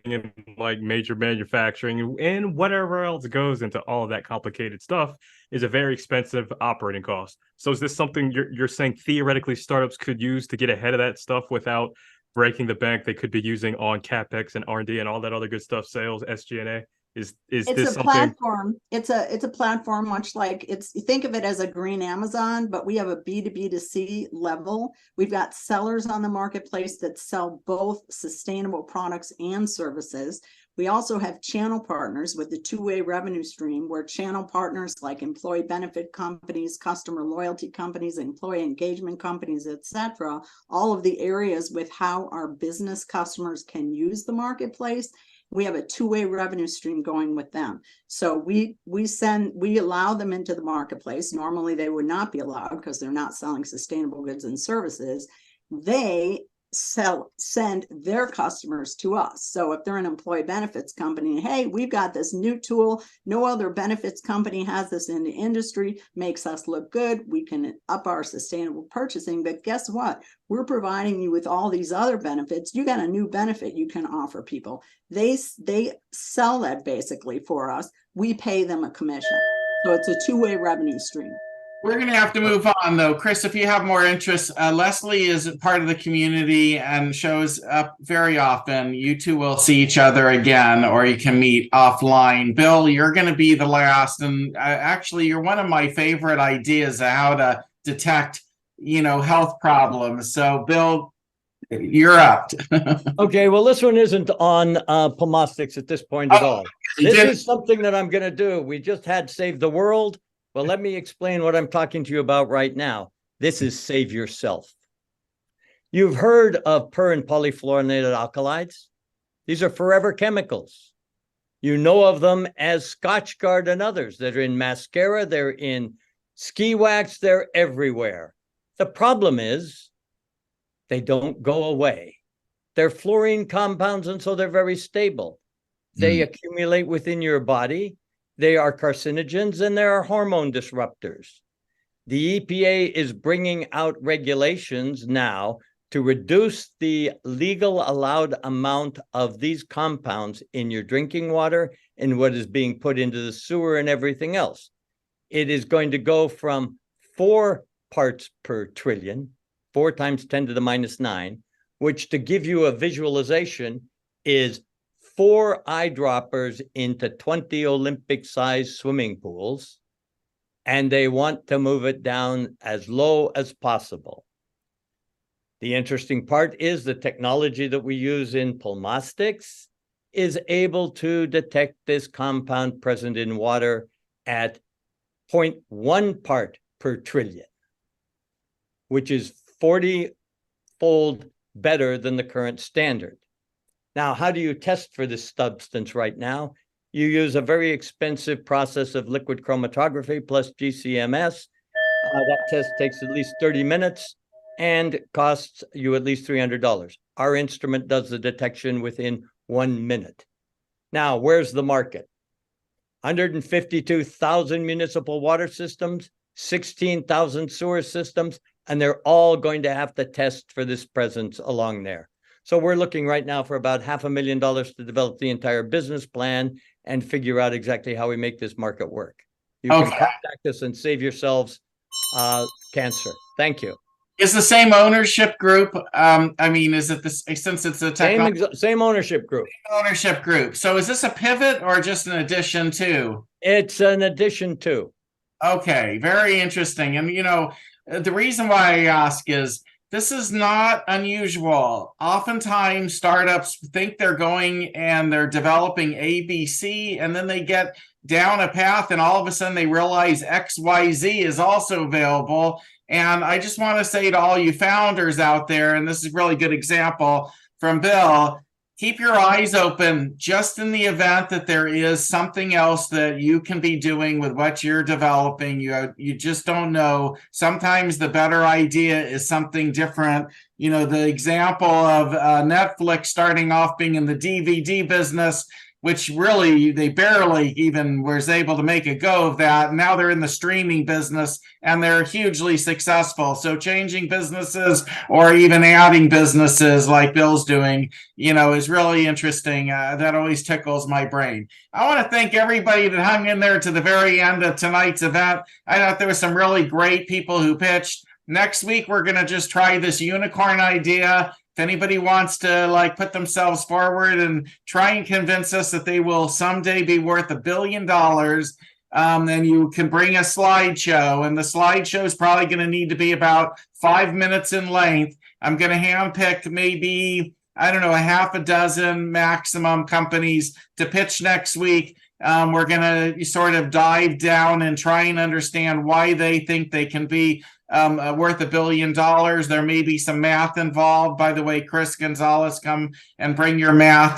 and like major manufacturing and whatever else goes into all of that complicated stuff is a very expensive operating cost. So is this something you're saying theoretically startups could use to get ahead of that stuff without breaking the bank? They could be using on CapEx and R&D and all that other good stuff, sales, SG&A. Is this something? Platform. It's a platform, much like think of it as a green Amazon, but we have a B2B2C level. We've got sellers on the marketplace that sell both sustainable products and services. We also have channel partners with the two-way revenue stream, where channel partners like employee benefit companies, customer loyalty companies, employee engagement companies, etc., all of the areas with how our business customers can use the marketplace. We have a two-way revenue stream going with them. So we allow them into the marketplace. Normally they would not be allowed because they're not selling sustainable goods and services. They send their customers to us. So if they're an employee benefits company, hey, we've got this new tool, no other benefits company has this in the industry, makes us look good, we can up our sustainable purchasing. But guess what? We're providing you with all these other benefits. You got a new benefit you can offer people. They sell that basically for us. We pay them a commission. So it's a two-way revenue stream. We're going to have to move on, though. Chris, if you have more interest, Leslie is part of the community and shows up very often. You two will see each other again, or you can meet offline. Bill, you're going to be the last. And actually, you're one of my favorite ideas of how to detect, health problems. So, Bill, you're up. Okay, well, this one isn't on Pulmostics at this point at all. This is something that I'm going to do. We just had Save the World. Well, let me explain what I'm talking to you about right now. This is Save Yourself. You've heard of per and polyfluorinated alkalides. These are forever chemicals. You know of them as Scotchgard and others that are in mascara, they're in ski wax, they're everywhere. The problem is they don't go away. They're fluorine compounds, and so they're very stable. They accumulate within your body. They are carcinogens and there are hormone disruptors. The EPA is bringing out regulations now to reduce the legal allowed amount of these compounds in your drinking water and what is being put into the sewer and everything else. It is going to go from 4 parts per trillion, 4 times 10 to the minus 9, which, to give you a visualization, is 4 eyedroppers into 20 Olympic-sized swimming pools, and they want to move it down as low as possible. The interesting part is the technology that we use in pulmostics is able to detect this compound present in water at 0.1 part per trillion, which is 40-fold better than the current standard. Now, how do you test for this substance right now? You use a very expensive process of liquid chromatography plus GCMS. That test takes at least 30 minutes and costs you at least $300. Our instrument does the detection within 1 minute. Now, where's the market? 152,000 municipal water systems, 16,000 sewer systems, and they're all going to have to test for this presence along there. So we're looking right now for about $500,000 to develop the entire business plan and figure out exactly how we make this market work. You can contact us and save yourselves cancer. Thank you. Is the same ownership group? I mean, is it this, since it's a same ownership group? Ownership group. So is this a pivot or just an addition to? It's an addition to. Okay, very interesting. And you know, the reason why I ask is this is not unusual. Oftentimes startups think they're going and they're developing ABC, and then they get down a path and all of a sudden they realize XYZ is also available. And I just want to say to all you founders out there, and this is a really good example from Bill, keep your eyes open just in the event that there is something else that you can be doing with what you're developing. You just don't know. Sometimes the better idea is something different. You know, the example of Netflix starting off being in the DVD business, which really they barely even was able to make a go of that. Now they're in the streaming business and they're hugely successful. So changing businesses or even adding businesses like Bill's doing, you know, is really interesting. That always tickles my brain. I want to thank everybody that hung in there to the very end of tonight's event. I thought there were some really great people who pitched. Next week, we're going to just try this unicorn idea. If anybody wants to like put themselves forward and try and convince us that they will someday be worth $1 billion, then you can bring a slideshow, and the slideshow is probably going to need to be about 5 minutes in length. I'm going to handpick maybe, I don't know, a half a dozen maximum companies to pitch next week. We're going to sort of dive down and try and understand why they think they can be worth $1 billion. There may be some math involved. By the way, Chris Gonzalez, come and bring your math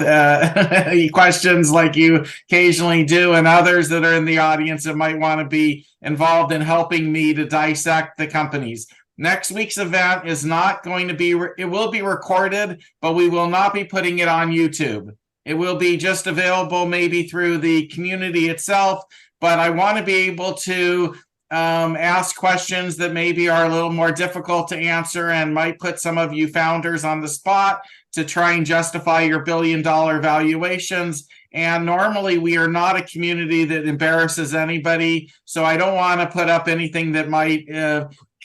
questions like you occasionally do, and others that are in the audience that might want to be involved in helping me to dissect the companies. Next week's event is not going to be, it will be recorded, but we will not be putting it on YouTube. It will be just available maybe through the community itself, but I want to be able to ask questions that maybe are a little more difficult to answer and might put some of you founders on the spot to try and justify your $1 billion valuations. And normally we are not a community that embarrasses anybody, so I don't want to put up anything that might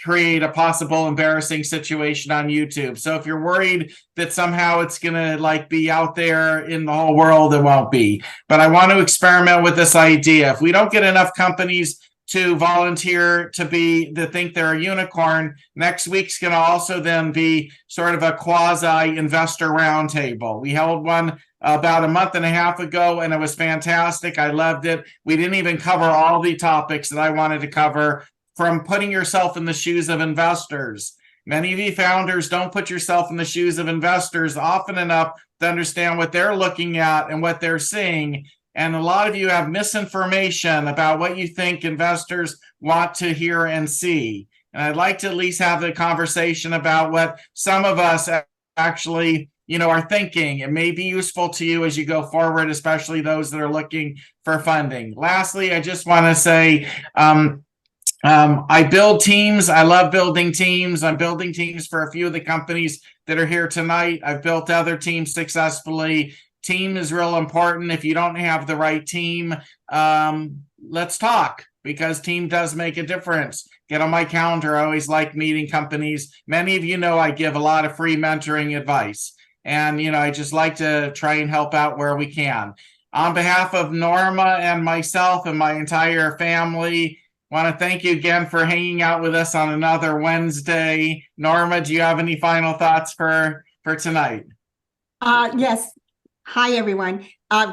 create a possible embarrassing situation on YouTube. So if you're worried that somehow it's going to like be out there in the whole world, it won't be. But I want to experiment with this idea. If we don't get enough companies to volunteer to think they're a unicorn, next week's going to also then be sort of a quasi investor roundtable. We held one about a month and a half ago, and it was fantastic. I loved it. We didn't even cover all the topics that I wanted to cover, from putting yourself in the shoes of investors. Many of you founders don't put yourself in the shoes of investors often enough to understand what they're looking at and what they're seeing. And a lot of you have misinformation about what you think investors want to hear and see. And I'd like to at least have a conversation about what some of us actually, you know, are thinking. It may be useful to you as you go forward, especially those that are looking for funding. Lastly, I just want to say, I build teams. I love building teams. I'm building teams for a few of the companies that are here tonight. I've built other teams successfully. Team is real important. If you don't have the right team, let's talk, because team does make a difference. get on my calendar. I always like meeting companies. Many of you know I give a lot of free mentoring advice. And, I just like to try and help out where we can. On behalf of Norma and myself and my entire family, want to thank you again for hanging out with us on another Wednesday. Norma, do you have any final thoughts for tonight? Yes. Hi, everyone.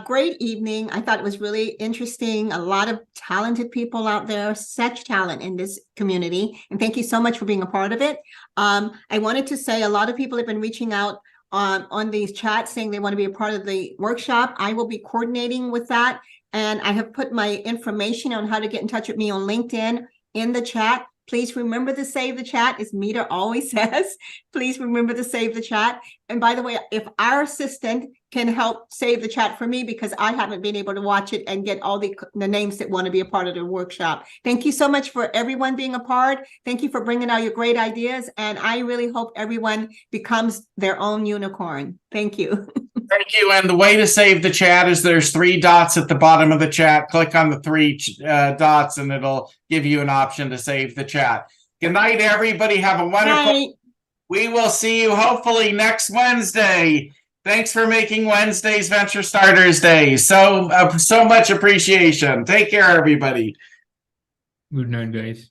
Great evening. I thought it was really interesting. A lot of talented people out there, such talent in this community. And thank you so much for being a part of it. I wanted to say a lot of people have been reaching out on these chats saying they want to be a part of the workshop. I will be coordinating with that. And I have put my information on how to get in touch with me on LinkedIn in the chat. Please remember to save the chat, as Mita always says. Please remember to save the chat. And by the way, if our assistant can help save the chat for me, because I haven't been able to watch it and get all the names that want to be a part of the workshop. Thank you so much for everyone being a part. Thank you for bringing out your great ideas. And I really hope everyone becomes their own unicorn. Thank you. Thank you. And the way to save the chat is there's 3 dots at the bottom of the chat. Click on the 3 dots and it'll give you an option to save the chat. Good night, everybody. Have a wonderful night. We will see you hopefully next Wednesday. Thanks for making Wednesdays Venture Starters Day. So much appreciation. Take care, everybody. Good night, guys.